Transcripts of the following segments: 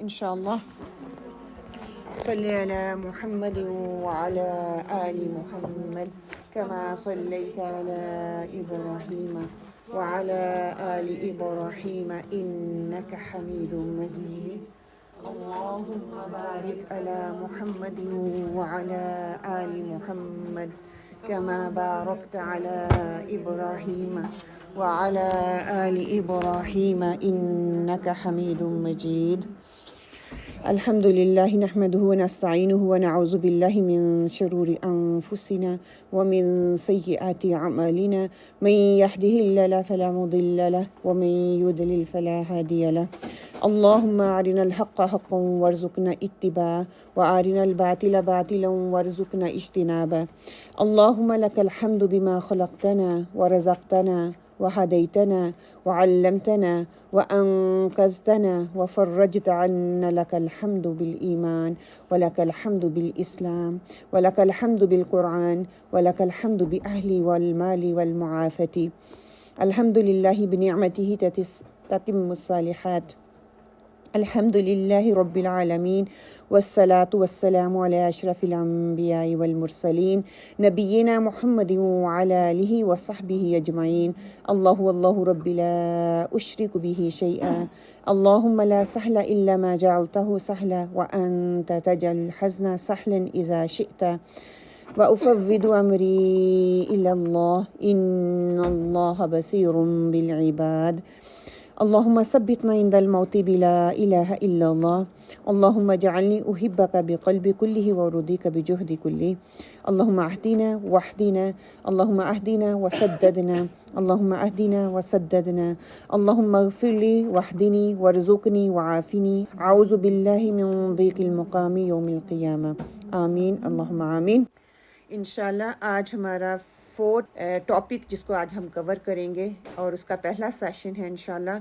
انشاءاللہ. صلی علی محمد وعلی آل محمد كما صليت على إبراهيم وعلى آل إبراهيم إنك حميد مجيد. اللهم بارك على محمد وعلى آل محمد كما باركت على إبراهيم وعلى آل إبراهيم إنك حميد مجيد. الحمد لله نحمده ونستعينه ونعوذ بالله من شرور أنفسنا ومن سيئات أعمالنا من يهده الله فلا مضل له ومن يضلل فلا هادي له. اللهم أرنا الحق حقا وارزقنا اتباعه وأرنا الباطل باطلا وارزقنا اجتنابه. اللهم لك الحمد بما خلقتنا ورزقتنا وهديتنا وعلمتنا وأنقذتنا وفرجت عنا. لك الحمد بالإيمان ولك الحمد بالإسلام ولك الحمد بالقرآن ولك الحمد بأهلي والمال والمعافاة. الحمد لله بنعمته تتم الصالحات. الحمد لله رب العالمين والصلاة والسلام على أشرف الأنبياء والمرسلين نبينا محمد وعلى آله وصحبه أجمعين. الله رب لا أشرك به شيئا. اللهم لا سهل إلا ما جعلته سهلا وأنت تجعل الحزن سهلا إذا شئت. وأفوض أمري إلى الله إن الله بصير بالعباد. اللهم ثبتنا عند الموت بلا إله إلا الله. اللهم اجعلني أحبك بقلب كله ورضيك بجهد كله. اللهم اهدنا واهدنا. اللهم اهدنا وسددنا. اللهم اهدنا وسددنا. اللهم اغفر لي واهدني وارزقني وعافني. أعوذ بالله من ضيق المقام يوم القيامة. آمین اللہم آمین. انشاءاللہ آج ہمارا فورتھ ٹاپک جس کو آج ہم کور کریں گے اور اس کا پہلا سیشن ہے انشاءاللہ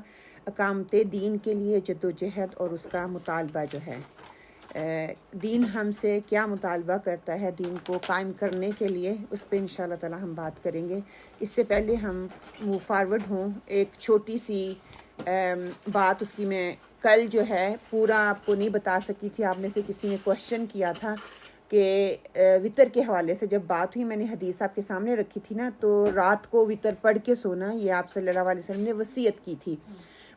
اقامت دین کے لیے جدوجہد اور اس کا مطالبہ جو ہے. دین ہم سے کیا مطالبہ کرتا ہے دین کو قائم کرنے کے لیے، اس پہ انشاءاللہ تعالی ہم بات کریں گے. اس سے پہلے ہم موو فارورڈ ہوں، ایک چھوٹی سی بات اس کی میں کل جو ہے پورا آپ کو نہیں بتا سکی تھی. آپ میں سے کسی نے کوشچن کیا تھا کہ وطر کے حوالے سے جب بات ہوئی، میں نے حدیث آپ کے سامنے رکھی تھی نا، تو رات کو وطر پڑھ کے سونا یہ آپ صلی اللہ علیہ وسلم نے وصیت کی تھی.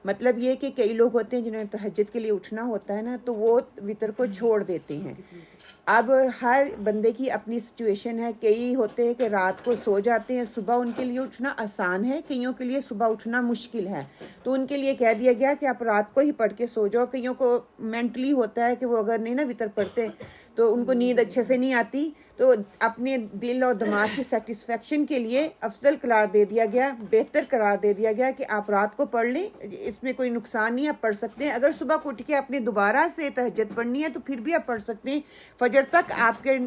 مطلب یہ کہ کئی لوگ ہوتے ہیں جنہوں نے تہجد کے لیے اٹھنا ہوتا ہے نا، تو وہ وطر کو چھوڑ دیتے ہیں. اب ہر بندے کی اپنی سچویشن ہے. کئی ہوتے ہیں کہ رات کو سو جاتے ہیں، صبح ان کے لیے اٹھنا آسان ہے، کئیوں کے لیے صبح اٹھنا مشکل ہے، تو ان کے لیے کہہ دیا گیا کہ آپ رات کو ہی پڑھ کے سو جاؤ. کئیوں کو مینٹلی ہوتا ہے کہ وہ اگر نہیں نا وطر پڑھتے تو ان کو نیند اچھے سے نہیں آتی، تو اپنے دل اور دماغ کی سیٹسفیکشن کے لیے افضل قرار دے دیا گیا، بہتر قرار دے دیا گیا کہ آپ رات کو پڑھ لیں، اس میں کوئی نقصان نہیں، آپ پڑھ سکتے ہیں. اگر صبح کو اٹھ کے آپ نے دوبارہ سے تہجد پڑھنی ہے تو پھر بھی آپ پڑھ سکتے ہیں. فجر تک آپ کے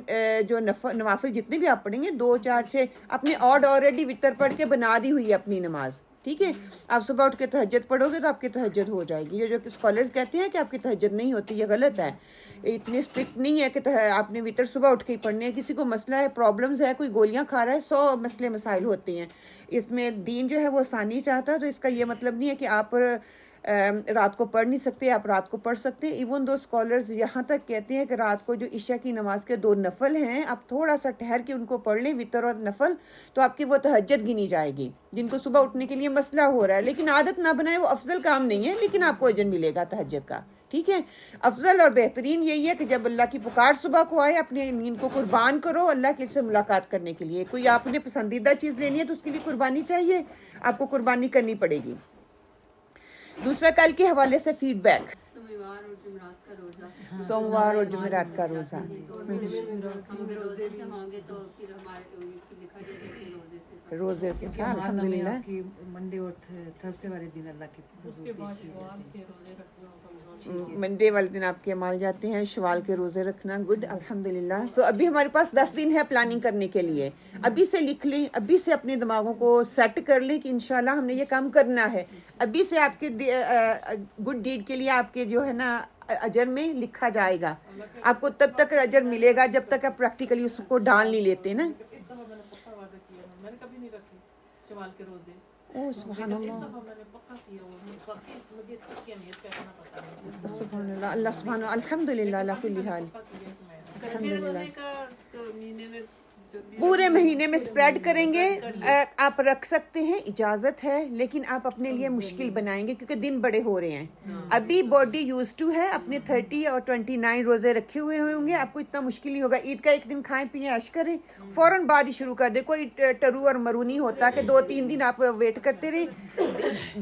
جو نوافل جتنے بھی آپ پڑھیں گے 2 4 6 اپنے آلریڈی وطر پڑھ کے بنا دی ہوئی ہے اپنی نماز. ٹھیک ہے، آپ صبح اٹھ کے تہجد پڑھو گے تو آپ کی تہجد ہو جائے گی. یہ جو اسکالرز کہتے ہیں کہ آپ کی تہجد نہیں ہوتی، یہ غلط ہے. اتنی اسٹرکٹ نہیں ہے کہ آپ نے وطر صبح اٹھ کے ہی پڑھنے ہے. کسی کو مسئلہ ہے، پرابلمز ہے، کوئی گولیاں کھا رہا ہے، 100 مسئلے مسائل ہوتے ہیں. اس میں دین جو ہے وہ آسانی چاہتا ہے، تو اس کا یہ مطلب نہیں ہے کہ آپ رات کو پڑھ نہیں سکتے، آپ رات کو پڑھ سکتے. ایون دو اسکالرز یہاں تک کہتے ہیں کہ رات کو جو عشاء کی نماز کے 2 نفل ہیں، آپ تھوڑا سا ٹھہر کے ان کو پڑھ لیں، وطر اور نفل، تو آپ کی وہ تہجد گنی جائے گی. جن کو صبح اٹھنے کے لیے مسئلہ ہو رہا ہے لیکن عادت نہ بنائے، وہ افضل کام نہیں ہے، لیکن آپ کو اجر ملے گا تہجد کا. ٹھیک ہے، افضل اور بہترین یہی ہے کہ جب اللہ کی پکار صبح کو آئے، اپنے نیند کو قربان کرو اللہ کے سے ملاقات کرنے کے لیے. کوئی آپ نے پسندیدہ چیز لینی ہے تو اس کے لیے قربانی چاہیے، آپ کو قربانی کرنی پڑے گی. دوسرا کل کے حوالے سے فیڈ بیک. سوموار اور جمعرات کا روزہ. روزے سے الحمدللہ منڈے اور تھرسڈے والے دن اللہ کی منڈے والے دن آپ کے اعمال جاتے ہیں. شوال کے روزے رکھنا، گڈ الحمدللہ. سو ابھی ہمارے پاس 10 دن ہے پلاننگ کرنے کے لیے. ابھی سے لکھ لیں، ابھی سے اپنے دماغوں کو سیٹ کر لیں کہ انشاءاللہ ہم نے یہ کام کرنا ہے. ابھی سے آپ کے گڈ ڈیڈ کے لیے آپ کے جو ہے نا اجر میں لکھا جائے گا. آپ کو تب تک اجر ملے گا جب تک آپ پریکٹیکلی اس کو ڈال نہیں لیتے نا. اوہ سبحان اللہ، سبحان اللہ، اللہ سبحان اللہ، الحمد للہ علی کل حال، الحمد للہ. پورے مہینے میں اسپریڈ کریں گے. آپ رکھ سکتے ہیں، اجازت ہے، لیکن آپ اپنے لیے مشکل بنائیں گے کیونکہ دن بڑے ہو رہے ہیں. ابھی باڈی یوز ٹو ہے، اپنے 30 اور 29 روزے رکھے ہوئے ہوں گے، آپ کو اتنا مشکل نہیں ہوگا. عید کا ایک دن کھائیں پئیں عیش کریں، فوراً بعد ہی شروع کر دیں. کوئی ٹرو اور مرو نہیں ہوتا کہ 2-3 دن آپ ویٹ کرتے رہیں.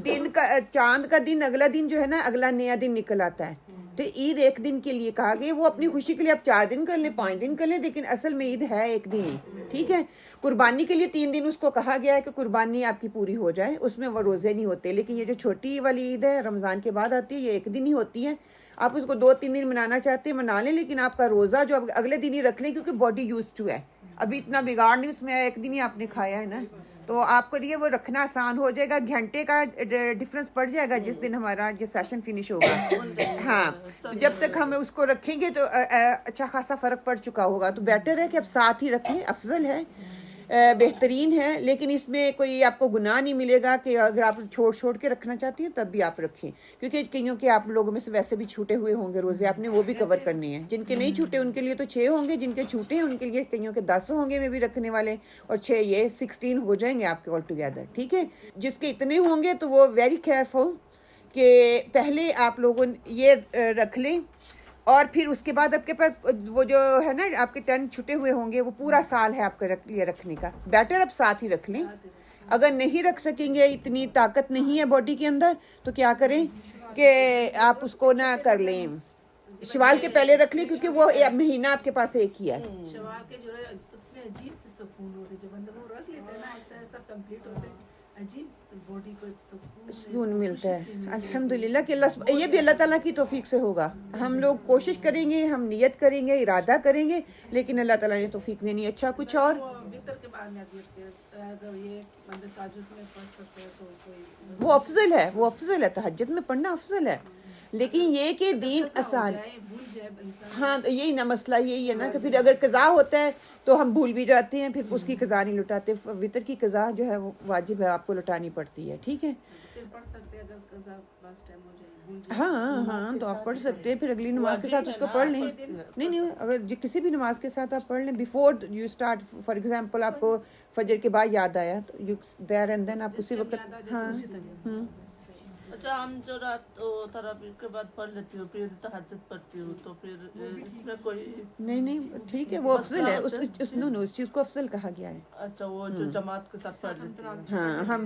دن کا چاند کا دن اگلا دن جو ہے نا، اگلا نیا دن نکل آتا ہے. تو عید ایک دن کے لیے کہا گیا، وہ اپنی خوشی کے لیے آپ 4 دن کر لیں، 5 دن کر لیں، لیکن اصل میں عید ہے ایک دن ہی. ٹھیک ہے. قربانی کے لیے 3 دن اس کو کہا گیا ہے کہ قربانی آپ کی پوری ہو جائے، اس میں وہ روزے نہیں ہوتے. لیکن یہ جو چھوٹی والی عید ہے رمضان کے بعد آتی ہے، یہ ایک دن ہی ہوتی ہے. آپ اس کو 2-3 دن منانا چاہتے ہیں منا لیں، لیکن آپ کا روزہ جو اگلے دن ہی رکھ لیں، کیونکہ باڈی یوز ٹو ہے. ابھی اتنا بگاڑ نہیں اس میں، ایک دن ہی آپ نے کھایا ہے نا، تو آپ کے لیے وہ رکھنا آسان ہو جائے گا. گھنٹے کا ڈفرنس پڑ جائے گا جس دن ہمارا جو سیشن فنش ہوگا. ہاں، تو جب تک ہم اس کو رکھیں گے تو اچھا خاصا فرق پڑ چکا ہوگا. تو بیٹر ہے کہ اب ساتھ ہی رکھ لیں، افضل ہے، بہترین ہے. لیکن اس میں کوئی آپ کو گناہ نہیں ملے گا کہ اگر آپ چھوڑ کے رکھنا چاہتی ہیں تب بھی آپ رکھیں، کیونکہ کئیوں کے آپ لوگوں میں سے ویسے بھی چھوٹے ہوئے ہوں گے روزے، آپ نے وہ بھی کور کرنے ہیں. جن کے نہیں چھوٹے ان کے لیے تو 6 ہوں گے، جن کے چھوٹے ہیں ان کے لیے کئیوں کے 10 ہوں گے میں بھی رکھنے والے، اور 6 یہ 16 ہو جائیں گے آپ کے آل ٹوگیدر. ٹھیک ہے. جس کے اتنے ہوں گے تو وہ ویری کیئرفل کہ پہلے آپ لوگوں یہ رکھ لیں، اور پھر اس کے بعد آپ کے پاس وہ جو ہے نا آپ کے 10 چھٹے ہوئے ہوں گے، وہ پورا سال ہے آپ کے لیے رکھنے کا. بیٹر اب ساتھ ہی رکھ لیں. اگر نہیں رکھ سکیں گے، اتنی طاقت نہیں ہے باڈی کے اندر، تو کیا کریں کہ آپ اس کو نہ کر لیں، شوال کے پہلے رکھ لیں، کیونکہ وہ مہینہ آپ کے پاس ایک ہی ہے. شوال کے جو ہے اس میں عجیب سے سکون ہوتے، جب بندہ وہ رکھ لیتے ہیں نا ایسا ایسا کمپلیٹ ہوتے ہیں، عجیب باڈی کو سکون ملتا ہے. الحمدللہ کہ اللہ یہ بھی اللہ تعالیٰ کی توفیق سے ہوگا. ہم لوگ کوشش کریں گے، ہم نیت کریں گے، ارادہ کریں گے، لیکن اللہ تعالیٰ نے توفیق دینی ہے. اچھا کچھ اور وطر کے بعد میں اگر یہ بندہ تہجد میں پڑھ سکتے ہیں تو کوئی وہ افضل ہے، وہ افضل ہے. تہجد میں پڑھنا افضل ہے، لیکن یہ کہ دین آسان. ہاں یہی نا مسئلہ یہی ہے نا کہ پھر اگر قضا ہوتا ہے تو ہم بھول بھی جاتے ہیں، پھر اس کی قضا نہیں لٹاتے. وطر کی قضا جو ہے وہ واجب ہے، آپ کو لٹانی پڑتی ہے. ٹھیک ہے. ہاں تو آپ پڑھ سکتے ہیں، پھر اگلی نماز کے ساتھ اس کو پڑھ لیں. نہیں اگر کسی بھی نماز کے ساتھ آپ پڑھ لیں، before you start. For example آپ کو فجر کے بعد یاد آیا تو یو دیر اینڈ دین آپ اسی وقت. ہاں اچھا، ہم جو رات تراویح کے بعد پڑھ لیتی ہوں پھر تہجد پڑھتی ہوں، تو پھر اس میں کوئی نہیں ٹھیک ہے، وہ افضل ہے. اس چیز کو افضل کہا گیا ہے. اچھا، وہ جو جماعت کے ساتھ پڑھ لیتی ہیں. ہاں ہم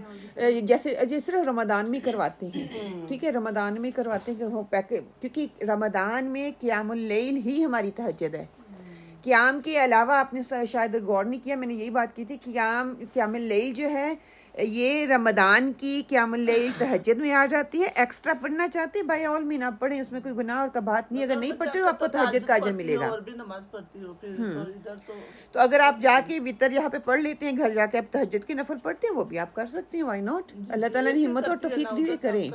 جیسے صرف رمضان میں کرواتے ہیں. ٹھیک ہے. رمضان میں کرواتے ہیں کیونکہ رمضان میں قیام اللیل ہی ہماری تہجد ہے. قیام کے علاوہ آپ نے شاید غور نہیں کیا، میں نے یہی بات کی تھی، قیام اللیل جو ہے یہ رمضان کی قیام اللیل تہجد میں آ جاتی ہے. ایکسٹرا پڑھنا چاہتے ہیں بائی آل مین آپ پڑھیں، اس میں کوئی گناہ اور کا بات نہیں. اگر نہیں پڑھتے تو آپ کو تہجد کا اجر ملے گا. اور بھی نماز پڑھتی ہوں پھر ادھر تو اگر آپ جا کے وطر یہاں پہ پڑھ لیتے ہیں، گھر جا کے آپ تہجد کے نفل پڑھتے ہیں، وہ بھی آپ کر سکتے ہیں. Y not. اللہ تعالیٰ نے ہمت اور توفیق دی، کریں.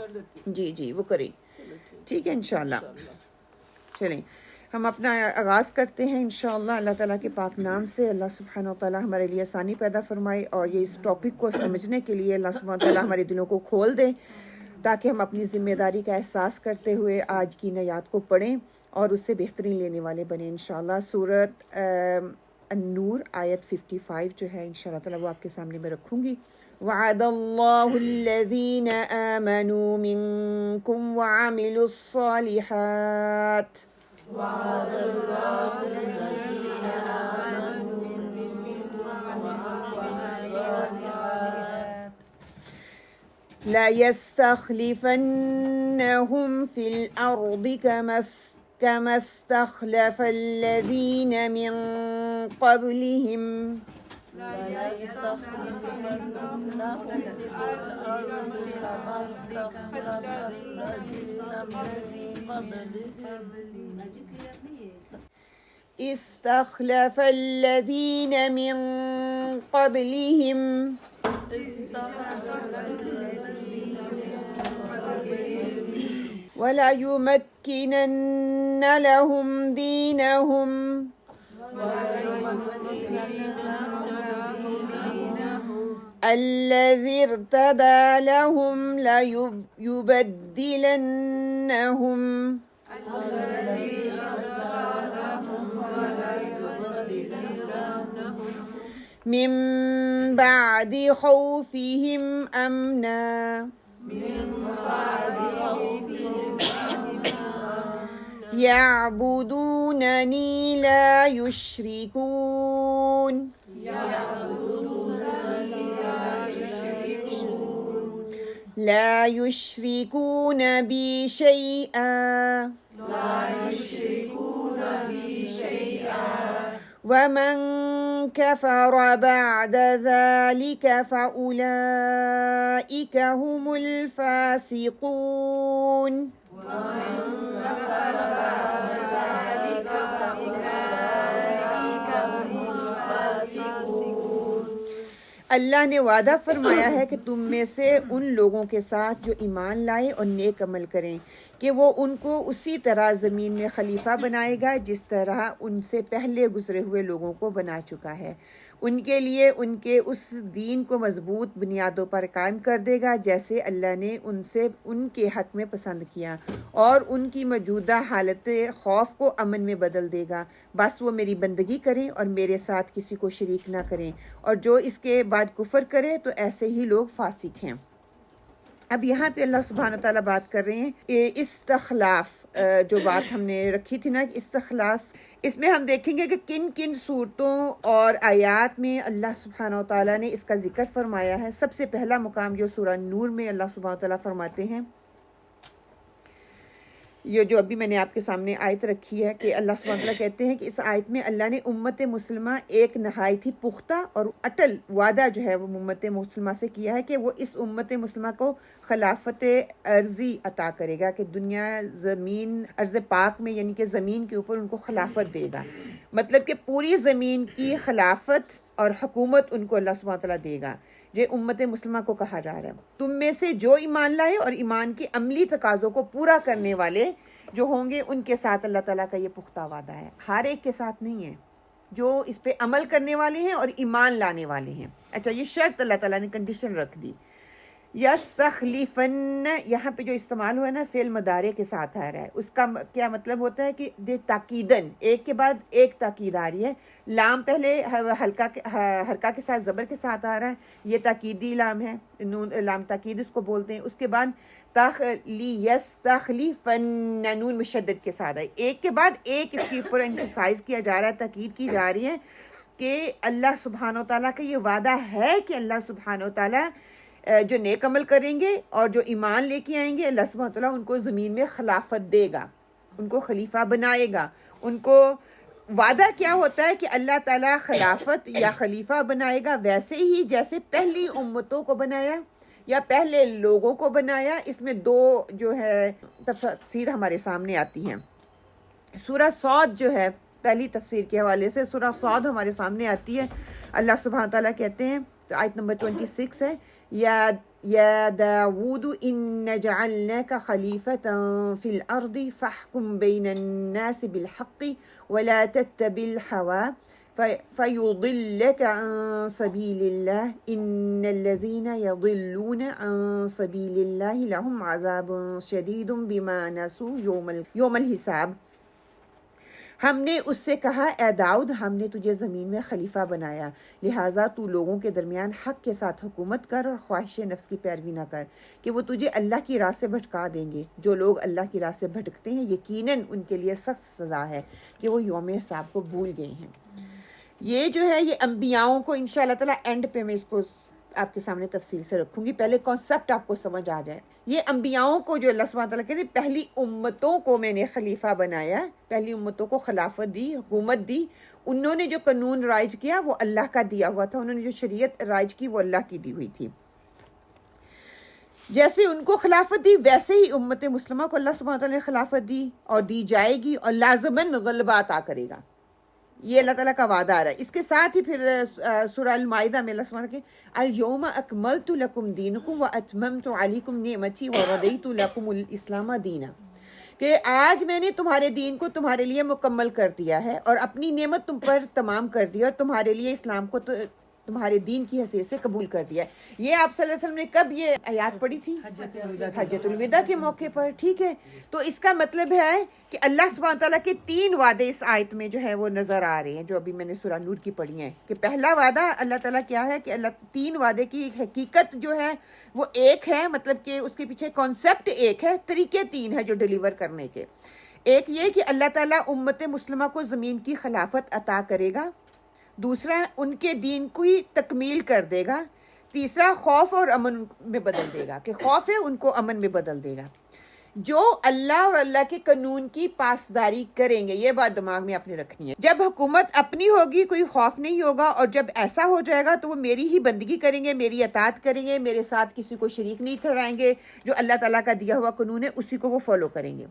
جی وہ کریں. ٹھیک ہے انشاءاللہ. چلیں ہم اپنا آغاز کرتے ہیں انشاءاللہ اللہ تعالیٰ کے پاک نام سے. اللہ سبحانہ و تعالیٰ ہمارے لیے آسانی پیدا فرمائے، اور یہ اس ٹاپک کو سمجھنے کے لیے اللہ سبحانہ و تعالیٰ ہمارے دلوں کو کھول دیں، تاکہ ہم اپنی ذمہ داری کا احساس کرتے ہوئے آج کی آیات کو پڑھیں اور اس سے بہترین لینے والے بنیں انشاءاللہ. سورۃ النور آیت 55 جو ہے انشاءاللہ تعالیٰ وہ آپ کے سامنے میں رکھوں گی. وعد اللہ الذین آمنوا منکم وعملوا الصالحات لا يستخلفنهم في الأرض كما استخلف الذين من قبلهم استخلف الذين من قبلهم ولا يمكنن لهم دينهم الذي ارتدى لهم ليبدلنهم من بعد خوفهم أمنا يعبدونني لا يشركون بي شيئا ومن كفر بعد ذلك فأولئك هم الفاسقون. اللہ نے وعدہ فرمایا ہے کہ تم میں سے ان لوگوں کے ساتھ جو ایمان لائے اور نیک عمل کریں کہ وہ ان کو اسی طرح زمین میں خلیفہ بنائے گا جس طرح ان سے پہلے گزرے ہوئے لوگوں کو بنا چکا ہے، ان کے لیے ان کے اس دین کو مضبوط بنیادوں پر قائم کر دے گا جیسے اللہ نے ان کے حق میں پسند کیا، اور ان کی موجودہ حالت خوف کو امن میں بدل دے گا، بس وہ میری بندگی کریں اور میرے ساتھ کسی کو شریک نہ کریں، اور جو اس کے بعد کفر کرے تو ایسے ہی لوگ فاسق ہیں۔ اب یہاں پہ اللہ سبحانہ وتعالیٰ بات کر رہے ہیں استخلاف، جو بات ہم نے رکھی تھی نا کہ استخلاص، اس میں ہم دیکھیں گے کہ کن کن صورتوں اور آیات میں اللہ سبحانہ وتعالیٰ نے اس کا ذکر فرمایا ہے۔ سب سے پہلا مقام جو سورہ نور میں اللہ سبحانہ وتعالیٰ فرماتے ہیں، یہ جو ابھی میں نے آپ کے سامنے آیت رکھی ہے کہ اللہ سبحانہ وتعالیٰ کہتے ہیں کہ اس آیت میں اللہ نے امت مسلمہ ایک نہایت ہی پختہ اور اٹل وعدہ جو ہے وہ امت مسلمہ سے کیا ہے کہ وہ اس امت مسلمہ کو خلافت ارضی عطا کرے گا، کہ دنیا زمین ارض پاک میں یعنی کہ زمین کے اوپر ان کو خلافت دے گا، مطلب کہ پوری زمین کی خلافت اور حکومت ان کو اللہ سبحانہ وتعالیٰ دے گا۔ جو امت مسلمہ کو کہا جا رہا ہے تم میں سے جو ایمان لائے اور ایمان کے عملی تقاضوں کو پورا کرنے والے جو ہوں گے ان کے ساتھ اللہ تعالیٰ کا یہ پختہ وعدہ ہے، ہر ایک کے ساتھ نہیں ہے، جو اس پہ عمل کرنے والے ہیں اور ایمان لانے والے ہیں۔ اچھا، یہ شرط اللہ تعالیٰ نے کنڈیشن رکھ دی۔ یستخلفن یہاں پہ جو استعمال ہوا ہے نا فعل مضارع کے ساتھ آ رہا ہے، اس کا کیا مطلب ہوتا ہے کہ تاکیدن، ایک کے بعد ایک تاکید آ رہی ہے، لام پہلے حرکہ کے ساتھ زبر کے ساتھ آ رہا ہے، یہ تاکیدی لام ہے، نون لام تاکید اس کو بولتے ہیں۔ اس کے بعد یستخلفن نون مشدد کے ساتھ آئی، ایک کے بعد ایک اس کے اوپر امفسائز کیا جا رہا ہے، تاکید کی جا رہی ہے کہ اللہ سبحانہ و تعالیٰ کا یہ وعدہ ہے کہ اللہ سبحانہ و تعالیٰ جو نیک عمل کریں گے اور جو ایمان لے کے آئیں گے اللہ سبحانہ وتعالیٰ ان کو زمین میں خلافت دے گا، ان کو خلیفہ بنائے گا۔ ان کو وعدہ کیا ہوتا ہے کہ اللہ تعالیٰ خلافت یا خلیفہ بنائے گا ویسے ہی جیسے پہلی امتوں کو بنایا یا پہلے لوگوں کو بنایا۔ اس میں دو جو ہے تفسیر ہمارے سامنے آتی ہیں۔ سورہ صاد جو ہے پہلی تفسیر کے حوالے سے سورہ صاد ہمارے سامنے آتی ہے، اللہ سبحانہ تعالیٰ کہتے ہیں، تو آیت نمبر 26 ہے، یا داود ان جعلناک خلیفۃ فی الارض فاحکم بین الناس بالحق ولا تتبع الہوی فیضلک عن سبیل اللہ ان الذین یضلون عن سبیل اللہ لہم عذاب شدید بما نسوا یوم الحساب۔ ہم نے اس سے کہا، اے داؤد ہم نے تجھے زمین میں خلیفہ بنایا، لہٰذا تو لوگوں کے درمیان حق کے ساتھ حکومت کر اور خواہش نفس کی پیروی نہ کر کہ وہ تجھے اللہ کی راہ سے بھٹکا دیں گے۔ جو لوگ اللہ کی راہ سے بھٹکتے ہیں یقیناً ان کے لیے سخت سزا ہے کہ وہ یوم حساب کو بھول گئے ہیں۔ یہ جو ہے یہ انبیاؤں کو انشاءاللہ تعالیٰ اینڈ پہ میں اس کو آپ کے سامنے تفصیل سے رکھوں گی، پہلے کانسیپٹ آپ کو سمجھ آ جائے۔ یہ انبیاؤں کو جو اللہ سبحانہ تعالیٰ کہتے ہیں پہلی امتوں کو میں نے خلیفہ بنایا، پہلی امتوں کو خلافت دی، حکومت دی، انہوں نے جو قانون رائج کیا وہ اللہ کا دیا ہوا تھا، انہوں نے جو شریعت رائج کی وہ اللہ کی دی ہوئی تھی۔ جیسے ان کو خلافت دی ویسے ہی امت مسلمہ کو اللہ سبحانہ تعالیٰ نے خلافت دی اور دی جائے گی، اور لازماً غلبہ عطا کرے گا، یہ اللہ تعالیٰ کا وعدہ آ رہا ہے۔ اس کے ساتھ ہی پھر سورہ المائدہ میں اللہ سبحانہ کہ الیوم اکملت لکم دینکم واتممت علیکم نعمتی ورضیت لکم الاسلام دینا، کہ آج میں نے تمہارے دین کو تمہارے لیے مکمل کر دیا ہے اور اپنی نعمت تم پر تمام کر دیا اور تمہارے لیے اسلام کو تمہارے دین کی حیثیت سے قبول کر دیا ہے۔ یہ آپ صلی اللہ علیہ وسلم نے کب یہ آیات پڑھی تھی؟ حجۃ الوداع کے موقع پر، ٹھیک ہے۔ تو اس کا مطلب ہے کہ اللہ سبحانہ تعالیٰ کے 3 وعدے اس آیت میں جو ہے وہ نظر آ رہے ہیں، جو ابھی میں نے سورہ نور کی پڑھی ہیں، کہ پہلا وعدہ اللہ تعالیٰ کیا ہے کہ اللہ 3 وعدے کی حقیقت جو ہے وہ ایک ہے، مطلب کہ اس کے پیچھے کانسیپٹ ایک ہے، طریقے 3 ہیں جو ڈیلیور کرنے کے۔ ایک یہ کہ اللہ تعالیٰ امت مسلمہ کو زمین کی خلافت عطا کرے گا، دوسرا ان کے دین کی تکمیل کر دے گا، تیسرا خوف اور امن میں بدل دے گا، کہ خوف ہے ان کو امن میں بدل دے گا۔ جو اللہ اور اللہ کے قانون کی پاسداری کریں گے، یہ بات دماغ میں اپنے رکھنی ہے۔ جب حکومت اپنی ہوگی کوئی خوف نہیں ہوگا، اور جب ایسا ہو جائے گا تو وہ میری ہی بندگی کریں گے، میری اطاعت کریں گے، میرے ساتھ کسی کو شریک نہیں ٹھہرائیں گے، جو اللہ تعالیٰ کا دیا ہوا قانون ہے اسی کو وہ فالو کریں گے۔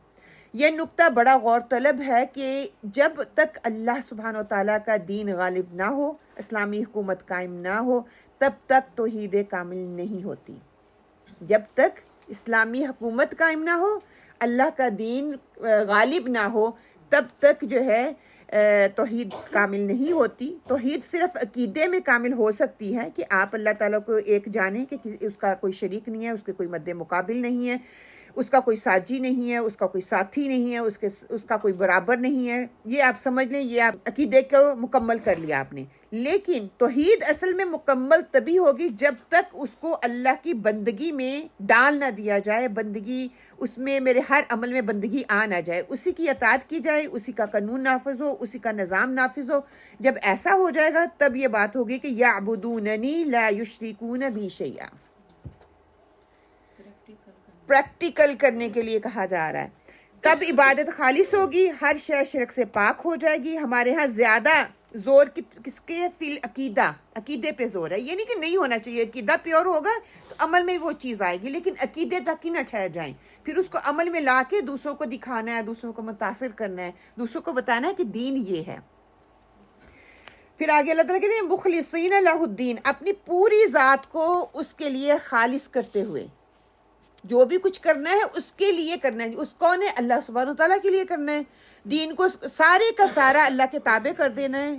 یہ نقطہ بڑا غور طلب ہے کہ جب تک اللہ سبحانہ و تعالیٰ کا دین غالب نہ ہو، اسلامی حکومت قائم نہ ہو، تب تک توحید کامل نہیں ہوتی۔ جب تک اسلامی حکومت قائم نہ ہو، اللہ کا دین غالب نہ ہو، تب تک جو ہے توحید کامل نہیں ہوتی۔ توحید صرف عقیدے میں کامل ہو سکتی ہے کہ آپ اللہ تعالیٰ کو ایک جانیں کہ اس کا کوئی شریک نہیں ہے، اس کے کوئی مد مقابل نہیں ہے، اس کا کوئی ساجی نہیں ہے، اس کا کوئی ساتھی نہیں ہے، اس کا کوئی برابر نہیں ہے۔ یہ آپ سمجھ لیں، یہ آپ عقیدے کو مکمل کر لیا آپ نے۔ لیکن توحید اصل میں مکمل تبھی ہوگی جب تک اس کو اللہ کی بندگی میں ڈال نہ دیا جائے، بندگی اس میں میرے ہر عمل میں بندگی آ نہ جائے، اسی کی اطاعت کی جائے، اسی کا قانون نافذ ہو، اسی کا نظام نافذ ہو۔ جب ایسا ہو جائے گا تب یہ بات ہوگی کہ یعبدوننی لا یشرکون بی شیئا، پریکٹیکل کرنے کے لیے کہا جا رہا ہے۔ تب عبادت خالص ہوگی، ہر شے شرک سے پاک ہو جائے گی۔ ہمارے ہاں زیادہ زور کس کے؟ فی العقیدہ، عقیدے پہ زور ہے۔ یہ نہیں کہ نہیں ہونا چاہیے، عقیدہ پیور ہوگا تو عمل میں وہ چیز آئے گی، لیکن عقیدے تک ہی نہ ٹھہر جائیں، پھر اس کو عمل میں لا کے دوسروں کو دکھانا ہے، دوسروں کو متاثر کرنا ہے، دوسروں کو بتانا ہے کہ دین یہ ہے۔ پھر آگے اللہ تعالیٰ کہتے ہیں مخلصین لہ الدین، اپنی پوری ذات کو اس کے لیے خالص کرتے ہوئے، جو بھی کچھ کرنا ہے اس کے لیے کرنا ہے۔ اس کون ہے؟ اللہ سبحانہ و تعالیٰ کے لیے کرنا ہے۔ دین کو سارے کا سارا اللہ کے تابع کر دینا ہے۔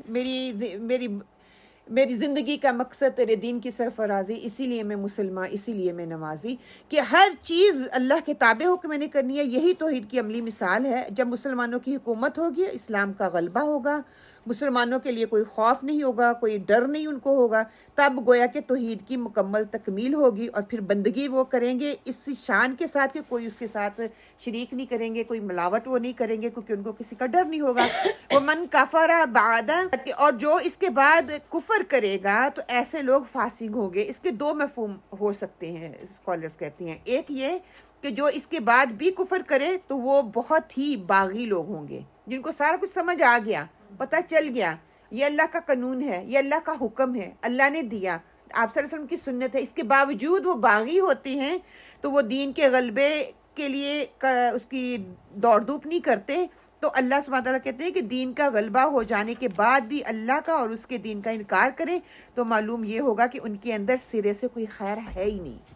میری زندگی کا مقصد تیرے دین کی سرفرازی، اسی لیے میں مسلمان، اسی لیے میں نمازی، کہ ہر چیز اللہ کے تابع ہو کے میں نے کرنی ہے۔ یہی توحید کی عملی مثال ہے۔ جب مسلمانوں کی حکومت ہوگی، اسلام کا غلبہ ہوگا، مسلمانوں کے لیے کوئی خوف نہیں ہوگا، کوئی ڈر نہیں ان کو ہوگا، تب گویا کہ توحید کی مکمل تکمیل ہوگی، اور پھر بندگی وہ کریں گے اس شان کے ساتھ کہ کوئی اس کے ساتھ شریک نہیں کریں گے، کوئی ملاوٹ وہ نہیں کریں گے، کیونکہ ان کو کسی کا ڈر نہیں ہوگا۔ وَمَنْ كَفَرَ بَعْدَ، اور جو اس کے بعد کفر کرے گا تو ایسے لوگ فاسق ہوں گے۔ اس کے 2 مفہوم ہو سکتے ہیں، اسکالرز کہتے ہیں۔ ایک یہ کہ جو اس کے بعد بھی کفر کرے تو وہ بہت ہی باغی لوگ ہوں گے، جن کو سارا کچھ سمجھ آ گیا، پتہ چل گیا یہ اللہ کا قانون ہے، یہ اللہ کا حکم ہے، اللہ نے دیا، آپ صلی اللہ علیہ وسلم کی سنت ہے، اس کے باوجود وہ باغی ہوتے ہیں، تو وہ دین کے غلبے کے لیے اس کی دوڑ دھوپ نہیں کرتے۔ تو اللہ سبحانہ تعالیٰ کہتے ہیں کہ دین کا غلبہ ہو جانے کے بعد بھی اللہ کا اور اس کے دین کا انکار کریں تو معلوم یہ ہوگا کہ ان کے اندر سرے سے کوئی خیر ہے ہی نہیں۔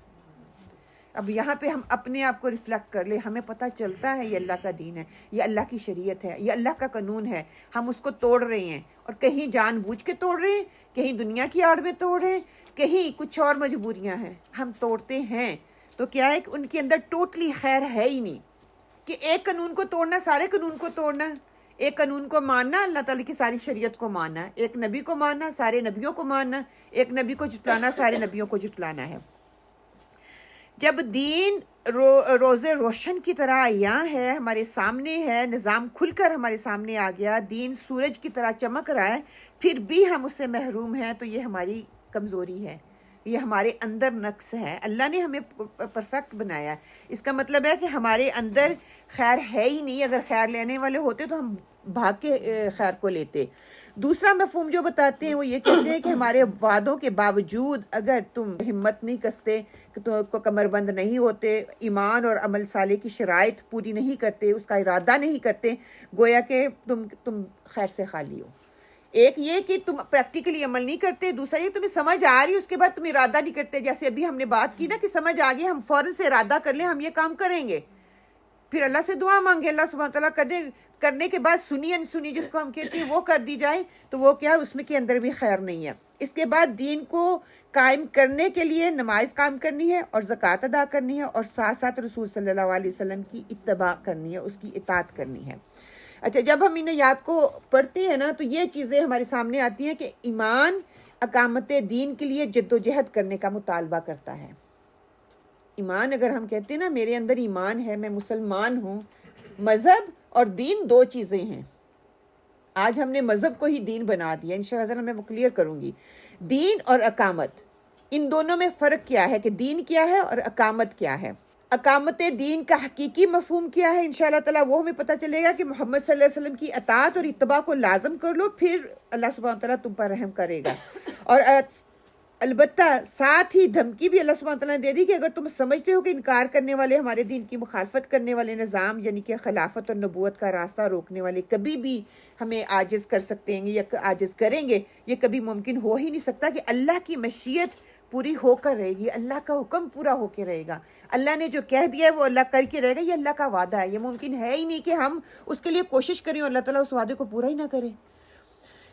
اب یہاں پہ ہم اپنے آپ کو ریفلیکٹ کر لیں، ہمیں پتہ چلتا ہے یہ اللہ کا دین ہے، یہ اللہ کی شریعت ہے، یہ اللہ کا قانون ہے، ہم اس کو توڑ رہے ہیں، اور کہیں جان بوجھ کے توڑ رہے ہیں، کہیں دنیا کی آڑ میں توڑ رہے ہیں، کہیں کچھ اور مجبوریاں ہیں، ہم توڑتے ہیں تو کیا ہے کہ ان کے اندر ٹوٹلی خیر ہے ہی نہیں۔ کہ ایک قانون کو توڑنا، سارے قانون کو توڑنا، ایک قانون کو ماننا، اللہ تعالیٰ کی ساری شریعت کو ماننا، ایک نبی کو ماننا، سارے نبیوں کو ماننا، ایک نبی کو جھٹلانا، سارے نبیوں کو جھٹلانا ہے۔ جب دین روز روشن کی طرح عیاں ہے، ہمارے سامنے ہے، نظام کھل کر ہمارے سامنے آ گیا، دین سورج کی طرح چمک رہا ہے، پھر بھی ہم اس سے محروم ہیں، تو یہ ہماری کمزوری ہے، یہ ہمارے اندر نقص ہے۔ اللہ نے ہمیں پرفیکٹ بنایا ہے، اس کا مطلب ہے کہ ہمارے اندر خیر ہے ہی نہیں۔ اگر خیر لینے والے ہوتے تو ہم بھاگ کے خیر کو لیتے۔ دوسرا مفہوم جو بتاتے ہیں وہ یہ کہتے ہیں کہ ہمارے وعدوں کے باوجود اگر تم ہمت نہیں کستے، تو کمر بند نہیں ہوتے، ایمان اور عمل صالح کی شرائط پوری نہیں کرتے، اس کا ارادہ نہیں کرتے، گویا کہ تم خیر سے خالی ہو۔ ایک یہ کہ تم پریکٹیکلی عمل نہیں کرتے، دوسرا یہ تمہیں سمجھ آ رہی ہے، اس کے بعد تم ارادہ نہیں کرتے۔ جیسے ابھی ہم نے بات کی نا کہ سمجھ آ گئی، ہم فوراً سے ارادہ کر لیں ہم یہ کام کریں گے، پھر اللہ سے دعا مانگے, اللہ سبحانہ تعالیٰ کرنے کے بعد سنی انسنی جس کو ہم کہتے ہیں وہ کر دی جائے تو وہ کیا, اس میں کے اندر بھی خیر نہیں ہے. اس کے بعد دین کو قائم کرنے کے لیے نماز قائم کرنی ہے اور زکوٰۃ ادا کرنی ہے اور ساتھ ساتھ رسول صلی اللہ علیہ وسلم کی اتباع کرنی ہے, اس کی اطاعت کرنی ہے. اچھا, جب ہم ان آیات کو پڑھتے ہیں نا تو یہ چیزیں ہمارے سامنے آتی ہیں کہ ایمان اقامت دین کے لیے جد و جہد کرنے کا مطالبہ کرتا ہے. ایمان اگر ہم کہتے ہیں نا میرے اندر ایمان ہے, میں مسلمان ہوں, مذہب اور دین دو چیزیں ہیں. آج ہم نے مذہب کو ہی دین بنا دیا, انشاءاللہ میں وہ کلیئر کروں گی. دین اور اقامت, ان دونوں میں فرق کیا ہے کہ دین کیا ہے اور اقامت کیا ہے. اقامت دین کا حقیقی مفہوم کیا ہے انشاءاللہ تعالیٰ وہ ہمیں پتہ چلے گا کہ محمد صلی اللہ علیہ وسلم کی اطاعت اور اتباع کو لازم کر لو, پھر اللہ سبحانہ تعالیٰ تم پر رحم کرے گا. اور البتہ ساتھ ہی دھمکی بھی اللہ سبحانہ تعالیٰ نے دے دی کہ اگر تم سمجھتے ہو کہ انکار کرنے والے, ہمارے دین کی مخالفت کرنے والے نظام یعنی کہ خلافت اور نبوت کا راستہ روکنے والے کبھی بھی ہمیں عاجز کر سکتے ہیں یا عاجز کریں گے, یہ کبھی ممکن ہو ہی نہیں سکتا کہ اللہ کی مشیت پوری ہو کر رہے گی, اللہ کا حکم پورا ہو کے رہے گا, اللہ نے جو کہہ دیا ہے وہ اللہ کر کے رہے گا, یہ اللہ کا وعدہ ہے. یہ ممکن ہے ہی نہیں کہ ہم اس کے لیے کوشش کریں اور اللہ تعالیٰ اس وعدے کو پورا ہی نہ کرے.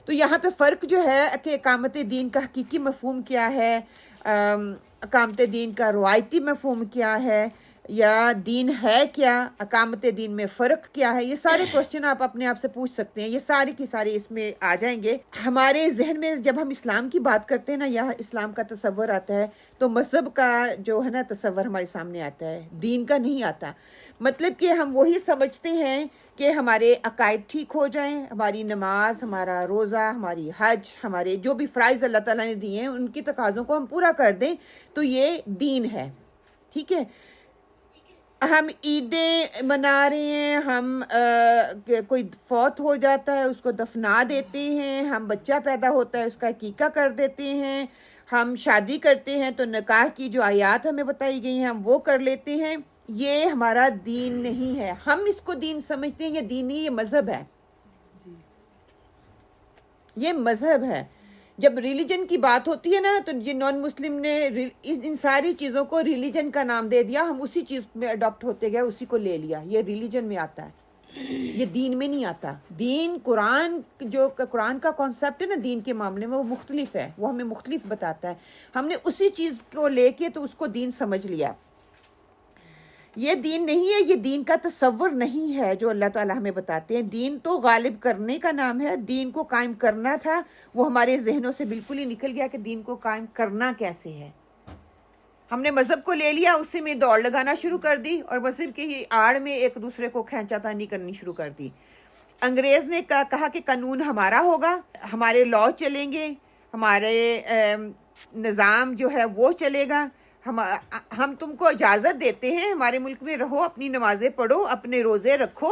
تو یہاں پہ فرق جو ہے کہ اقامت دین کا حقیقی مفہوم کیا ہے, اقامت دین کا روایتی مفہوم کیا ہے, یا دین ہے کیا, اقامت دین میں فرق کیا ہے, یہ سارے کوسچن آپ اپنے آپ سے پوچھ سکتے ہیں. یہ سارے کی سارے اس میں آ جائیں گے. ہمارے ذہن میں جب ہم اسلام کی بات کرتے ہیں نا, یا اسلام کا تصور آتا ہے تو مذہب کا جو ہے نا تصور ہمارے سامنے آتا ہے, دین کا نہیں آتا. مطلب کہ ہم وہی سمجھتے ہیں کہ ہمارے عقائد ٹھیک ہو جائیں, ہماری نماز, ہمارا روزہ, ہماری حج, ہمارے جو بھی فرائض اللہ تعالیٰ نے دیے ہیں ان کی تقاضوں کو ہم پورا کر دیں تو یہ دین ہے. ٹھیک ہے, ہم عیدیں منا رہے ہیں, ہم کوئی فوت ہو جاتا ہے اس کو دفنا دیتے ہیں, ہم بچہ پیدا ہوتا ہے اس کا عقیقہ کر دیتے ہیں, ہم شادی کرتے ہیں تو نکاح کی جو آیات ہمیں بتائی گئی ہیں ہم وہ کر لیتے ہیں. یہ ہمارا دین نہیں ہے. ہم اس کو دین سمجھتے ہیں, یہ دین نہیں, یہ مذہب ہے. یہ مذہب ہے. جب ریلیجن کی بات ہوتی ہے نا تو یہ نان مسلم نے ان ساری چیزوں کو ریلیجن کا نام دے دیا, ہم اسی چیز میں اڈاپٹ ہوتے گئے, اسی کو لے لیا. یہ ریلیجن میں آتا ہے, یہ دین میں نہیں آتا. دین قرآن کا کانسیپٹ ہے نا دین کے معاملے میں وہ مختلف ہے, وہ ہمیں مختلف بتاتا ہے. ہم نے اسی چیز کو لے کے تو اس کو دین سمجھ لیا. یہ دین نہیں ہے, یہ دین کا تصور نہیں ہے جو اللہ تعالیٰ ہمیں بتاتے ہیں. دین تو غالب کرنے کا نام ہے, دین کو قائم کرنا تھا, وہ ہمارے ذہنوں سے بالکل ہی نکل گیا کہ دین کو قائم کرنا کیسے ہے. ہم نے مذہب کو لے لیا, اسی میں دوڑ لگانا شروع کر دی اور مذہب کی ہی آڑ میں ایک دوسرے کو کھینچا تانی کرنی شروع کر دی. انگریز نے کہا کہ قانون ہمارا ہوگا, ہمارے لاء چلیں گے, ہمارے نظام جو ہے وہ چلے گا, ہم تم کو اجازت دیتے ہیں ہمارے ملک میں رہو, اپنی نمازیں پڑھو, اپنے روزے رکھو,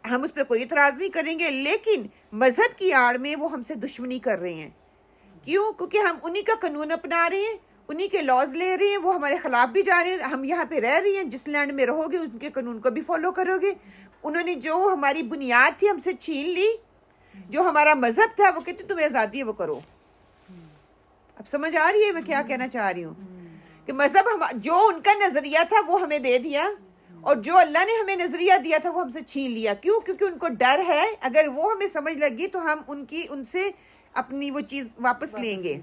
ہم اس پہ کوئی اعتراض نہیں کریں گے. لیکن مذہب کی آڑ میں وہ ہم سے دشمنی کر رہے ہیں. کیوں؟ کیونکہ ہم انہی کا قانون اپنا رہے ہیں, انہی کے لاز لے رہے ہیں, وہ ہمارے خلاف بھی جا رہے ہیں. ہم یہاں پہ رہ رہے ہیں, جس لینڈ میں رہو گے ان کے قانون کو بھی فالو کرو گے. انہوں نے جو ہماری بنیاد تھی ہم سے چھین لی, جو ہمارا مذہب تھا وہ کہتے تمہیں آزادی ہے وہ کرو. اب سمجھ آ رہی ہے میں کیا کہنا چاہ رہی ہوں؟ کہ مذہب جو ان کا نظریہ تھا وہ ہمیں دے دیا, اور جو اللہ نے ہمیں نظریہ دیا تھا وہ ہم سے چھین لیا. کیوں؟ کیونکہ ان کو ڈر ہے اگر وہ ہمیں سمجھ لگی تو ہم ان سے اپنی وہ چیز واپس لیں گے.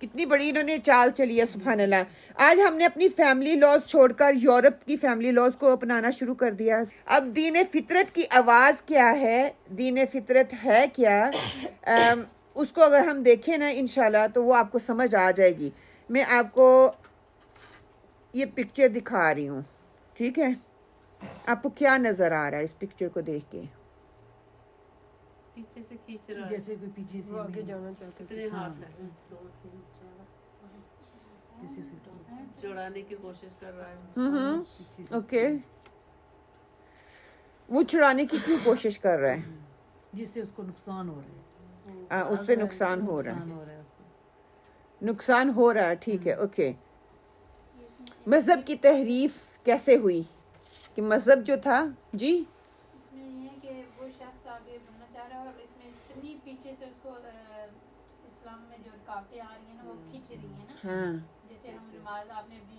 کتنی بڑی انہوں نے چال چلی ہے, سبحان اللہ. آج ہم نے اپنی فیملی لاز چھوڑ کر یورپ کی فیملی لاز کو اپنانا شروع کر دیا. اب دین فطرت کی آواز کیا ہے, دین فطرت ہے کیا, اس کو اگر ہم دیکھیں نا انشاءاللہ تو وہ آپ کو سمجھ آ جائے گی. میں آپ کو یہ پکچر دکھا رہی ہوں, ٹھیک ہے؟ آپ کو کیا نظر آ رہا ہے اس پکچر کو دیکھ کے؟ پیچھے سے کھینچ رہا ہے, جیسے کوئی پیچھے سے آگے جانا چاہتے اتنے ہاتھ ہے, چڑھانے کی کوشش کر رہا ہے. اوکے, وہ چھڑانے کی کیوں کوشش کر رہا ہے؟ جس سے اس کو نقصان ہو رہا ہے, اس سے نقصان ہو رہا ہے, نقصان ہو رہا ہے اس کو. نقصان ہو رہا ہے. ٹھیک ہے, اوکے. مذہب کی تحریف کیسے ہوئی کہ مذہب جو تھا جی اس میں یہ ہے کہ وہ شخص آگے بڑھنا چاہ رہا ہے اور اس میں اتنی پیچھے سے اس کو اسلام میں جو رکاوٹیں آ رہی ہیں نا وہ کھینچ رہی ہیں نا. ہاں, جیسے ہم نماز, آپ نے بھی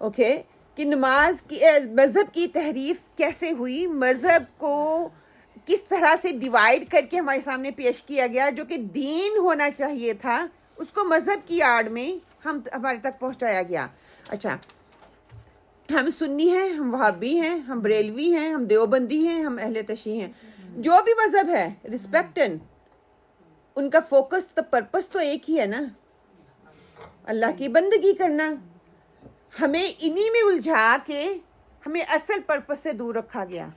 اوکے کہ نماز کی مذہب کی تحریف کیسے ہوئی، مذہب کو کس طرح سے ڈیوائیڈ کر کے ہمارے سامنے پیش کیا گیا، جو کہ دین ہونا چاہیے تھا اس کو مذہب کی آڑ میں ہمارے تک پہنچایا گیا. اچھا، ہم سنی ہیں، ہم وہابی ہیں، ہم بریلوی ہیں، ہم دیوبندی ہیں، ہم اہل تشیع ہیں، جو بھی مذہب ہے ریسپیکٹن، ان کا فوکس تو پرپس تو ایک ہی ہے نا، اللہ کی بندگی کرنا. ہمیں انہی میں الجھا کے ہمیں اصل پرپس سے دور رکھا گیا.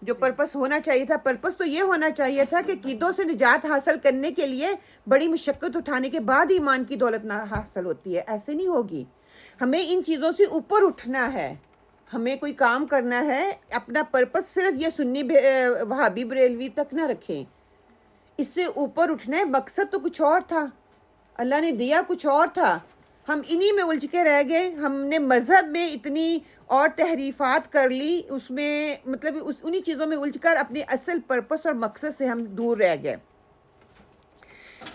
جو پرپس ہونا چاہیے تھا، پرپس تو یہ ہونا چاہیے تھا کہ عقیدوں سے نجات حاصل کرنے کے لیے بڑی مشقت اٹھانے کے بعد ایمان کی دولت نہ حاصل ہوتی ہے. ایسے نہیں ہوگی. ہمیں ان چیزوں سے اوپر اٹھنا ہے، ہمیں کوئی کام کرنا ہے. اپنا پرپس صرف یہ سنی وہابی بریلوی تک نہ رکھیں، اس سے اوپر اٹھنا ہے. مقصد تو کچھ اور تھا، اللہ نے دیا کچھ اور تھا. ہم انہی میں الجھ کے رہ گئے. ہم نے مذہب میں اتنی اور تحریفات کر لی، اس میں مطلب انہی چیزوں میں الجھ کر اپنے اصل پرپس اور مقصد سے ہم دور رہ گئے.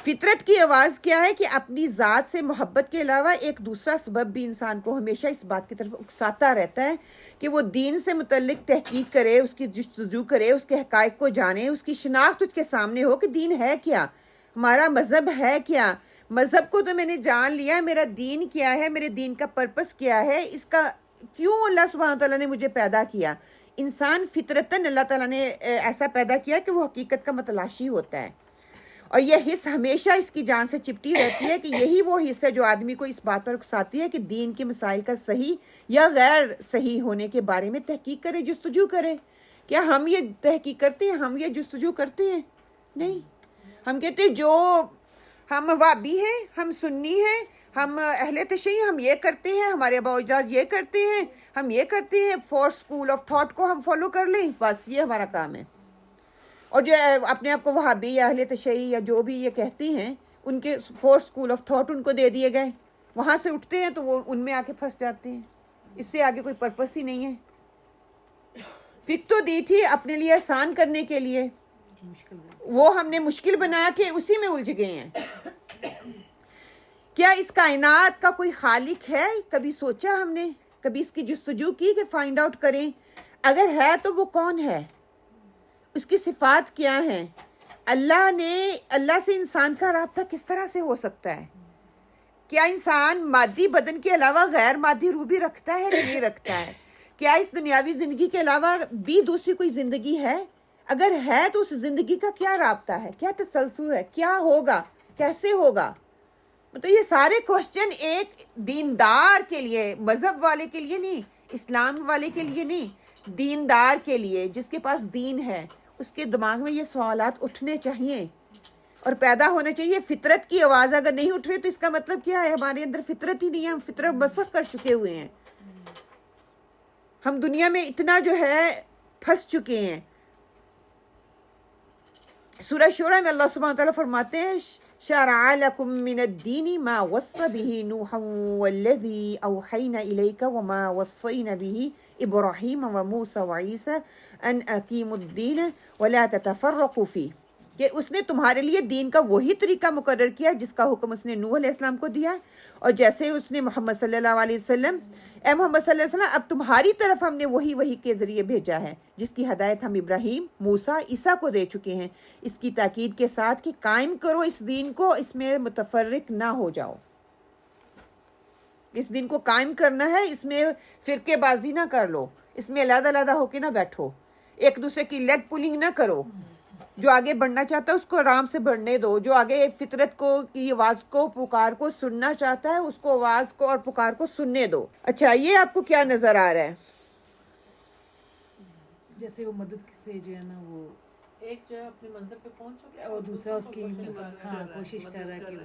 فطرت کی آواز کیا ہے کہ اپنی ذات سے محبت کے علاوہ ایک دوسرا سبب بھی انسان کو ہمیشہ اس بات کی طرف اکساتا رہتا ہے کہ وہ دین سے متعلق تحقیق کرے، اس کی جستجو کرے، اس کے حقائق کو جانے، اس کی شناخت اس کے سامنے ہو کہ دین ہے کیا، ہمارا مذہب ہے کیا. مذہب کو تو میں نے جان لیا، میرا دین کیا ہے، میرے دین کا پرپس کیا ہے، اس کا کیوں اللہ سبحانہ تعالیٰ نے مجھے پیدا کیا. انسان فطرتاً اللہ تعالیٰ نے ایسا پیدا کیا کہ وہ حقیقت کا متلاشی ہوتا ہے، اور یہ حص ہمیشہ اس کی جان سے چپٹی رہتی ہے کہ یہی وہ حص ہے جو آدمی کو اس بات پر اکساتی ہے کہ دین کے مسائل کا صحیح یا غیر صحیح ہونے کے بارے میں تحقیق کرے، جستجو کرے. کیا ہم یہ تحقیق کرتے ہیں؟ ہم یہ جستجو کرتے ہیں؟ نہیں. ہم کہتے ہیں جو ہم وہابی ہیں، ہم سنی ہیں، ہم اہل تشیع، ہم یہ کرتے ہیں، ہمارے آباء و اجداد یہ کرتے ہیں، ہم یہ کرتے ہیں، فور اسکول آف تھاٹ کو ہم فالو کر لیں، بس یہ ہمارا کام ہے. اور جو اپنے آپ کو وہابی یا اہل تشیع یا جو بھی یہ کہتی ہیں، ان کے فور اسکول آف تھاٹ ان کو دے دیے گئے، وہاں سے اٹھتے ہیں تو وہ ان میں آ کے پھنس جاتے ہیں. اس سے آگے کوئی پرپس ہی نہیں ہے. فکر تو دی تھی اپنے لیے آسان کرنے کے لیے، وہ ہم نے مشکل بنا کے اسی میں الجھ گئے ہیں. کیا اس کائنات کا کوئی خالق ہے؟ کبھی سوچا ہم نے؟ کبھی اس کی جستجو کی کہ فائنڈ آؤٹ کریں؟ اگر ہے تو وہ کون ہے؟ اس کی صفات کیا ہیں؟ اللہ سے انسان کا رابطہ کس طرح سے ہو سکتا ہے؟ کیا انسان مادی بدن کے علاوہ غیر مادی روح بھی رکھتا ہے کہ نہیں رکھتا ہے؟ کیا اس دنیاوی زندگی کے علاوہ بھی دوسری کوئی زندگی ہے؟ اگر ہے تو اس زندگی کا کیا رابطہ ہے، کیا تسلسل ہے، کیا ہوگا، کیسے ہوگا؟ مطلب یہ سارے کوشچن ایک دیندار کے لیے، مذہب والے کے لیے نہیں، اسلام والے کے لیے نہیں، دیندار کے لیے، جس کے پاس دین ہے، اس کے دماغ میں یہ سوالات اٹھنے چاہیے اور پیدا ہونا چاہیے. فطرت کی آواز اگر نہیں اٹھ رہی تو اس کا مطلب کیا ہے؟ ہمارے اندر فطرت ہی نہیں ہے، ہم فطرت مسخ کر چکے ہوئے ہیں. ہم دنیا میں اتنا جو ہے پھنس چکے ہیں. سورہ شورى میں اللہ سبحانہ وتعالیٰ فرماتے ہیں شرع لكم من الدين ما وصى به نوحا والذي أوحينا إليك وما وصينا به إبراهيم وموسى وعيسى أن أقيموا الدين ولا تتفرقوا فيه، کہ اس نے تمہارے لیے دین کا وہی طریقہ مقرر کیا جس کا حکم اس نے نوح علیہ السلام کو دیا، اور جیسے اس نے محمد صلی اللہ علیہ وسلم، اے محمد صلی اللہ علیہ وسلم اب تمہاری طرف ہم نے وہی کے ذریعے بھیجا ہے جس کی ہدایت ہم ابراہیم، موسیٰ، عیسیٰ کو دے چکے ہیں، اس کی تاکید کے ساتھ کہ قائم کرو اس دین کو، اس میں متفرق نہ ہو جاؤ. اس دین کو قائم کرنا ہے، اس میں فرقے بازی نہ کر لو، اس میں علیحدہ ہو کے نہ بیٹھو، ایک دوسرے کی لیگ پولنگ نہ کرو. جو آگے بڑھنا چاہتا ہے اس کو آرام سے بڑھنے دو، جو آگے فطرت کو کی آواز کو پکار کو سننا چاہتا ہے اس کو آواز کو اور پکار کو سننے دو. اچھا، یہ آپ کو کیا نظر آ رہا ہے؟ جیسے وہ مدد سے جو ہے نا وہ ایک جو ہے اپنے منزل پہ پہنچ چکا ہے اور دوسرا اس کی کوشش کر رہا ہے کہ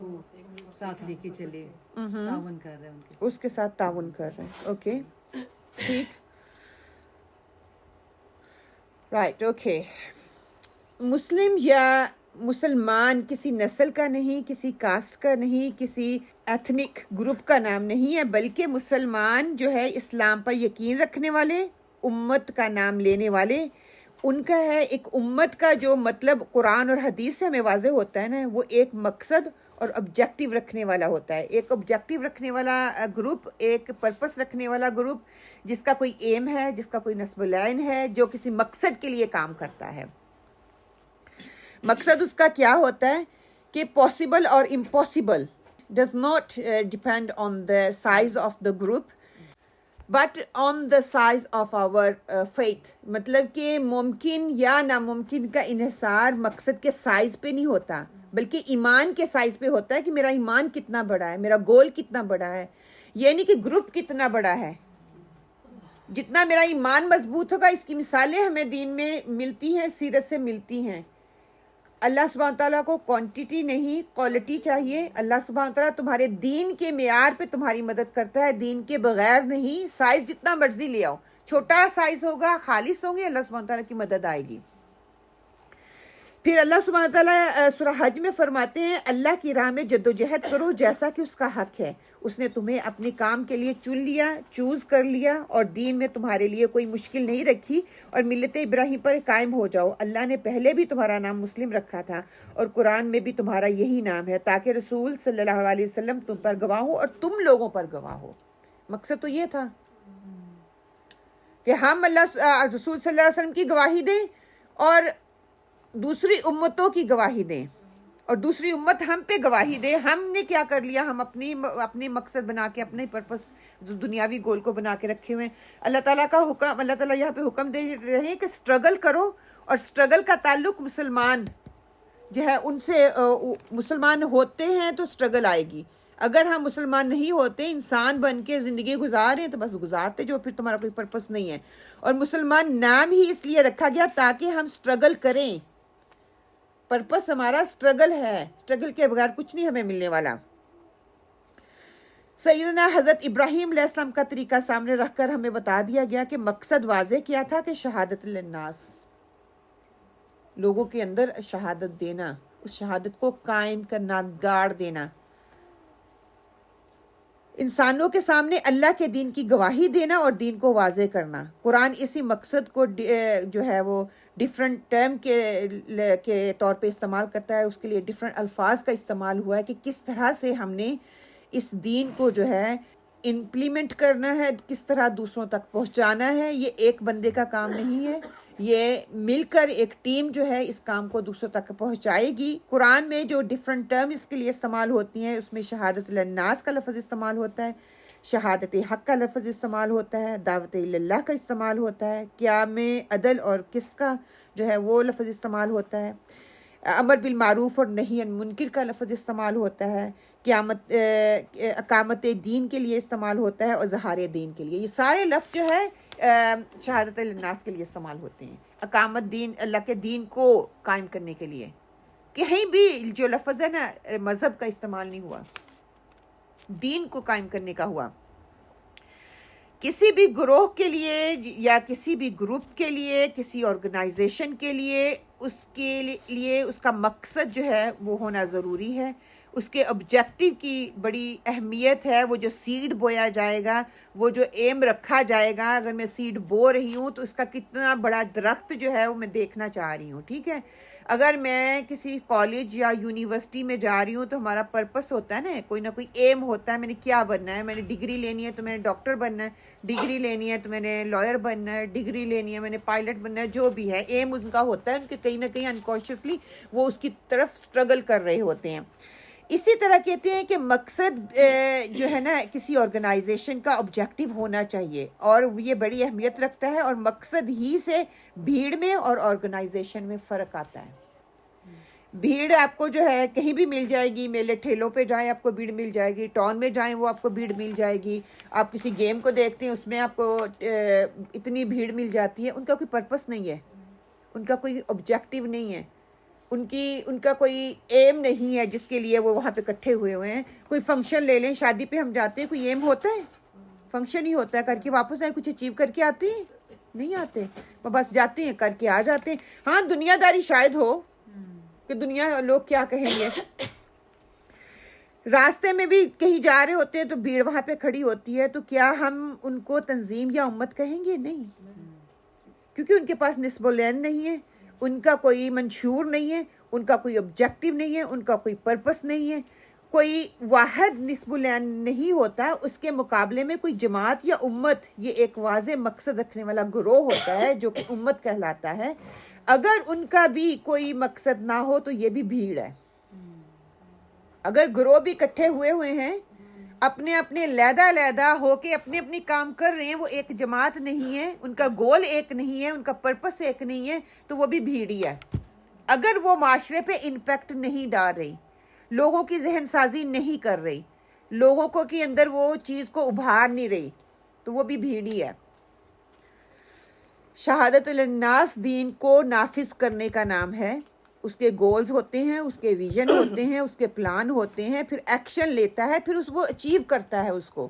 وہ ساتھ لے کے چلے، تعاون کر رہا ہے ان کے، اس کے ساتھ تعاون کر رہے ہیں. اوکے، ٹھیک، رائٹ، اوکے. مسلم یا مسلمان کسی نسل کا نہیں، کسی کاسٹ کا نہیں، کسی ایتھنک گروپ کا نام نہیں ہے، بلکہ مسلمان جو ہے اسلام پر یقین رکھنے والے، امت کا نام لینے والے، ان کا ہے ایک امت کا جو مطلب قرآن اور حدیث سے ہمیں واضح ہوتا ہے نا، وہ ایک مقصد اور آبجیکٹیو رکھنے والا ہوتا ہے. ایک آبجیکٹیو رکھنے والا گروپ، ایک پرپس رکھنے والا گروپ جس کا کوئی ایم ہے، جس کا کوئی نصب العین ہے، جو کسی مقصد کے لیے کام کرتا ہے. مقصد اس کا کیا ہوتا ہے کہ پاسبل اور impossible does not depend on the size of the group but on the size of our faith. مطلب کہ ممکن یا ناممکن کا انحصار مقصد کے سائز پہ نہیں ہوتا، بلکہ ایمان کے سائز پہ ہوتا ہے کہ میرا ایمان کتنا بڑا ہے، میرا گول کتنا بڑا ہے. یہ نہیں کہ گروپ کتنا بڑا ہے. جتنا میرا ایمان مضبوط ہوگا، اس کی مثالیں ہمیں دین میں ملتی ہیں، سیرت سے ملتی ہیں. اللہ سبحانہ تعالیٰ کو کوانٹیٹی نہیں کوالٹی چاہیے. اللہ سبحانہ تعالیٰ تمہارے دین کے معیار پہ تمہاری مدد کرتا ہے، دین کے بغیر نہیں. سائز جتنا مرضی لے آؤ، چھوٹا سائز ہوگا، خالص ہوں گے، اللہ سبحانہ تعالیٰ کی مدد آئے گی. پھر اللہ سبحانہ تعالیٰ سورہ حج میں فرماتے ہیں اللہ کی راہ میں جدوجہد کرو جیسا کہ اس کا حق ہے. اس نے تمہیں اپنے کام کے لیے چن لیا، چوز کر لیا، اور دین میں تمہارے لیے کوئی مشکل نہیں رکھی، اور ملت ابراہیم پر قائم ہو جاؤ. اللہ نے پہلے بھی تمہارا نام مسلم رکھا تھا اور قرآن میں بھی تمہارا یہی نام ہے تاکہ رسول صلی اللہ علیہ وسلم تم پر گواہ ہو اور تم لوگوں پر گواہ ہو. مقصد تو یہ تھا کہ ہم رسول صلی اللہ علیہ وسلم کی گواہی دیں اور دوسری امتوں کی گواہی دیں، اور دوسری امت ہم پہ گواہی دے. ہم نے کیا کر لیا؟ ہم اپنی مقصد بنا کے، اپنے پرپس دنیاوی گول کو بنا کے رکھے ہوئے ہیں. اللہ تعالیٰ کا حکم، اللہ تعالیٰ یہاں پہ حکم دے رہے ہیں کہ سٹرگل کرو، اور سٹرگل کا تعلق مسلمان جو ہے ان سے، مسلمان ہوتے ہیں تو سٹرگل آئے گی. اگر ہم مسلمان نہیں ہوتے، انسان بن کے زندگی گزار رہے ہیں تو بس گزارتے جو، پھر تمہارا کوئی پرپس نہیں ہے. اور مسلمان نام ہی اس لیے رکھا گیا تاکہ ہم سٹرگل کریں. پرپس ہمارا سٹرگل ہے، سٹرگل کے بغیر کچھ نہیں ہمیں ملنے والا. سیدنا حضرت ابراہیم علیہ السلام کا طریقہ سامنے رکھ کر ہمیں بتا دیا گیا کہ مقصد واضح کیا تھا کہ شہادت للناس، لوگوں کے اندر شہادت دینا، اس شہادت کو قائم کرنا، گاڑ دینا، انسانوں کے سامنے اللہ کے دین کی گواہی دینا اور دین کو واضح کرنا. قرآن اسی مقصد کو جو ہے وہ ڈیفرنٹ ٹرم کے طور پہ استعمال کرتا ہے. اس کے لیے ڈیفرنٹ الفاظ کا استعمال ہوا ہے کہ کس طرح سے ہم نے اس دین کو جو ہے امپلیمنٹ کرنا ہے، کس طرح دوسروں تک پہنچانا ہے. یہ ایک بندے کا کام نہیں ہے، یہ مل کر ایک ٹیم جو ہے اس کام کو دوسروں تک پہنچائے گی. قرآن میں جو ڈیفرنٹ ٹرم اس کے لیے استعمال ہوتی ہیں، اس میں شہادت للناس کا لفظ استعمال ہوتا ہے، شہادت حق کا لفظ استعمال ہوتا ہے، دعوت اللہ کا استعمال ہوتا ہے، قیام عدل اور قسط کا جو ہے وہ لفظ استعمال ہوتا ہے، امر بالمعروف اور نہی عن منکر کا لفظ استعمال ہوتا ہے، اقامت دین کے لیے استعمال ہوتا ہے، اور اظہار دین کے لیے. یہ سارے لفظ جو ہے شہادت للناس کے لیے استعمال ہوتے ہیں. اقامت دین، اللہ کے دین کو قائم کرنے کے لیے. کہیں بھی جو لفظ ہے نا مذہب کا استعمال نہیں ہوا، دین کو قائم کرنے کا ہوا. کسی بھی گروہ کے لیے یا کسی بھی گروپ کے لیے، کسی آرگنائزیشن کے لیے اس کا مقصد جو ہے وہ ہونا ضروری ہے. اس کے آبجیکٹیو کی بڑی اہمیت ہے. وہ جو سیڈ بویا جائے گا، وہ جو ایم رکھا جائے گا، اگر میں سیڈ بو رہی ہوں تو اس کا کتنا بڑا درخت جو ہے وہ میں دیکھنا چاہ رہی ہوں. ٹھیک ہے، اگر میں کسی کالج یا یونیورسٹی میں جا رہی ہوں تو ہمارا پرپس ہوتا ہے نا، کوئی نہ کوئی ایم ہوتا ہے. میں نے کیا بننا ہے؟ میں نے ڈگری لینی ہے تو میں نے ڈاکٹر بننا ہے، ڈگری لینی ہے تو میں نے لائر بننا ہے، ڈگری لینی ہے میں نے پائلٹ بننا ہے. جو بھی ہے ایم ان کا ہوتا ہے، ان کے کہیں نہ کہیں انکانشیسلی وہ اس کی طرف سٹرگل کر رہے ہوتے ہیں. اسی طرح کہتے ہیں کہ مقصد جو ہے نا کسی آرگنائزیشن کا آبجیکٹیو ہونا چاہیے، اور یہ بڑی اہمیت رکھتا ہے. اور مقصد ہی سے بھیڑ میں اور آرگنائزیشن میں فرق آتا ہے. بھیڑ آپ کو جو ہے کہیں بھی مل جائے گی، میلے ٹھیلوں پہ جائیں آپ کو بھیڑ مل جائے گی، ٹاؤن میں جائیں وہ آپ کو بھیڑ مل جائے گی. آپ کسی گیم کو دیکھتے ہیں اس میں آپ کو اتنی بھیڑ مل جاتی ہے. ان کا کوئی پرپس نہیں ہے، ان کا کوئی آبجیکٹیو نہیں ہے، ان کا کوئی ایم نہیں ہے جس کے لیے وہ وہاں پہ اکٹھے ہوئے ہیں. کوئی فنکشن لے لیں، شادی پہ ہم جاتے ہیں، کوئی ایم ہوتا ہے؟ فنکشن ہی ہوتا ہے، کر کے واپس آئے. کچھ اچیو کر کے آتے ہیں؟ نہیں آتے، وہ بس جاتے ہیں، کر کے آ جاتے ہیں. ہاں دنیا داری شاید ہو کہ دنیا لوگ کیا کہیں گے. راستے میں بھی کہیں جا رہے ہوتے ہیں تو بھیڑ وہاں پہ کھڑی ہوتی ہے، تو کیا ہم ان کو تنظیم یا امت کہیں گے؟ نہیں. کیونکہ ان کے پاس نصب العین نہیں ہے، ان کا کوئی منشور نہیں ہے، ان کا کوئی آبجیکٹو نہیں ہے، ان کا کوئی پرپس نہیں ہے، کوئی واحد نصب العین نہیں ہوتا، اس کے مقابلے میں کوئی جماعت یا امت، یہ ایک واضح مقصد رکھنے والا گروہ ہوتا ہے جو کہ امت کہلاتا ہے. اگر ان کا بھی کوئی مقصد نہ ہو تو یہ بھی بھیڑ ہے. اگر گروہ بھی اکٹھے ہوئے ہیں، اپنے اپنے علیحدہ ہو کے اپنے اپنے کام کر رہے ہیں، وہ ایک جماعت نہیں ہے، ان کا گول ایک نہیں ہے، ان کا پرپس ایک نہیں ہے، تو وہ بھی بھیڑی ہے. اگر وہ معاشرے پہ امپیکٹ نہیں ڈال رہی، لوگوں کی ذہن سازی نہیں کر رہی، لوگوں کو کے اندر وہ چیز کو ابھار نہیں رہی، تو وہ بھی بھیڑی ہے. شہادت للناس دین کو نافذ کرنے کا نام ہے. اس کے گولز ہوتے ہیں، اس کے ویژن ہوتے ہیں، اس کے پلان ہوتے ہیں، پھر ایکشن لیتا ہے، پھر وہ اچیو کرتا ہے اس کو.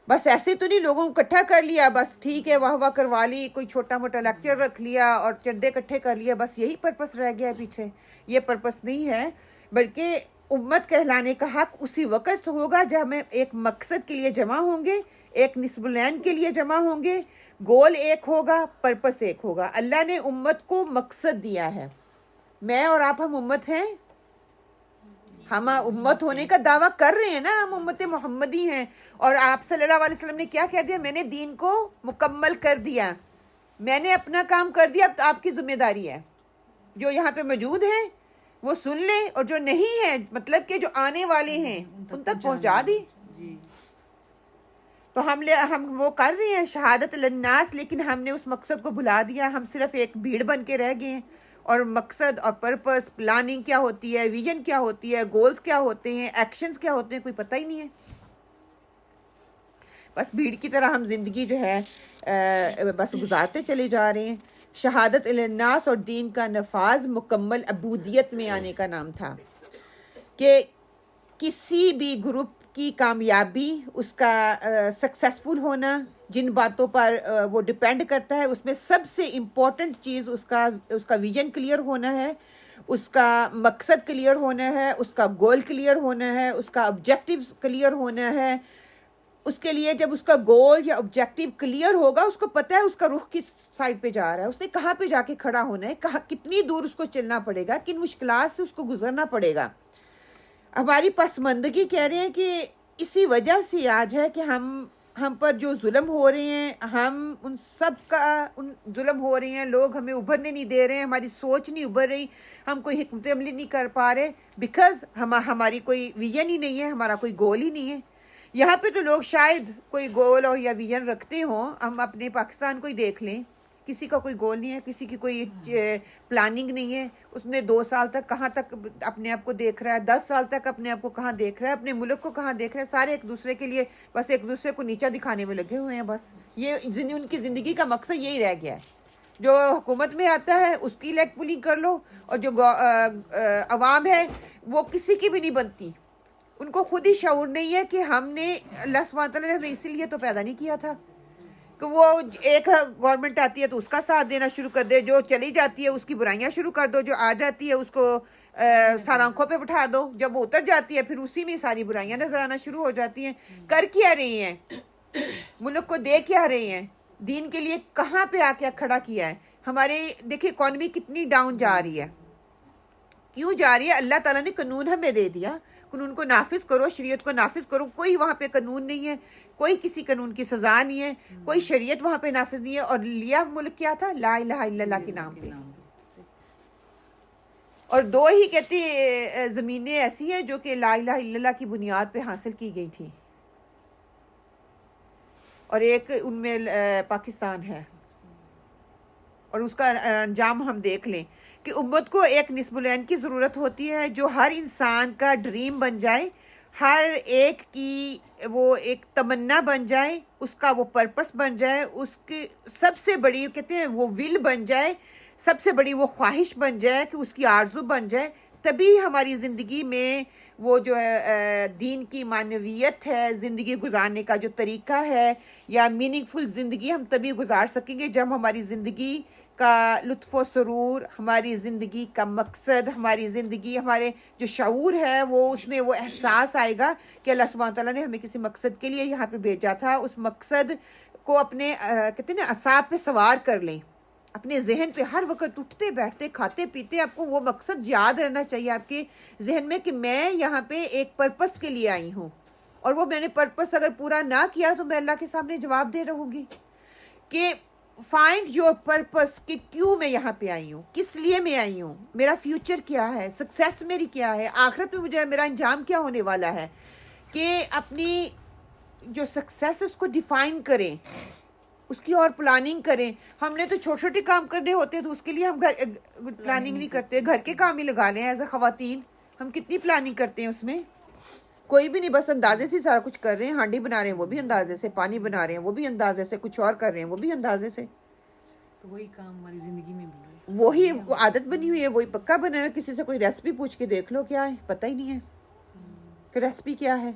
بس ایسے تو نہیں لوگوں کو اکٹھا کر لیا، بس ٹھیک ہے واہ واہ کروا لی، کوئی چھوٹا موٹا لیکچر رکھ لیا اور چندے اکٹھے کر لیا، بس یہی پرپس رہ گیا پیچھے. یہ پرپس نہیں ہے، بلکہ امت کہلانے کا حق اسی وقت ہوگا جب ہم ایک مقصد کے لیے جمع ہوں گے، ایک نصب العین کے لیے جمع ہوں گے، گول ایک ہوگا، پرپس ایک ہوگا. اللہ نے امت کو مقصد دیا ہے. میں اور آپ ہم امت ہیں، ہم امت ہونے کا دعویٰ کر رہے ہیں نا، ہم امت محمدی ہیں. اور آپ صلی اللہ علیہ وسلم نے کیا کہہ دیا؟ میں نے دین کو مکمل کر دیا، میں نے اپنا کام کر دیا، اب آپ کی ذمہ داری ہے. جو یہاں پہ موجود ہیں وہ سن لیں، اور جو نہیں ہیں، مطلب کہ جو آنے والے ہیں، ان تک پہنچا دی. تو ہم وہ کر رہے ہیں شہادت للناس، لیکن ہم نے اس مقصد کو بھلا دیا. ہم صرف ایک بھیڑ بن کے رہ گئے ہیں، اور مقصد اور پرپس، پلاننگ کیا ہوتی ہے، ویژن کیا ہوتی ہے، گولز کیا ہوتے ہیں، ایکشنز کیا ہوتے ہیں، کوئی پتہ ہی نہیں ہے. بس بھیڑ کی طرح ہم زندگی جو ہے بس گزارتے چلے جا رہے ہیں. شہادت للناس اور دین کا نفاذ مکمل عبودیت میں آنے کا نام تھا، کہ کسی بھی گروپ کی کامیابی، اس کا سکسیسفل ہونا، جن باتوں پر وہ ڈیپینڈ کرتا ہے، اس میں سب سے امپورٹنٹ چیز اس کا ویژن کلیئر ہونا ہے، اس کا مقصد کلیئر ہونا ہے، اس کا گول کلیئر ہونا ہے، اس کا آبجیکٹیو کلیئر ہونا ہے. اس کے لیے جب اس کا گول یا آبجیکٹیو کلیئر ہوگا، اس کو پتہ ہے اس کا رخ کس سائڈ پہ جا رہا ہے، اس نے کہاں پہ جا کے کھڑا ہونا ہے، کتنی دور اس کو چلنا پڑے گا، کن مشکلات سے اس کو گزرنا پڑے گا. ہماری پسماندگی کہہ رہے ہیں کہ اسی وجہ سے آج ہے کہ ہم پر جو ظلم ہو رہے ہیں، ہم ان سب کا ظلم ہو رہے ہیں، لوگ ہمیں ابھرنے نہیں دے رہے ہیں، ہماری سوچ نہیں ابھر رہی، ہم کوئی حکمت عملی نہیں کر پا رہے، بیکاز ہماری کوئی ویژن ہی نہیں ہے، ہمارا کوئی گول ہی نہیں ہے. یہاں پہ تو لوگ شاید کوئی گول اور یا ویژن رکھتے ہوں. ہم اپنے پاکستان کو ہی دیکھ لیں، کسی کا کوئی گول نہیں ہے، کسی کی کوئی پلاننگ نہیں ہے. اس نے 2 سال تک کہاں تک اپنے آپ کو دیکھ رہا ہے، 10 سال تک اپنے آپ کو کہاں دیکھ رہا ہے، اپنے ملک کو کہاں دیکھ رہا ہے. سارے ایک دوسرے کے لیے بس ایک دوسرے کو نیچا دکھانے میں لگے ہوئے ہیں. بس یہ ان کی زندگی کا مقصد یہی رہ گیا ہے. جو حکومت میں آتا ہے اس کی لیگ پولنگ کر لو، اور جو عوام ہے وہ کسی کی بھی نہیں بنتی. ان کو خود ہی شعور نہیں ہے کہ ہم نے، اللہ سبحانہ تعالیٰ نے ہمیں اسی لیے تو پیدا نہیں کیا تھا کہ وہ ایک گورنمنٹ آتی ہے تو اس کا ساتھ دینا شروع کر دے، جو چلی جاتی ہے اس کی برائیاں شروع کر دو، جو آ جاتی ہے اس کو سر آنکھوں پہ بٹھا دو، جب وہ اتر جاتی ہے پھر اسی میں ساری برائیاں نظر آنا شروع ہو جاتی ہیں. کر کیا رہی ہیں؟ ملک کو دے کیا رہے ہیں؟ دین کے لیے کہاں پہ آ کے کھڑا کیا ہے؟ ہمارے دیکھیں اکانومی کتنی ڈاؤن جا رہی ہے. کیوں جا رہی ہے؟ اللہ تعالیٰ نے قانون ہمیں دے دیا، قانون کو نافذ کرو، شریعت کو نافذ کرو. کوئی وہاں پہ قانون نہیں ہے، کوئی کسی قانون کی سزا نہیں ہے، کوئی شریعت وہاں پہ نافذ نہیں ہے. اور لیا ملک کیا تھا؟ لا الہ الا اللہ کے نام پہ. اور 2 ہی کہتے زمینیں ایسی ہیں جو کہ لا الہ الا اللہ کی بنیاد پہ حاصل کی گئی تھی، اور ایک ان میں پاکستان ہے. اور اس کا انجام ہم دیکھ لیں کہ امت کو ایک نصب العین کی ضرورت ہوتی ہے جو ہر انسان کا ڈریم بن جائے، ہر ایک کی وہ ایک تمنا بن جائے، اس کا وہ پرپس بن جائے، اس کی سب سے بڑی کہتے ہیں وہ ول بن جائے، سب سے بڑی وہ خواہش بن جائے کہ اس کی آرزو بن جائے. تبھی ہماری زندگی میں وہ جو ہے دین کی معنویت ہے، زندگی گزارنے کا جو طریقہ ہے، یا میننگ فل زندگی ہم تبھی گزار سکیں گے جب ہماری زندگی کا لطف و سرور، ہماری زندگی کا مقصد، ہماری زندگی، ہمارے جو شعور ہے وہ اس میں وہ احساس آئے گا کہ اللہ سبحانہ تعالیٰ نے ہمیں کسی مقصد کے لیے یہاں پہ بھیجا تھا. اس مقصد کو اپنے کہتے ہیں نا اعصاب پہ سوار کر لیں، اپنے ذہن پہ ہر وقت اٹھتے بیٹھتے کھاتے پیتے آپ کو وہ مقصد یاد رہنا چاہیے آپ کے ذہن میں کہ میں یہاں پہ ایک پرپس کے لیے آئی ہوں، اور وہ میں نے پرپس اگر پورا نہ کیا تو میں اللہ کے سامنے جواب دے رہوں گی کہ فائنڈ یور پرپس، کہ کیوں میں یہاں پہ آئی ہوں، کس لیے میں آئی ہوں، میرا فیوچر کیا ہے، سکسیس میری کیا ہے، آخرت میں مجھے میرا انجام کیا ہونے والا ہے، کہ اپنی جو سکسیس ہے اس کو ڈیفائن کریں، اس کی اور پلاننگ کریں. ہم نے تو چھوٹے چھوٹے کام کرنے ہوتے ہیں تو اس کے لیے ہم پلاننگ نہیں کرتے، گھر کے کام ہی لگا لیں ایز اے خواتین. ہم کتنی پلاننگ کرتے ہیں اس میں، کوئی بھی نہیں، بس اندازے سے سارا کچھ کر رہے ہیں. ہانڈی بنا رہے ہیں وہ بھی اندازے سے، پانی بنا رہے ہیں وہ بھی اندازے سے، کچھ اور کر رہے ہیں وہ بھی اندازے سے. تو وہی کام ہماری زندگی میں بھی ہے، وہی عادت بنی ہوئی ہے، وہی پکا بنا ہے. کسی سے کوئی ریسپی پوچھ کے دیکھ لو کیا ہے، پتہ ہی نہیں ہے کہ ریسپی کیا ہے.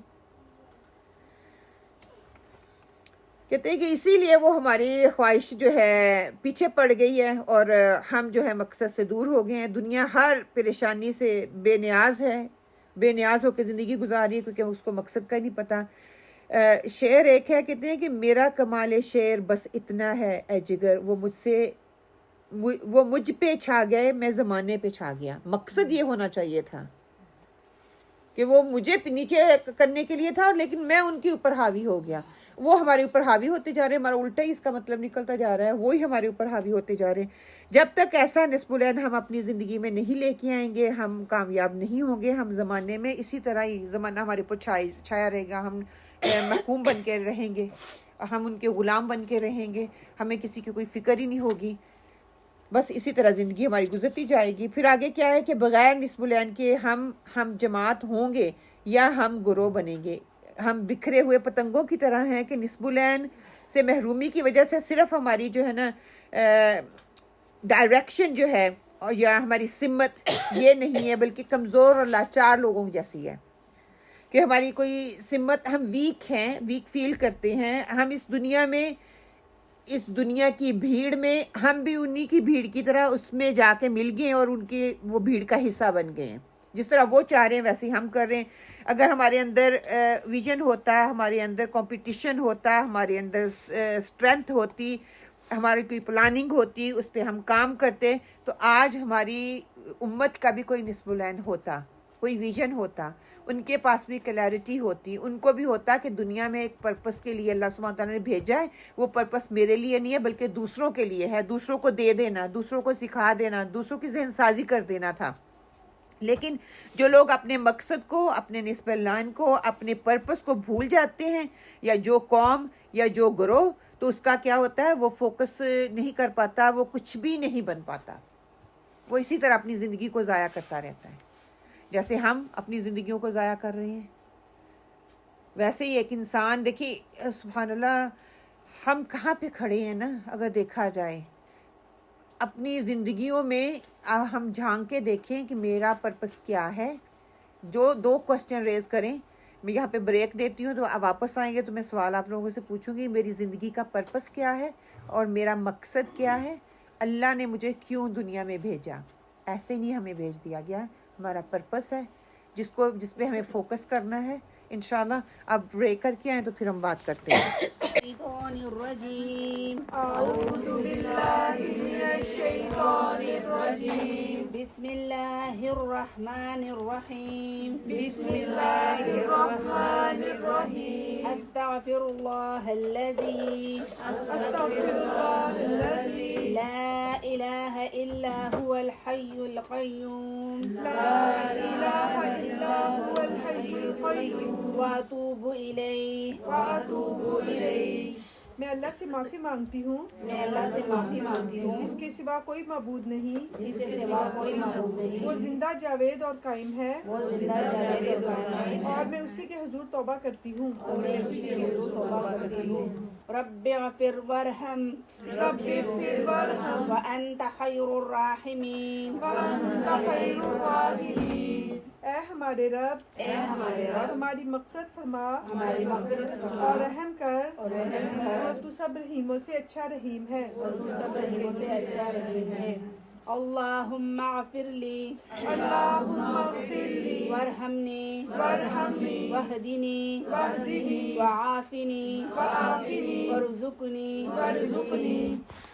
کہتے ہیں کہ اسی لیے وہ ہماری خواہش جو ہے پیچھے پڑ گئی ہے اور ہم جو ہے مقصد سے دور ہو گئے ہیں. دنیا ہر پریشانی سے بے نیاز ہے، بے نیاز ہو کے زندگی گزار رہی ہے کیونکہ اس کو مقصد کا نہیں پتہ. شعر ایک ہے، کہتے ہیں کہ میرا کمال شعر بس اتنا ہے اے جگر، وہ مجھ پہ چھا گئے میں زمانے پہ چھا گیا. مقصد یہ ہونا چاہیے تھا کہ وہ مجھے نیچے کرنے کے لیے تھا لیکن میں ان کے اوپر حاوی ہو گیا. وہ ہمارے اوپر حاوی ہوتے جا رہے ہیں، ہمارا الٹا ہی اس کا مطلب نکلتا جا رہا ہے، وہی ہمارے اوپر حاوی ہوتے جا رہے ہیں. جب تک ایسا نصب العین ہم اپنی زندگی میں نہیں لے کے آئیں گے ہم کامیاب نہیں ہوں گے. ہم زمانے میں اسی طرح ہی زمانہ ہمارے اوپر چھایا رہے گا، ہم محکوم بن کے رہیں گے، ہم ان کے غلام بن کے رہیں گے، ہمیں کسی کی کوئی فکر ہی نہیں ہوگی. بس اسی طرح زندگی ہماری گزرتی جائے گی. پھر آگے کیا ہے کہ بغیر نصب العین کے ہم جماعت ہوں گے یا ہم گروہ بنیں گے. ہم بکھرے ہوئے پتنگوں کی طرح ہیں کہ نصب العین سے محرومی کی وجہ سے صرف ہماری جو ہے نا ڈائریکشن جو ہے یا ہماری سمت یہ نہیں ہے بلکہ کمزور اور لاچار لوگوں جیسی ہے کہ ہماری کوئی سمت، ہم ویک ہیں، ویک فیل کرتے ہیں. ہم اس دنیا میں، اس دنیا کی بھیڑ میں ہم بھی انہی کی بھیڑ کی طرح اس میں جا کے مل گئے اور ان کے وہ بھیڑ کا حصہ بن گئے ہیں. جس طرح وہ چاہ رہے ہیں ویسے ہم کر رہے ہیں. اگر ہمارے اندر ویژن ہوتا، ہمارے اندر کمپٹیشن ہوتا، ہمارے اندر اسٹرینتھ ہوتی، ہماری کوئی پلاننگ ہوتی، اس پہ ہم کام کرتے تو آج ہماری امت کا بھی کوئی نصب العین ہوتا، کوئی ویژن ہوتا، ان کے پاس بھی کلیئرٹی ہوتی، ان کو بھی ہوتا کہ دنیا میں ایک پرپس کے لیے اللہ سبحانہ تعالیٰ نے بھیجا ہے. وہ پرپس میرے لیے نہیں ہے بلکہ دوسروں کے لیے ہے، دوسروں کو دے دینا، دوسروں کو سکھا دینا، دوسروں کی ذہن سازی کر دینا تھا. لیکن جو لوگ اپنے مقصد کو، اپنے نصب العین کو، اپنے پرپس کو بھول جاتے ہیں، یا جو قوم یا جو گروہ، تو اس کا کیا ہوتا ہے، وہ فوکس نہیں کر پاتا، وہ کچھ بھی نہیں بن پاتا. وہ اسی طرح اپنی زندگی کو ضائع کرتا رہتا ہے جیسے ہم اپنی زندگیوں کو ضائع کر رہے ہیں. ویسے ہی ایک انسان، دیکھیے سبحان اللہ، ہم کہاں پہ کھڑے ہیں نا، اگر دیکھا جائے اپنی زندگیوں میں ہم جھانک کے دیکھیں کہ میرا پرپس کیا ہے. جو 2 کوسچن ریز کریں. میں یہاں پہ بریک دیتی ہوں تو آپ واپس آئیں گے تو میں سوال آپ لوگوں سے پوچھوں گی، میری زندگی کا پرپس کیا ہے اور میرا مقصد کیا ہے، اللہ نے مجھے کیوں دنیا میں بھیجا. ایسے نہیں ہمیں بھیج دیا گیا، ہمارا پرپس ہے جس پہ ہمیں فوکس کرنا ہے. انشاءاللہ اب بریک کر کے آئیں تو پھر ہم بات کرتے ہیں. الشیطان الرجیم اعوذ باللہ من الشیطان الرجیم. بسم اللہ الرحمن الرحیم. بسم اللہ الرحمن الرحیم. استغفر اللہ الذی لا الہ الا هو الحی القیوم واتوب الیہ. میں اللہ سے معافی مانگتی ہوں جس کے سوا کوئی معبود نہیں، وہ زندہ جاوید اور قائم ہے، اور میں اسی کے حضور توبہ کرتی ہوں. رب اغفر وارحم وانت خیر الراحمین. اے ہمارے رب ہماری مغفرت فرما اور رحم کر، اور تو سب رحیموں سے اچھا رحیم ہے. اللهم اغفر لي اللهم اغفر لي وارحمني وارحمني واهدني واهدني وعافني وعافني وارزقني وارزقني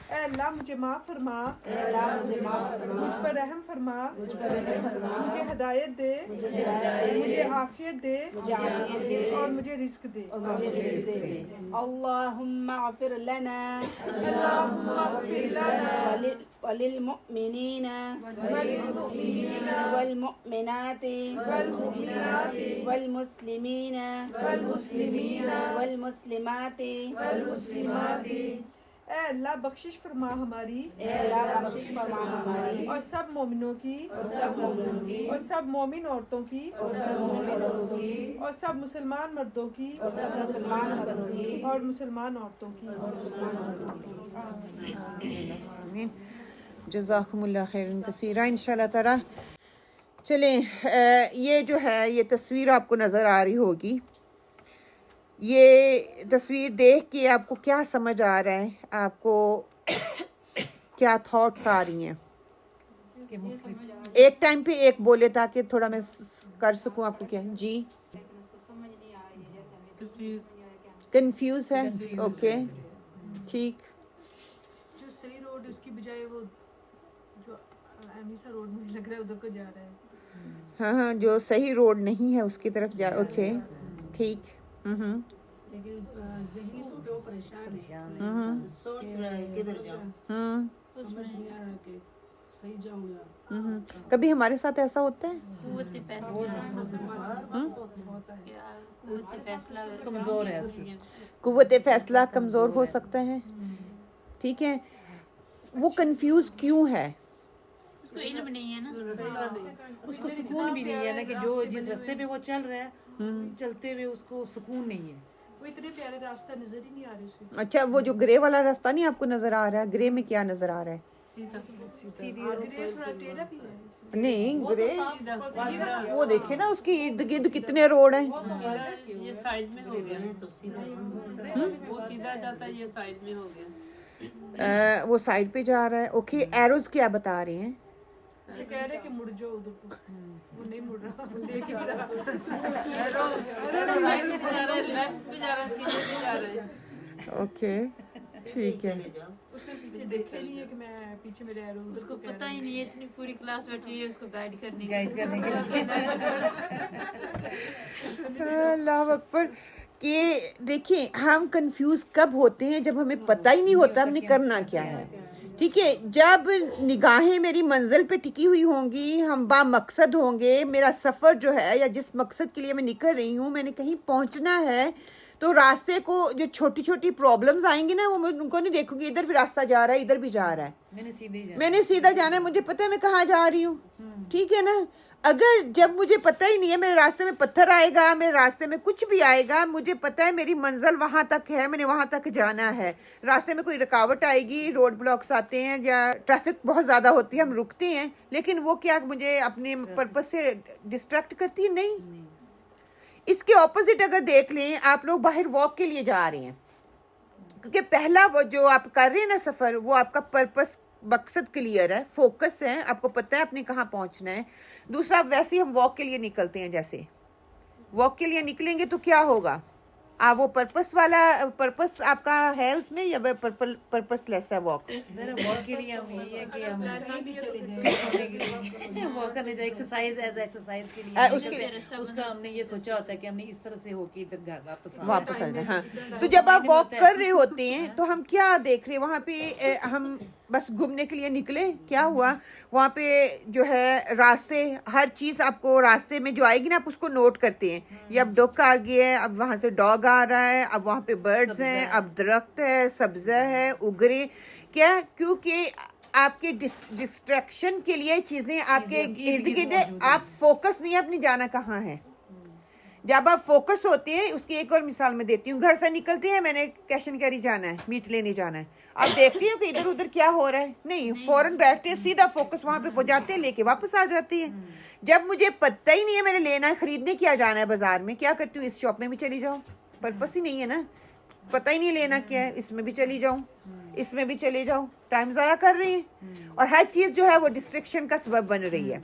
اے اللہ مجھے معاف فرما، اے اللہ مجھے معاف فرما، مجھ پر رحم فرما، مجھ پر رحم فرما، مجھے ہدایت دے، مجھے عافیت دے مجھے عافیت دے اور مجھے رزق دے۔ اور مجھے رزق دے۔ اللهم اغفر لنا اللہم اغفر لنا وللمؤمنین وللمؤمنین والمؤمنات والمؤمنات والمسلمین والمسلمین والمسلمات والمسلمات۔ اے اللہ بخشش فرما ہماری اے اللہ بخشش فرما ہماری اور سب مومنوں کی اور سب مومنوں کی اور سب مومن عورتوں کی اور سب مومن عورتوں کی اور سب مسلمان مردوں کی اور سب مسلمان مردوں کی اور مسلمان عورتوں کی۔ اور مسلمان عورتوں کی۔ آمین۔ جزاکم اللہ خیرن کثیرہ انشاءاللہ تعالی۔ چلیں یہ جو ہے یہ تصویر آپ کو نظر آ رہی ہوگی، یہ تصویر دیکھ کے آپ کو کیا سمجھ آ رہا ہے، آپ کو کیا تھاٹس آ رہی ہیں؟ ایک ٹائم پہ ایک بولے تاکہ تھوڑا میں کر سکوں آپ کو کیا جی کنفیوز ہے؟ اوکے ٹھیک۔ جو صحیح روڈ اس کی بجائے وہ جو امیسا روڈ مجھے لگ رہا ہے ادھر کو جا رہا ہے۔ ہاں ہاں جو صحیح روڈ نہیں ہے اس کی طرف جا، اوکے ٹھیک۔ لیکن ذہنی طور پہ وہ پریشان ہے، سوچ رہا ہے کدھر جاؤں۔ سمجھ نہیں آ رہا کہ صحیح جاؤں یا کبھی ہمارے ساتھ ایسا ہوتا ہے؟ قوت فیصلہ کمزور ہے اس کی۔ قوت فیصلہ کمزور ہو سکتا ہے، ٹھیک ہے۔ وہ کنفیوز کیوں ہے؟ اس کو علم نہیں ہے نا، اس کو سکون بھی نہیں ہے نا کہ جو جس راستے پہ وہ چل رہا ہے چلتے ہوئے اس کو سکون نہیں ہے۔ وہ اتنے پیارے راستہ نظر ہی نہیں آ رہے اسے۔ اچھا وہ جو گرے والا راستہ نہیں آپ کو نظر آ رہا ہے؟ گرے میں کیا نظر آ رہا ہے؟ گرے تھوڑا ٹیڑھا بھی ہے۔ نہیں گرے وہ دیکھیں نا اس کی ارد گرد کتنے روڈ ہیں۔ یہ سائڈ میں ہو گیا وہ سیدھا جاتا ہے، یہ سائڈ میں ہو گیا، وہ سائڈ پہ جا رہا ہے، اوکے۔ ایروز کیا بتا رہے ہیں؟ اسے کہہ رہے کہ مڑ جاؤ ادھر کو، وہ نہیں مڑ رہا، وہ دیکھ ہی رہا۔ لیفٹ پہ جا رہا ہے، سیدھے پہ جا رہا ہے۔ اوکے ٹھیک ہے۔ اس نے پیچھے دیکھا نہیں ہے کہ میں پیچھے میرے ایرو اس کو پتہ ہی نہیں ہے، اتنی پوری کلاس بیٹھی ہوئی ہے اس کو گائیڈ کرنے اللہ اکبر۔ کہ دیکھیں ہم کنفیوز کب ہوتے ہیں؟ جب ہمیں پتہ ہی نہیں ہوتا ہم نے کرنا کیا ہے، ٹھیک ہے۔ جب نگاہیں میری منزل پہ ٹکی ہوئی ہوں گی، ہم با مقصد ہوں گے، میرا سفر جو ہے یا جس مقصد کے لیے میں نکل رہی ہوں، میں نے کہیں پہنچنا ہے، تو راستے کو جو چھوٹی چھوٹی پرابلمز آئیں گی نا وہ میں ان کو نہیں دیکھوں گی، ادھر بھی راستہ جا رہا ہے ادھر بھی جا رہا ہے، میں نے سیدھا جانا ہے، مجھے پتہ ہے میں کہاں جا رہی ہوں، ٹھیک ہے نا۔ اگر جب مجھے پتہ ہی نہیں ہے، میرے راستے میں پتھر آئے گا، میرے راستے میں کچھ بھی آئے گا، مجھے پتہ ہے میری منزل وہاں تک ہے، میں نے وہاں تک جانا ہے، راستے میں کوئی رکاوٹ آئے گی، روڈ بلاکس آتے ہیں یا ٹریفک بہت زیادہ ہوتی ہے، ہم رکتے ہیں، لیکن وہ کیا مجھے اپنے پرپس سے ڈسٹریکٹ کرتی ہے؟ نہیں۔ اس کے اپوزٹ اگر دیکھ لیں، آپ لوگ باہر واک کے لیے جا رہے ہیں، کیونکہ پہلا وہ جو آپ کر رہے ہیں نا سفر، وہ آپ کا پرپس مقصد کلیئر ہے، فوکس ہے، آپ کو پتہ ہے آپ نے کہاں پہنچنا ہے۔ دوسرا ویسے ہی ہم واک کے لیے نکلتے ہیں، جیسے واک کے لیے نکلیں گے تو کیا ہوگا؟ وہ پرپس والا پرپس آپ کا ہے اس میں یا پرپس لیس ہے واک؟ ذرا واک کے لیے ہم یہی ہے کہ ہم واک کرنے جائے، ایکسرسائز ایز ایکسرسائز کے لیے اس کا ہم نے یہ سوچا ہوتا ہے کہ ہم نے اس طرح سے ہو کے ادھر گھر واپس آ جائیں۔ ہاں تو جب آپ واک کر رہے ہوتے ہیں تو ہم کیا دیکھ رہے ہیں وہاں پہ؟ ہم بس گھومنے کے لیے نکلے، کیا ہوا وہاں پہ جو ہے راستے، ہر چیز آپ کو راستے میں جو آئے گی نا آپ اس کو نوٹ کرتے ہیں، یہ اب ڈک آ گیا ہے، اب وہاں سے ڈاگ آ رہا ہے، اب وہاں پہ برڈز ہیں، اب درخت ہے، سبزہ ہے، اگرے، کیا؟ کیونکہ آپ کے ڈسٹریکشن کے لیے چیزیں آپ کے ارد گرد ہے، آپ فوکس نہیں ہے اپنی جانا کہاں ہے۔ جب آپ فوکس ہوتے ہیں، اس کی ایک اور مثال میں دیتی ہوں، گھر سے نکلتے ہیں، میں نے کیش اینڈ کیری جانا ہے، میٹ لینے جانا ہے، آپ دیکھتی ہیں کہ ادھر ادھر کیا ہو رہا ہے؟ نہیں، فوراً بیٹھتے ہیں، سیدھا فوکس وہاں پہ پہنچاتے ہیں، لے کے واپس آ جاتی ہیں۔ جب مجھے پتہ ہی نہیں ہے میں نے لینا ہے، خریدنے کیا جانا ہے بازار میں، کیا کرتی ہوں؟ اس شاپ میں بھی چلی جاؤ، پرپس ہی نہیں ہے نا، پتہ ہی نہیں لینا کیا ہے، اس میں بھی چلی جاؤں، اس میں بھی چلے جاؤ، ٹائم ضائع کر رہی ہیں، اور ہر چیز جو ہے وہ ڈسٹریکشن کا سبب بن رہی ہے.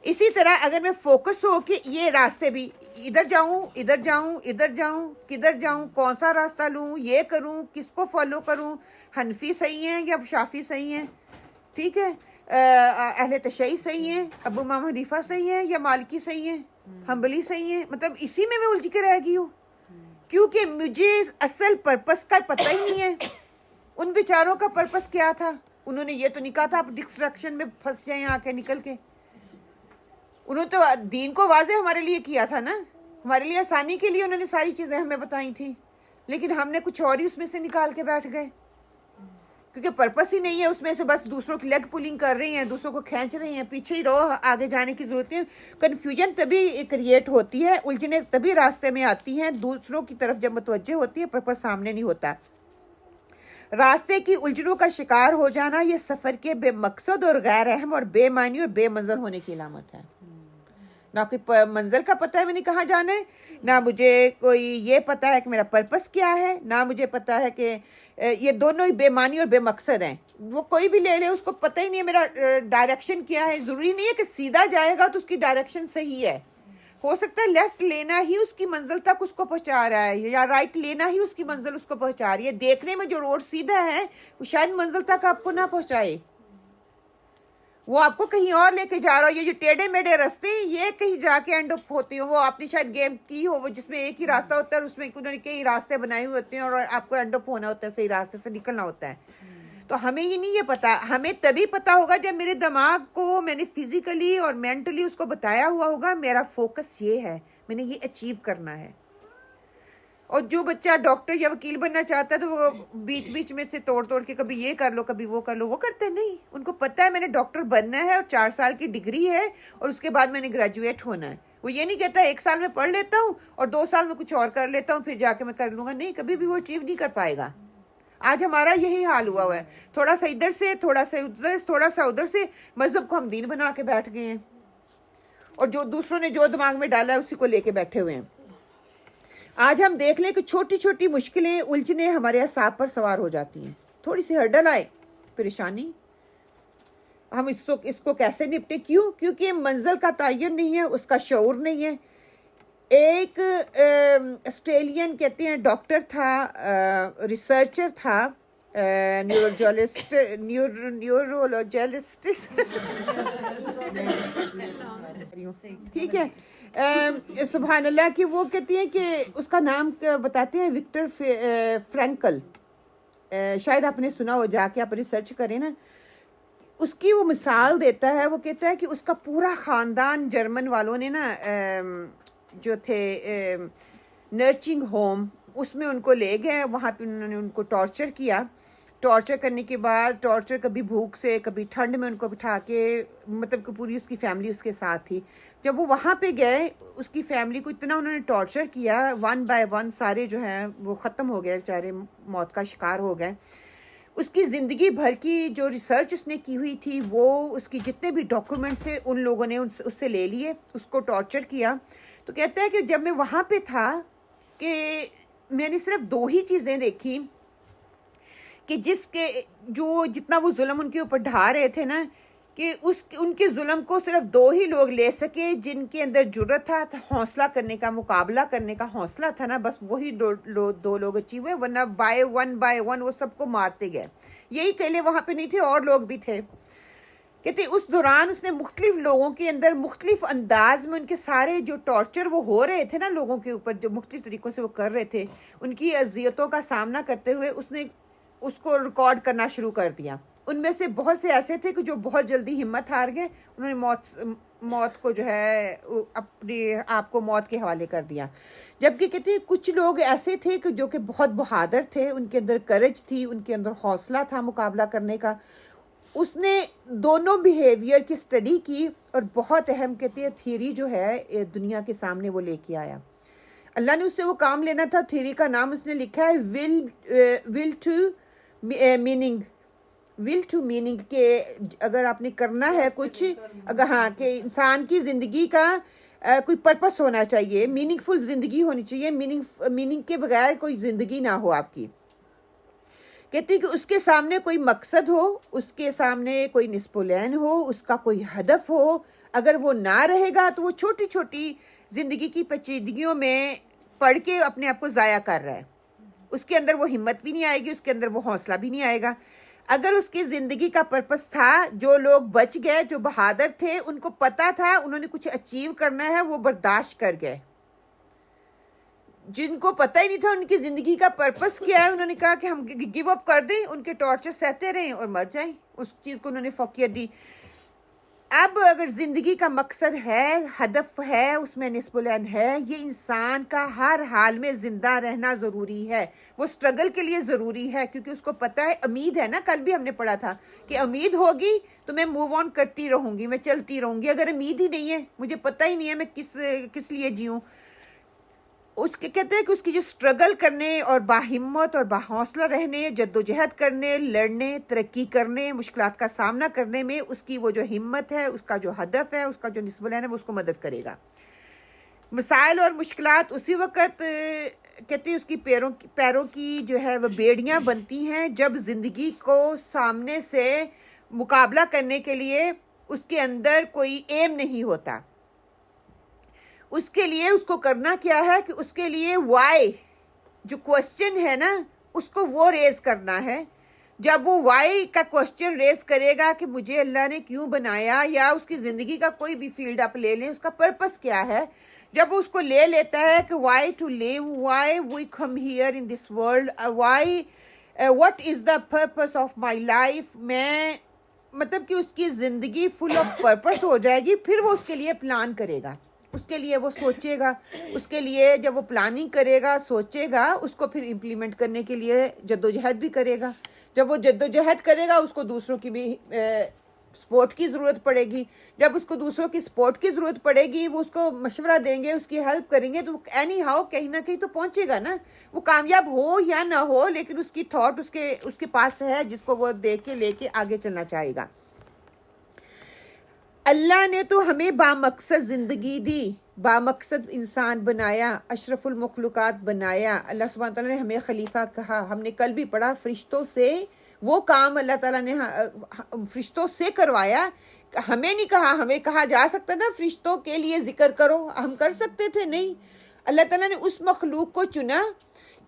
اسی طرح اگر میں فوکس ہو کہ یہ راستے بھی ادھر جاؤں ادھر جاؤں ادھر جاؤں کدھر جاؤں، کون سا راستہ لوں، یہ کروں، کس کو فالو کروں، حنفی صحیح ہیں یا شافی صحیح ہیں، ٹھیک ہے، اہل تشیع صحیح ہیں، ابو امام حنیفہ صحیح ہیں یا مالکی صحیح ہیں، حنبلی صحیح ہیں، مطلب اسی میں الجھ کے رہ گئی ہوں، کیونکہ مجھے اصل پرپس کا پتہ ہی نہیں ہے. ان بیچاروں کا پرپس کیا تھا؟ انہوں نے یہ تو نہیں کہا تھا آپ ڈسٹریکشن میں پھنس جائیں آ کے نکل کے. انہوں نے تو دین کو واضح ہمارے لیے کیا تھا نا، ہمارے لیے آسانی کے لیے انہوں نے ساری چیزیں ہمیں بتائی تھیں، لیکن ہم نے کچھ اور ہی اس میں سے نکال کے بیٹھ گئے، کیونکہ پرپس ہی نہیں ہے اس میں سے، بس دوسروں کی لیگ پولنگ کر رہی ہیں، دوسروں کو کھینچ رہی ہیں، پیچھے ہی رہو، آگے جانے کی ضرورت ہے. کنفیوژن تبھی کریٹ ہوتی ہے، الجھنیں تبھی راستے میں آتی ہیں، دوسروں کی طرف جب متوجہ ہوتی ہے پرپس سامنے نہیں ہوتا. راستے کی الجھنوں کا شکار ہو جانا یہ سفر کے بے مقصد اور غیر اہم اور بے معنی اور بے منزل ہونے کی علامت ہے. نہ کوئی منزل کا پتہ ہے میں نے کہاں جانا ہے، نہ مجھے کوئی یہ پتہ ہے کہ میرا پرپس کیا ہے، نہ مجھے پتہ ہے کہ یہ دونوں ہی بے معنی اور بے مقصد ہیں. وہ کوئی بھی لے لے اس کو پتہ ہی نہیں ہے میرا ڈائریکشن کیا ہے. ضروری نہیں ہے کہ سیدھا جائے گا تو اس کی ڈائریکشن صحیح ہے، ہو سکتا ہے لیفٹ لینا ہی اس کی منزل تک اس کو پہنچا رہا ہے، یا رائٹ لینا ہی اس کی منزل اس کو پہنچا رہی ہے. دیکھنے میں جو روڈ سیدھا ہے وہ شاید منزل تک آپ کو نہ پہنچائے، وہ آپ کو کہیں اور لے کے جا رہا ہو. یہ جو ٹیڑھے میڑھے راستے یہ کہیں جا کے اینڈ اپ ہوتے ہوں. وہ آپ نے شاید گیم کی ہو وہ جس میں ایک ہی راستہ ہوتا ہے اور اس میں انہوں نے کئی راستے بنائے ہوئے ہوتے ہیں اور آپ کو اینڈ اپ ہونا ہوتا ہے، صحیح راستے سے نکلنا ہوتا ہے. تو ہمیں یہ نہیں یہ پتا، ہمیں تبھی پتا ہوگا جب میرے دماغ کو میں نے فزیکلی اور مینٹلی اس کو بتایا ہوا ہوگا میرا فوکس یہ ہے، میں نے یہ اچیو کرنا ہے. اور جو بچہ ڈاکٹر یا وکیل بننا چاہتا ہے تو وہ بیچ بیچ میں سے توڑ کے کبھی یہ کر لو کبھی وہ کر لو، وہ کرتے نہیں. ان کو پتہ ہے میں نے ڈاکٹر بننا ہے اور 4 سال کی ڈگری ہے اور اس کے بعد میں نے گریجویٹ ہونا ہے. وہ یہ نہیں کہتا 1 سال میں پڑھ لیتا ہوں اور 2 سال میں کچھ اور کر لیتا ہوں پھر جا کے میں کر لوں گا. نہیں، کبھی بھی وہ اچیو نہیں کر پائے گا. آج ہمارا یہی حال ہوا ہے، تھوڑا سا ادھر سے تھوڑا سا ادھر تھوڑا سا ادھر سے مذہب کو ہم دین بنا کے بیٹھ گئے ہیں، اور جو دوسروں نے جو دماغ میں ڈالا ہے اسی کو لے کے بیٹھے ہوئے ہیں. آج ہم دیکھ لیں کہ چھوٹی چھوٹی مشکلیں الجھنیں ہمارے اعصاب پر سوار ہو جاتی ہیں. تھوڑی سی ہرڈل آئے پریشانی، ہم اس کو کیسے نپٹیں؟ کیونکہ منزل کا تعین نہیں ہے، اس کا شعور نہیں ہے. ایک آسٹریلین کہتے ہیں ڈاکٹر تھا، ریسرچر تھا، نیورولوجسٹ ٹھیک ہے، سبحان اللہ، کہ وہ کہتی ہیں کہ اس کا نام بتاتے ہیں وکٹر فرینکل. شاید آپ نے سنا ہو، جا کے آپ ریسرچ کریں نا. اس کی وہ مثال دیتا ہے، وہ کہتا ہے کہ اس کا پورا خاندان جرمن والوں نے نا جو تھے نرچنگ ہوم، اس میں ان کو لے گئے. وہاں پہ انہوں نے ان کو ٹارچر کیا. ٹارچر کرنے کے بعد کبھی بھوک سے کبھی ٹھنڈ میں ان کو بٹھا کے، مطلب کہ پوری اس کی فیملی اس کے ساتھ تھی. جب وہ وہاں پہ گئے اس کی فیملی کو اتنا انہوں نے ٹارچر کیا، 1 بائی 1 سارے جو ہیں وہ ختم ہو گئے، بیچارے موت کا شکار ہو گئے. اس کی زندگی بھر کی جو ریسرچ اس نے کی ہوئی تھی وہ اس کی جتنے بھی ڈاکومنٹس تھے ان لوگوں نے اس سے لے لیے، اس کو ٹارچر کیا. تو کہتا ہے کہ جب میں وہاں پہ تھا کہ میں نے صرف 2 ہی چیزیں دیکھی کہ جتنا وہ ظلم ان کے اوپر ڈھا رہے تھے نا، کہ ان کے ظلم کو صرف 2 ہی لوگ لے سکے جن کے اندر جرت تھا، حوصلہ کرنے کا، مقابلہ کرنے کا حوصلہ تھا نا، بس وہی 2 لوگ اچیو ہوئے، ورنہ ون بائی ون وہ سب کو مارتے گئے. یہی اکیلے وہاں پہ نہیں تھے، اور لوگ بھی تھے. کہتے اس دوران اس نے مختلف لوگوں کے اندر مختلف انداز میں ان کے سارے جو ٹارچر وہ ہو رہے تھے نا لوگوں کے اوپر، جو مختلف طریقوں سے وہ کر رہے تھے، ان کی اذیتوں کا سامنا کرتے ہوئے اس نے اس کو ریکارڈ کرنا شروع کر دیا. ان میں سے بہت سے ایسے تھے کہ جو بہت جلدی ہمت ہار گئے، انہوں نے موت کو جو ہے اپنے آپ کو موت کے حوالے کر دیا. جبکہ کہتے ہیں کچھ لوگ ایسے تھے کہ جو کہ بہت بہادر تھے، ان کے اندر کرج تھی، ان کے اندر حوصلہ تھا مقابلہ کرنے کا. اس نے دونوں بیہیویئر کی اسٹڈی کی اور بہت اہم کہتے ہیں تھیوری جو ہے دنیا کے سامنے وہ لے کے آیا. اللہ نے اس سے وہ کام لینا تھا. تھیوری کا نام اس نے لکھا ہے ول ٹو میننگ، کہ اگر آپ نے کرنا ہے کچھ، اگر کہ انسان کی زندگی کا کوئی پرپس ہونا چاہیے، میننگ فل زندگی ہونی چاہیے، میننگ کے بغیر کوئی زندگی نہ ہو آپ کی. کہتی ہے کہ اس کے سامنے کوئی مقصد ہو، اس کے سامنے کوئی نصب العین ہو، اس کا کوئی ہدف ہو، اگر وہ نہ رہے گا تو وہ چھوٹی چھوٹی زندگی کی پیچیدگیوں میں پڑھ کے اپنے آپ کو ضائع کر رہا ہے. اس کے اندر وہ ہمت بھی نہیں آئے گی، اس کے اندر وہ حوصلہ بھی نہیں آئے گا. اگر اس کی زندگی کا پرپس تھا، جو لوگ بچ گئے، جو بہادر تھے، ان کو پتہ تھا انہوں نے کچھ اچیو کرنا ہے، وہ برداشت کر گئے. جن کو پتہ ہی نہیں تھا ان کی زندگی کا پرپس کیا ہے، انہوں نے کہا کہ ہم گیو اپ کر دیں، ان کے ٹارچر سہتے رہیں اور مر جائیں. اس چیز کو انہوں نے فوقیت دی. اب اگر زندگی کا مقصد ہے، ہدف ہے، اس میں نصب العین ہے، یہ انسان کا ہر حال میں زندہ رہنا ضروری ہے. وہ سٹرگل کے لیے ضروری ہے، کیونکہ اس کو پتہ ہے، امید ہے نا. کل بھی ہم نے پڑھا تھا کہ امید ہوگی تو میں موو آن کرتی رہوں گی، میں چلتی رہوں گی. اگر امید ہی نہیں ہے، مجھے پتہ ہی نہیں ہے میں کس لیے جیوں. اس کے کہتے ہیں کہ اس کی جو سٹرگل کرنے اور باہمت اور باحوصلہ رہنے، جد و جہد کرنے، لڑنے، ترقی کرنے، مشکلات کا سامنا کرنے میں اس کی وہ جو ہمت ہے، اس کا جو ہدف ہے، اس کا جو نصب العین ہے، وہ اس کو مدد کرے گا. مسائل اور مشکلات اسی وقت کہتے ہیں اس کی پیروں کی جو ہے وہ بیڑیاں بنتی ہیں جب زندگی کو سامنے سے مقابلہ کرنے کے لیے اس کے اندر کوئی ایم نہیں ہوتا. اس کے لیے اس کو کرنا کیا ہے کہ اس کے لیے وائی جو کوشچن ہے نا، اس کو وہ ریز کرنا ہے. جب وہ وائی کا کوشچن ریز کرے گا کہ مجھے اللہ نے کیوں بنایا، یا اس کی زندگی کا کوئی بھی فیلڈ آپ لے لیں، اس کا پرپس کیا ہے، جب وہ اس کو لے لیتا ہے کہ why to live, why we come here in this world, why what is the purpose of my life, میں مطلب کہ اس کی زندگی فل آف پرپس ہو جائے گی. پھر وہ اس کے لیے پلان کرے گا، اس کے لیے وہ سوچے گا. اس کے لیے جب وہ پلاننگ کرے گا، سوچے گا، اس کو پھر امپلیمنٹ کرنے کے لیے جد و جہد بھی کرے گا. جب وہ جد و جہد کرے گا، اس کو دوسروں کی بھی سپورٹ کی ضرورت پڑے گی. جب اس کو دوسروں کی سپورٹ کی ضرورت پڑے گی، وہ اس کو مشورہ دیں گے، اس کی ہیلپ کریں گے، تو اینی ہاؤ کہیں نہ کہیں تو پہنچے گا نا. وہ کامیاب ہو یا نہ ہو، لیکن اس کی تھاٹ اس کے پاس ہے جس کو وہ دیکھ کے لے کے آگے چلنا چاہے گا. اللہ نے تو ہمیں بامقصد زندگی دی، بامقصد انسان بنایا، اشرف المخلوقات بنایا. اللہ سبحانہ تعالیٰ نے ہمیں خلیفہ کہا. ہم نے کل بھی پڑھا فرشتوں سے وہ کام اللہ تعالیٰ نے فرشتوں سے کروایا. ہمیں نہیں کہا. ہمیں کہا جا سکتا نا فرشتوں کے لیے ذکر کرو، ہم کر سکتے تھے؟ نہیں. اللہ تعالیٰ نے اس مخلوق کو چنا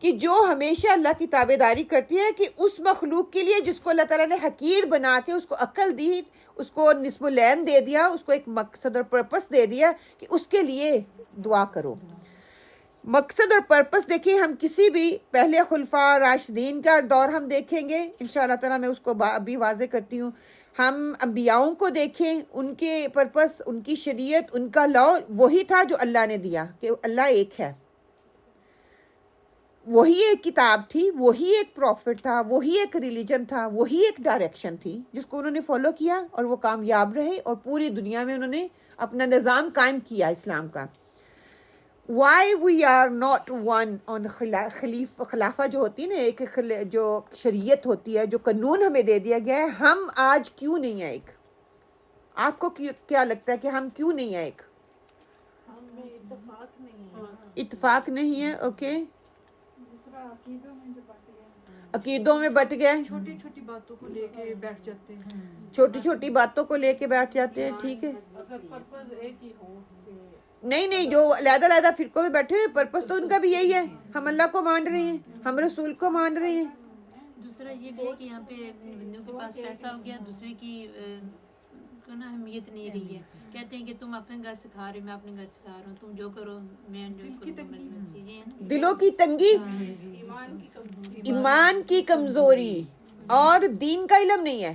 کہ جو ہمیشہ اللہ کی تابع داری کرتی ہے، کہ اس مخلوق کے لیے جس کو اللہ تعالیٰ نے حقیر بنا کے اس کو عقل دی، اس کو نصب العین دے دیا، اس کو ایک مقصد اور پرپس دے دیا کہ اس کے لیے دعا کرو. مقصد اور پرپس دیکھیں، ہم کسی بھی پہلے خلفاء راشدین کا دور ہم دیکھیں گے انشاءاللہ تعالیٰ. میں اس کو ابھی واضح کرتی ہوں. ہم انبیاؤں کو دیکھیں، ان کے پرپس، ان کی شریعت، ان کا لا وہی تھا جو اللہ نے دیا، کہ اللہ ایک ہے. وہی ایک کتاب تھی، وہی ایک پروفٹ تھا، وہی ایک ریلیجن تھا، وہی ایک ڈائریکشن تھی جس کو انہوں نے فالو کیا اور وہ کامیاب رہے اور پوری دنیا میں انہوں نے اپنا نظام قائم کیا اسلام کا. Why we are not one on خلافہ جو ہوتی ہے نا، ایک جو شریعت ہوتی ہے، جو قانون ہمیں دے دیا گیا ہے، ہم آج کیوں نہیں ہیں ایک؟ آپ کو کیا لگتا ہے کہ ہم کیوں نہیں ہیں ایک؟ اتفاق نہیں ہے. اوکے، عقیدوں میں بٹ گئے، چھوٹی چھوٹی باتوں کو لے کے بیٹھ جاتے ہیں، چھوٹی چھوٹی باتوں کو لے کے بیٹھ جاتے ہیں. ٹھیک ہے، نہیں جو علیحدہ فرقوں میں بیٹھے ہوئے، پرپس تو ان کا بھی یہی ہے. ہم اللہ کو مان رہے ہیں، ہم رسول کو مان رہے ہیں. دوسرا یہ بھی ہے کہ یہاں پہ بندوں کے پاس پیسہ ہو گیا، دوسرے کی کو نا اہمیت نہیں رہی ہے. کہتے ہیں کہ تم اپنے گھر سے کھا رہے ہو، میں اپنے گھر سے کھا رہا ہوں، تم جو کرو میں جو کروں. دلوں کی تنگی، ایمان کی کمزوری اور دین کا علم نہیں ہے.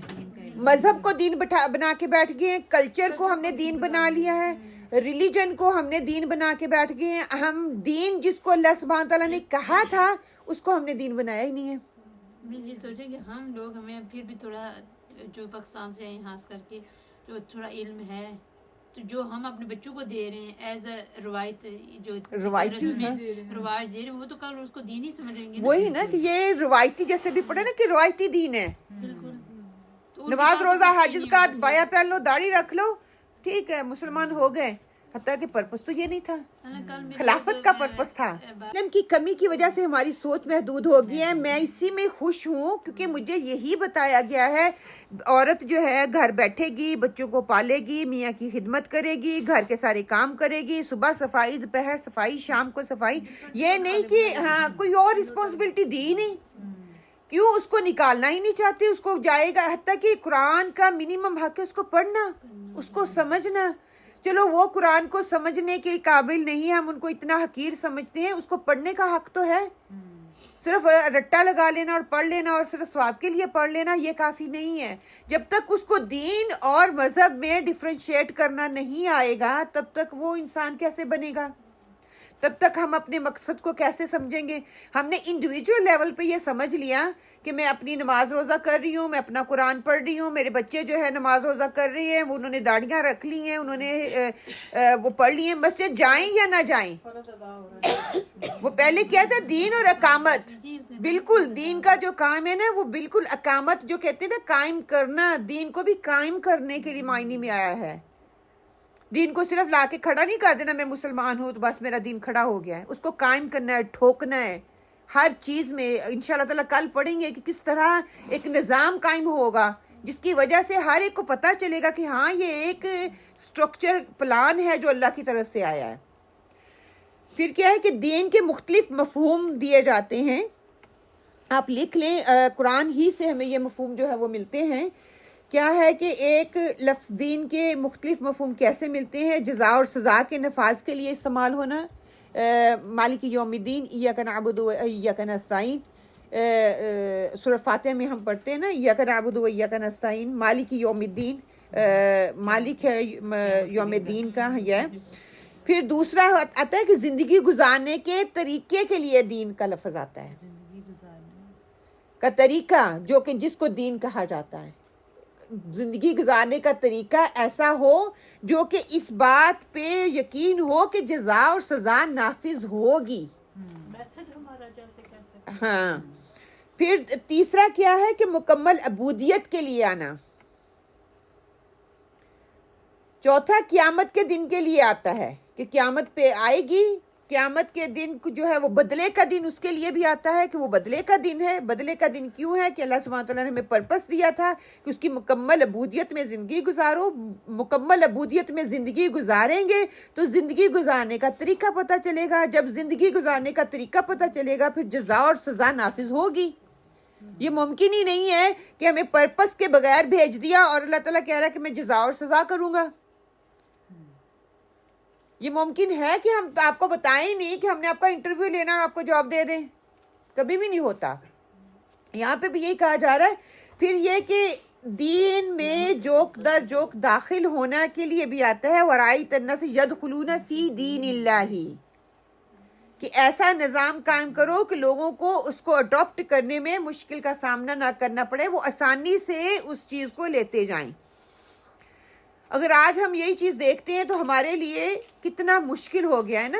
مذہب کو دین بنا کے بیٹھ گئے ہیں، کلچر کو ہم نے دین بنا لیا ہے، ریلیجن کو ہم نے دین بنا کے بیٹھ گئے ہیں. ہم دین جس کو اللہ سبحانہ تعالیٰ نے کہا تھا اس کو ہم نے دین بنایا ہی نہیں ہے. میں یہ سوچیں کہ ہم لوگ، ہمیں پھر بھی تھوڑا جو پاکستان سے یہاں خاص کر کے جو تھوڑا علم ہے، تو جو ہم اپنے بچوں کو دے رہے ہیں ایز اے روایت، جو رواج دے رہے ہیں، وہ تو کل اس کو دین ہی سمجھیں گے. وہی نا کہ یہ روایتی، جیسے بھی پڑھے نا کہ روایتی دین ہے. بالکل. نماز روزہ حج زکات بایا پہن لو، داڑھی رکھ لو، ٹھیک ہے، مسلمان ہو گئے. حتیٰ کہ پرپس تو یہ نہیں تھا، کل میرے خلافت کا پرپس تھا. علم کی کمی کی وجہ سے ہماری سوچ محدود ہو گئی ہے. میں اسی میں خوش ہوں کیونکہ مجھے یہی بتایا گیا ہے عورت جو ہے گھر بیٹھے گی، بچوں کو پالے گی، میاں کی خدمت کرے گی، گھر کے سارے کام کرے گی، صبح صفائی، دوپہر صفائی، شام کو صفائی. یہ نہیں کہ ہاں کوئی اور رسپانسبلٹی دی نہیں. کیوں اس کو نکالنا ہی نہیں چاہتے، اس کو جائے گا. حتیٰ کہ قرآن کا منیمم حق ہے اس کو پڑھنا، اس کو سمجھنا. چلو وہ قرآن کو سمجھنے کے قابل نہیں، ہم ان کو اتنا حقیر سمجھتے ہیں، اس کو پڑھنے کا حق تو ہے. صرف رٹا لگا لینا اور پڑھ لینا اور صرف ثواب کے لیے پڑھ لینا یہ کافی نہیں ہے. جب تک اس کو دین اور مذہب میں ڈفرینشیٹ کرنا نہیں آئے گا تب تک وہ انسان کیسے بنے گا؟ تب تک ہم اپنے مقصد کو کیسے سمجھیں گے؟ ہم نے انڈیویجول لیول پہ یہ سمجھ لیا کہ میں اپنی نماز روزہ کر رہی ہوں، میں اپنا قرآن پڑھ رہی ہوں، میرے بچے جو ہے نماز روزہ کر رہے ہیں، وہ انہوں نے داڑیاں رکھ لی ہیں، انہوں نے وہ پڑھ لی ہیں، مسجد جائیں یا نہ جائیں. وہ پہلے کیا تھا؟ دین اور اقامت. بالکل دین کا جو کام ہے نا وہ بالکل اقامت جو کہتے ہیں نا قائم کرنا، دین کو بھی قائم کرنے کے لیے معنی میں آیا ہے. دین کو صرف لا کے کھڑا نہیں کر دینا، میں مسلمان ہوں تو بس میرا دین کھڑا ہو گیا ہے. اس کو قائم کرنا ہے، ٹھوکنا ہے ہر چیز میں. انشاءاللہ تعالیٰ کل پڑھیں گے کہ کس طرح ایک نظام قائم ہوگا جس کی وجہ سے ہر ایک کو پتہ چلے گا کہ ہاں یہ ایک سٹرکچر پلان ہے جو اللہ کی طرف سے آیا ہے. پھر کیا ہے کہ دین کے مختلف مفہوم دیے جاتے ہیں. آپ لکھ لیں، قرآن ہی سے ہمیں یہ مفہوم جو ہے وہ ملتے ہیں. کیا ہے کہ ایک لفظ دین کے مختلف مفہوم کیسے ملتے ہیں؟ جزا اور سزا کے نفاذ کے لیے استعمال ہونا، مالک یوم الدین، ایاک نعبد و ایاک نستعین. سورہ فاتحہ میں ہم پڑھتے ہیں نا ایاک نعبد و ایاک نستعین، مالک یوم الدین، مالک ہے یوم الدین کا ہے. پھر دوسرا آتا ہے کہ زندگی گزارنے کے طریقے کے لیے دین کا لفظ آتا ہے، کا طریقہ جو کہ جس کو دین کہا جاتا ہے. زندگی گزارنے کا طریقہ ایسا ہو جو کہ اس بات پہ یقین ہو کہ جزا اور سزا نافذ ہوگی. ہاں. پھر تیسرا کیا ہے کہ مکمل عبودیت کے لیے آنا. چوتھا قیامت کے دن کے لیے آتا ہے کہ قیامت پہ آئے گی، قیامت کے دن جو ہے وہ بدلے کا دن اس کے لیے بھی آتا ہے کہ وہ بدلے کا دن ہے. بدلے کا دن کیوں ہے؟ کہ اللہ سبحانہ تعالیٰ نے ہمیں پرپس دیا تھا کہ اس کی مکمل عبودیت میں زندگی گزارو. مکمل عبودیت میں زندگی گزاریں گے تو زندگی گزارنے کا طریقہ پتہ چلے گا. جب زندگی گزارنے کا طریقہ پتہ چلے گا پھر جزا اور سزا نافذ ہوگی. یہ ممکن ہی نہیں ہے کہ ہمیں پرپس کے بغیر بھیج دیا اور اللہ تعالیٰ کہہ رہا ہے کہ میں جزا اور سزا کروں گا. یہ ممکن ہے کہ ہم آپ کو بتائیں نہیں کہ ہم نے آپ کا انٹرویو لینا اور آپ کو جاب دے دیں؟ کبھی بھی نہیں ہوتا. یہاں پہ بھی یہی کہا جا رہا ہے. پھر یہ کہ دین میں جوک در جوک داخل ہونا کے لیے بھی آتا ہے وَرَأَيْتَ النَّاسَ يَدْخُلُونَ فِي دِينِ اللَّهِ، کہ ایسا نظام قائم کرو کہ لوگوں کو اس کو اڈاپٹ کرنے میں مشکل کا سامنا نہ کرنا پڑے، وہ آسانی سے اس چیز کو لیتے جائیں. اگر آج ہم یہی چیز دیکھتے ہیں تو ہمارے لیے کتنا مشکل ہو گیا ہے نا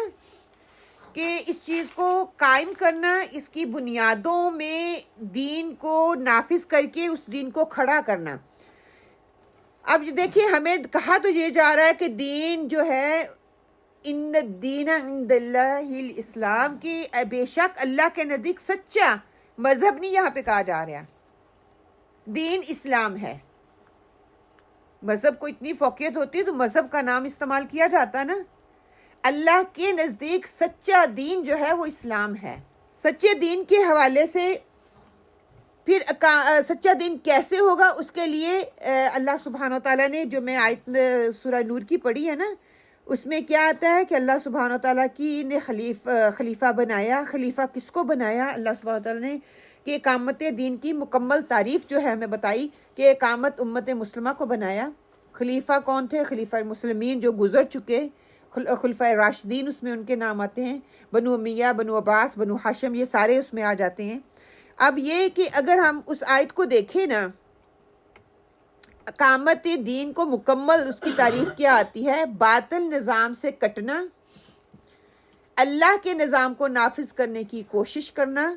کہ اس چیز کو قائم کرنا، اس کی بنیادوں میں دین کو نافذ کر کے اس دین کو کھڑا کرنا. اب دیکھیں ہمیں کہا تو یہ جا رہا ہے کہ دین جو ہے ان الدین عند اللہ الاسلام، کی بے شک اللہ کے نزدیک سچا مذہب نہیں یہاں پہ کہا جا رہا، دین اسلام ہے. مذہب کو اتنی فوقیت ہوتی ہے تو مذہب کا نام استعمال کیا جاتا نا. اللہ کے نزدیک سچا دین جو ہے وہ اسلام ہے. سچے دین کے حوالے سے پھر سچا دین کیسے ہوگا اس کے لیے اللہ سبحانہ تعالیٰ نے جو میں آیت سورہ نور کی پڑھی ہے نا اس میں کیا آتا ہے کہ اللہ سبحانہ تعالیٰ کی نے خلیفہ بنایا. خلیفہ کس کو بنایا؟ اللہ سبحانہ تعالیٰ نے کہ اقامت دین کی مکمل تعریف جو ہے ہمیں بتائی کہ اقامت امت مسلمہ کو بنایا. خلیفہ کون تھے؟ خلیفہ مسلمین جو گزر چکے، خلفۂ راشدین اس میں ان کے نام آتے ہیں، بنو امیہ، بنو عباس، بنو ہاشم، یہ سارے اس میں آ جاتے ہیں. اب یہ کہ اگر ہم اس آیت کو دیکھیں نا، اقامت دین کو مکمل اس کی تعریف کیا آتی ہے؟ باطل نظام سے کٹنا، اللہ کے نظام کو نافذ کرنے کی کوشش کرنا،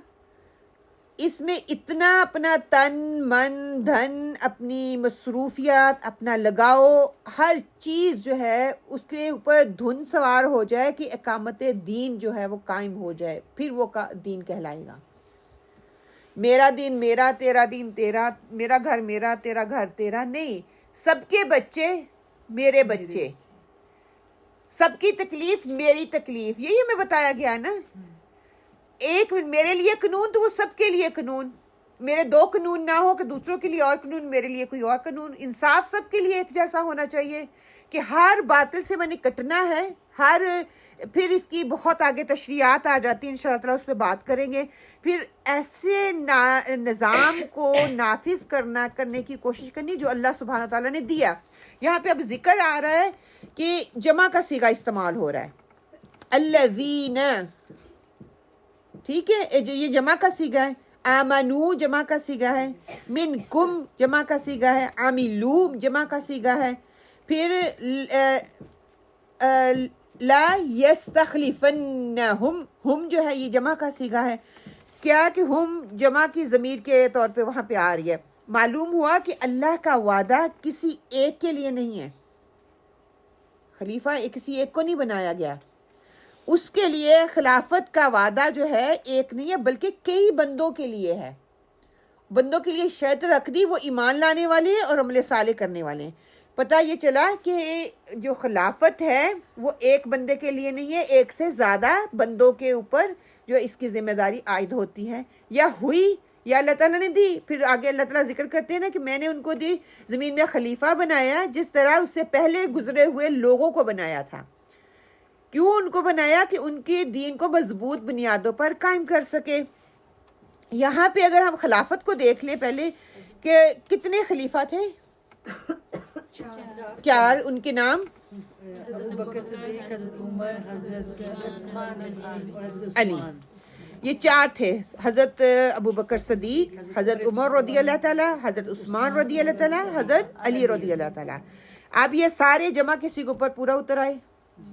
اس میں اتنا اپنا تن من دھن اپنی مصروفیات اپنا لگاؤ، ہر چیز جو ہے اس کے اوپر دھن سوار ہو جائے کہ اقامت دین جو ہے وہ قائم ہو جائے، پھر وہ دین کہلائے گا۔ میرا دین میرا، تیرا دین تیرا، میرا گھر میرا، تیرا گھر تیرا نہیں، سب کے بچے میرے بچے، سب کی تکلیف میری تکلیف، یہی ہمیں بتایا گیا ہے نا۔ ایک میرے لیے قانون تو وہ سب کے لیے قانون، میرے دو قانون نہ ہو کہ دوسروں کے لیے اور قانون، میرے لیے کوئی اور قانون۔ انصاف سب کے لیے ایک جیسا ہونا چاہیے کہ ہر باطل سے میں نے کٹنا ہے، پھر اس کی بہت آگے تشریحات آ جاتی ہیں، انشاءاللہ تعالیٰ اس پہ بات کریں گے۔ پھر ایسے نظام کو نافذ کرنے کی کوشش کرنی جو اللہ سبحانہ و تعالیٰ نے دیا۔ یہاں پہ اب ذکر آ رہا ہے کہ جمع کا صیغہ استعمال ہو رہا ہے، الذین، ٹھیک ہے، یہ جمع کا صیغہ ہے، آمنو جمع کا صیغہ ہے، منکم جمع کا صیغہ ہے، عاملو جمع کا صیغہ ہے، پھر لا یستخلفنہم، ہم جو ہے یہ جمع کا صیغہ ہے، کیا کہ ہم جمع کی ضمیر کے طور پہ وہاں پہ آ رہی ہے۔ معلوم ہوا کہ اللہ کا وعدہ کسی ایک کے لیے نہیں ہے، خلیفہ کسی ایک کو نہیں بنایا گیا، اس کے لیے خلافت کا وعدہ جو ہے ایک نہیں ہے بلکہ کئی بندوں کے لیے ہے۔ بندوں کے لیے شرط رکھ دی، وہ ایمان لانے والے ہیں اور عمل صالح کرنے والے ہیں۔ پتہ یہ چلا کہ جو خلافت ہے وہ ایک بندے کے لیے نہیں ہے، ایک سے زیادہ بندوں کے اوپر جو اس کی ذمہ داری عائد ہوتی ہے، یا ہوئی یا اللہ تعالیٰ نے دی۔ پھر آگے اللہ تعالیٰ ذکر کرتے ہیں نا کہ میں نے ان کو دی زمین میں خلیفہ بنایا، جس طرح اس سے پہلے گزرے ہوئے لوگوں کو بنایا تھا۔ کیوں ان کو بنایا؟ کہ ان کے دین کو مضبوط بنیادوں پر قائم کر سکے۔ یہاں پہ اگر ہم خلافت کو دیکھ لیں پہلے کہ کتنے خلیفہ تھے، 4، ان کے نام ابوبکر صدیق، حضرت عمر، حضرت علی، یہ 4 تھے، حضرت ابوبکر صدیق، حضرت عمر رضی اللہ تعالیٰ، حضرت عثمان رضی اللہ تعالیٰ، حضرت علی رضی اللہ تعالیٰ۔ اب یہ سارے جمع کسی کے اوپر پورا اتر آئے،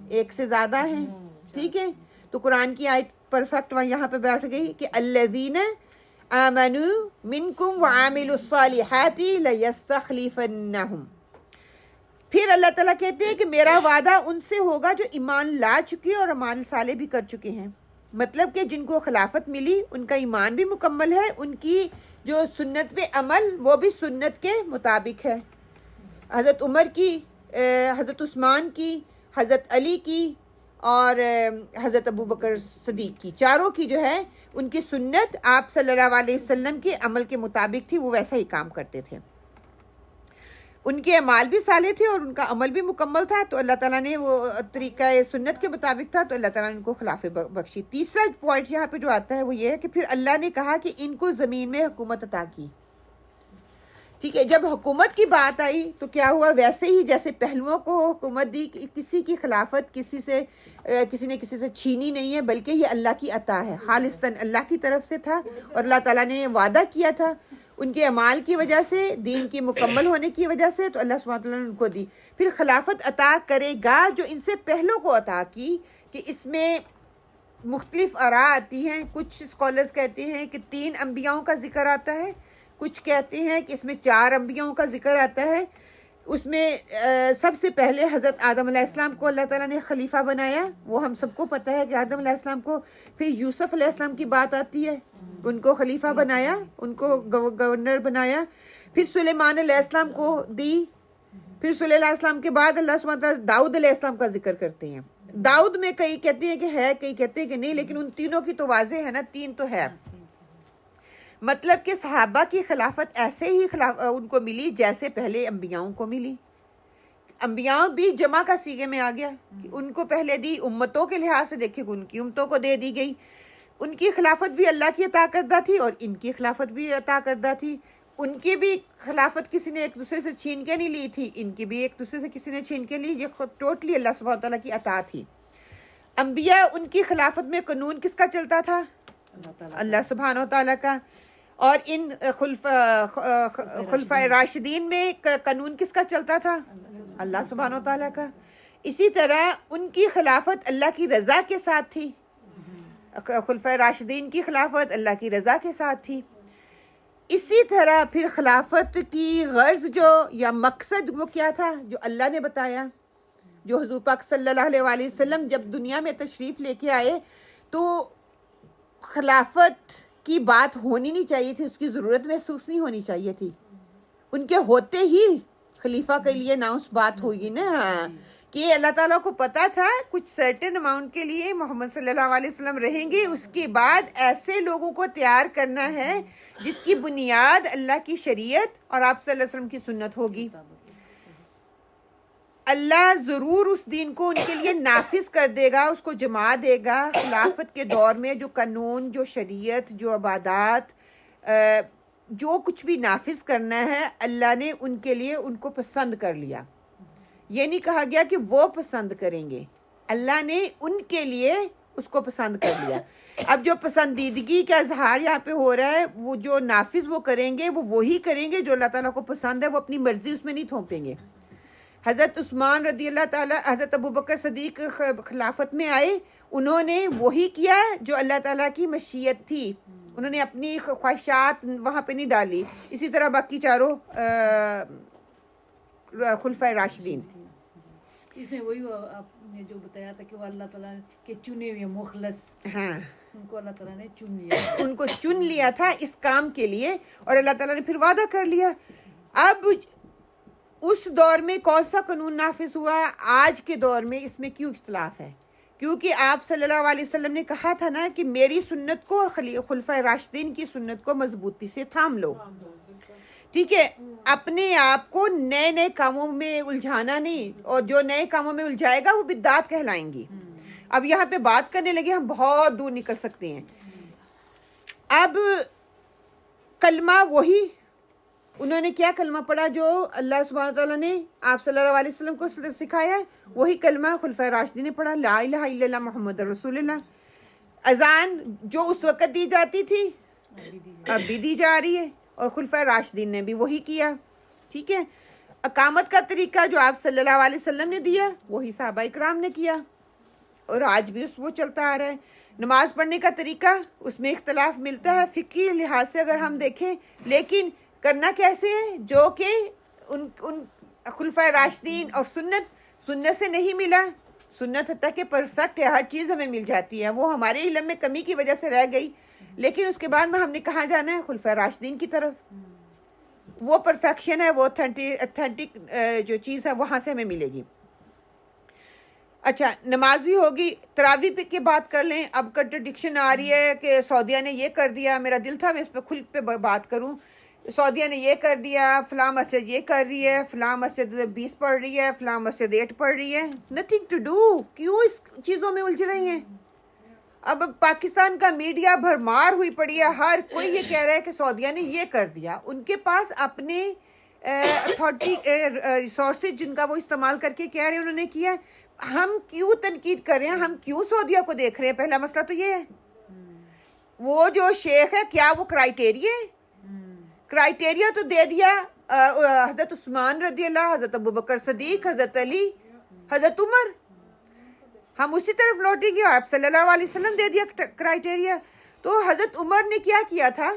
ایک سے زیادہ ہیں، ٹھیک ہے۔ تو قرآن کی آیت پرفیکٹ یہاں پہ بیٹھ گئی کہ الذین آمنوا منکم وعاملوا الصالحات لیستخلفنہم۔ پھر اللہ تعالیٰ کہتے ہیں کہ میرا وعدہ ان سے ہوگا جو ایمان لا چکے اور اعمال صالح بھی کر چکے ہیں، مطلب کہ جن کو خلافت ملی ان کا ایمان بھی مکمل ہے، ان کی جو سنت پہ عمل وہ بھی سنت کے مطابق ہے۔ حضرت عمر کی، حضرت عثمان کی، حضرت علی کی اور حضرت ابوبکر صدیق کی، چاروں کی جو ہے ان کی سنت آپ صلی اللہ علیہ وسلم کے عمل کے مطابق تھی، وہ ویسا ہی کام کرتے تھے، ان کے اعمال بھی صالح تھے اور ان کا عمل بھی مکمل تھا، تو اللہ تعالیٰ نے وہ طریقہ سنت کے مطابق تھا، تو اللہ تعالیٰ نے ان کو خلافت بخشی۔ تیسرا پوائنٹ یہاں پہ جو آتا ہے وہ یہ ہے کہ پھر اللہ نے کہا کہ ان کو زمین میں حکومت عطا کی، ٹھیک ہے۔ جب حکومت کی بات آئی تو کیا ہوا، ویسے ہی جیسے پہلوؤں کو حکومت دی، کسی کی خلافت کسی نے کسی سے چھینی نہیں ہے، بلکہ یہ اللہ کی عطا ہے، خالصتاً اللہ کی طرف سے تھا، اور اللہ تعالیٰ نے وعدہ کیا تھا ان کے اعمال کی وجہ سے، دین کی مکمل ہونے کی وجہ سے، تو اللہ سبحانہ وتعالیٰ نے ان کو دی۔ پھر خلافت عطا کرے گا جو ان سے پہلوں کو عطا کی، کہ اس میں مختلف آراء آتی ہیں، کچھ اسکالرز کہتے ہیں کہ 3 انبیاؤں کا ذکر آتا ہے، کچھ کہتے ہیں کہ اس میں 4 انبیاؤں کا ذکر آتا ہے۔ اس میں سب سے پہلے حضرت آدم علیہ السلام کو اللہ تعالیٰ نے خلیفہ بنایا، وہ ہم سب کو پتہ ہے کہ آدم علیہ السلام کو۔ پھر یوسف علیہ السلام کی بات آتی ہے، ان کو خلیفہ بنایا، ان کو گورنر بنایا۔ پھر سلیمان علیہ السلام کو دی، پھر سلیمان علیہ السلام کے بعد اللہ سبحانہ وتعالیٰ داؤد علیہ السلام کا ذکر کرتے ہیں۔ داؤد میں کئی کہتے ہیں کہ ہے، کئی کہتے ہیں کہ نہیں، لیکن ان تینوں کی تو واضح ہے نا، 3 تو ہے۔ مطلب کہ صحابہ کی خلافت ایسے ہی ان کو ملی جیسے پہلے انبیاؤں کو ملی۔ انبیاؤں بھی جمع کا صیغے میں آ گیا کہ ان کو پہلے دی، امتوں کے لحاظ سے دیکھیں ان کی امتوں کو دے دی گئی۔ ان کی خلافت بھی اللہ کی عطا کردہ تھی اور ان کی خلافت بھی عطا کردہ تھی۔ ان کی بھی خلافت کسی نے ایک دوسرے سے چھین کے نہیں لی تھی، ان کی بھی ایک دوسرے سے کسی نے چھین کے لی، یہ ٹوٹلی اللہ سبحانہ تعالیٰ کی عطا تھی۔ انبیاء ان کی خلافت میں قانون کس کا چلتا تھا؟ اللہ سبحانہ تعالیٰ کا۔ اور ان خلفائے راشدین میں قانون کس کا چلتا تھا؟ اللہ سبحانہ تعالیٰ کا۔ اسی طرح ان کی خلافت اللہ کی رضا کے ساتھ تھی، خلفائے راشدین کی خلافت اللہ کی رضا کے ساتھ تھی۔ اسی طرح پھر خلافت کی غرض جو یا مقصد وہ کیا تھا جو اللہ نے بتایا، جو حضور پاک صلی اللہ علیہ وآلہ وسلم جب دنیا میں تشریف لے کے آئے تو خلافت کی بات ہونی نہیں چاہیے تھی، اس کی ضرورت محسوس نہیں ہونی چاہیے تھی. ان کے ہوتے ہی خلیفہ کے لیے ناؤنس بات ہوگی نا. ہاں کہ اللہ تعالیٰ کو پتا تھا کچھ سرٹن اماؤنٹ کے لیے محمد صلی اللہ علیہ وسلم رہیں گے، اس کے بعد ایسے لوگوں کو تیار کرنا ہے جس کی بنیاد اللہ کی شریعت اور آپ صلی اللہ علیہ وسلم کی سنت ہوگی. اللہ ضرور اس دین کو ان کے لیے نافذ کر دے گا، اس کو جما دے گا. خلافت کے دور میں جو قانون، جو شریعت، جو عبادات، جو کچھ بھی نافذ کرنا ہے اللہ نے ان کے لیے ان کو پسند کر لیا. یہ نہیں کہا گیا کہ وہ پسند کریں گے، اللہ نے ان کے لیے اس کو پسند کر لیا. اب جو پسندیدگی کا اظہار یہاں پہ ہو رہا ہے، وہ جو نافذ وہ کریں گے وہ وہی کریں گے جو اللہ تعالیٰ کو پسند ہے، وہ اپنی مرضی اس میں نہیں تھوپیں گے. حضرت عثمان رضی اللہ تعالیٰ، حضرت ابوبکر صدیق خلافت میں آئے، انہوں نے وہی کیا جو اللہ تعالیٰ کی مشیت تھی، انہوں نے اپنی خواہشات وہاں پہ نہیں ڈالی. اسی طرح باقی چاروں خلفائے راشدین. اس میں وہی آپ نے جو بتایا تھا کہ وہ اللہ تعالیٰ کے چنے ہوئے مخلص، ہاں ان کو اللہ تعالیٰ نے چن لیا، ان کو چن لیا تھا اس کام کے لیے، اور اللہ تعالیٰ نے پھر وعدہ کر لیا. اب اس دور میں کون سا قانون نافذ ہوا، آج کے دور میں اس میں کیوں اختلاف ہے؟ کیونکہ آپ صلی اللہ علیہ وسلم نے کہا تھا نا کہ میری سنت کو، خلفائے راشدین کی سنت کو مضبوطی سے تھام لو. ٹھیک ہے، اپنے آپ کو نئے نئے کاموں میں الجھانا نہیں، اور جو نئے کاموں میں الجھائے گا وہ بدعات کہلائیں گی. اب یہاں پہ بات کرنے لگے ہم بہت دور نکل سکتے ہیں. اب کلمہ وہی، انہوں نے کیا کلمہ پڑھا جو اللہ سبحانہ وتعالیٰ نے آپ صلی اللہ علیہ وسلم کو سکھایا ہے، وہی کلمہ خلفائے راشدین نے پڑھا، لا الہ الا اللہ محمد رسول اللہ. اذان جو اس وقت دی جاتی تھی اب بھی دی جا رہی ہے، اور خلفائے راشدین نے بھی وہی کیا. ٹھیک ہے، اقامت کا طریقہ جو آپ صلی اللہ علیہ وسلم نے دیا وہی صحابہ اکرام نے کیا، اور آج بھی وہ چلتا آ رہا ہے. نماز پڑھنے کا طریقہ اس میں اختلاف ملتا ہے فقہی لحاظ سے اگر ہم دیکھیں، لیکن کرنا کیسے ہے جو کہ ان خلفائے راشدین اور سنت سے نہیں ملا. سنت حتیٰ کہ پرفیکٹ ہے، ہر چیز ہمیں مل جاتی ہے، وہ ہمارے علم میں کمی کی وجہ سے رہ گئی، لیکن اس کے بعد میں ہم نے کہاں جانا ہے؟ خلفائے راشدین کی طرف. وہ پرفیکشن ہے، وہ اتھینٹک جو چیز ہے وہاں سے ہمیں ملے گی. اچھا، نماز بھی ہوگی. تراویح پہ کی بات کر لیں. اب کنٹرڈکشن آ رہی ہے کہ سعودیہ نے یہ کر دیا، میرا دل تھا میں اس پہ کھل پہ بات کروں. سعودیہ نے یہ کر دیا، فلاں مسجد یہ کر رہی ہے، فلاں مسجد 20 پڑھ رہی ہے، فلاں مسجد 8 پڑھ رہی ہے. Nothing to do. کیوں اس چیزوں میں الجھ رہی ہیں؟ اب پاکستان کا میڈیا بھرمار ہوئی پڑی ہے، ہر کوئی یہ کہہ رہا ہے کہ سعودیہ نے یہ کر دیا. ان کے پاس اپنے اتھارٹی ریسورسز جن کا وہ استعمال کر کے کہہ رہے ہیں انہوں نے کیا. ہم کیوں تنقید کر رہے ہیں؟ ہم کیوں سعودیہ کو دیکھ رہے ہیں؟ پہلا مسئلہ تو یہ ہے. وہ جو شیخ ہے کیا وہ کرائٹیریا تو دے دیا حضرت عثمان رضی اللہ، حضرت ابوبکر صدیق، حضرت علی، حضرت عمر. ہم اسی طرف لوٹیں گے. آپ صلی اللہ علیہ وسلم دے دیا کرائٹیریا. تو حضرت عمر نے کیا تھا؟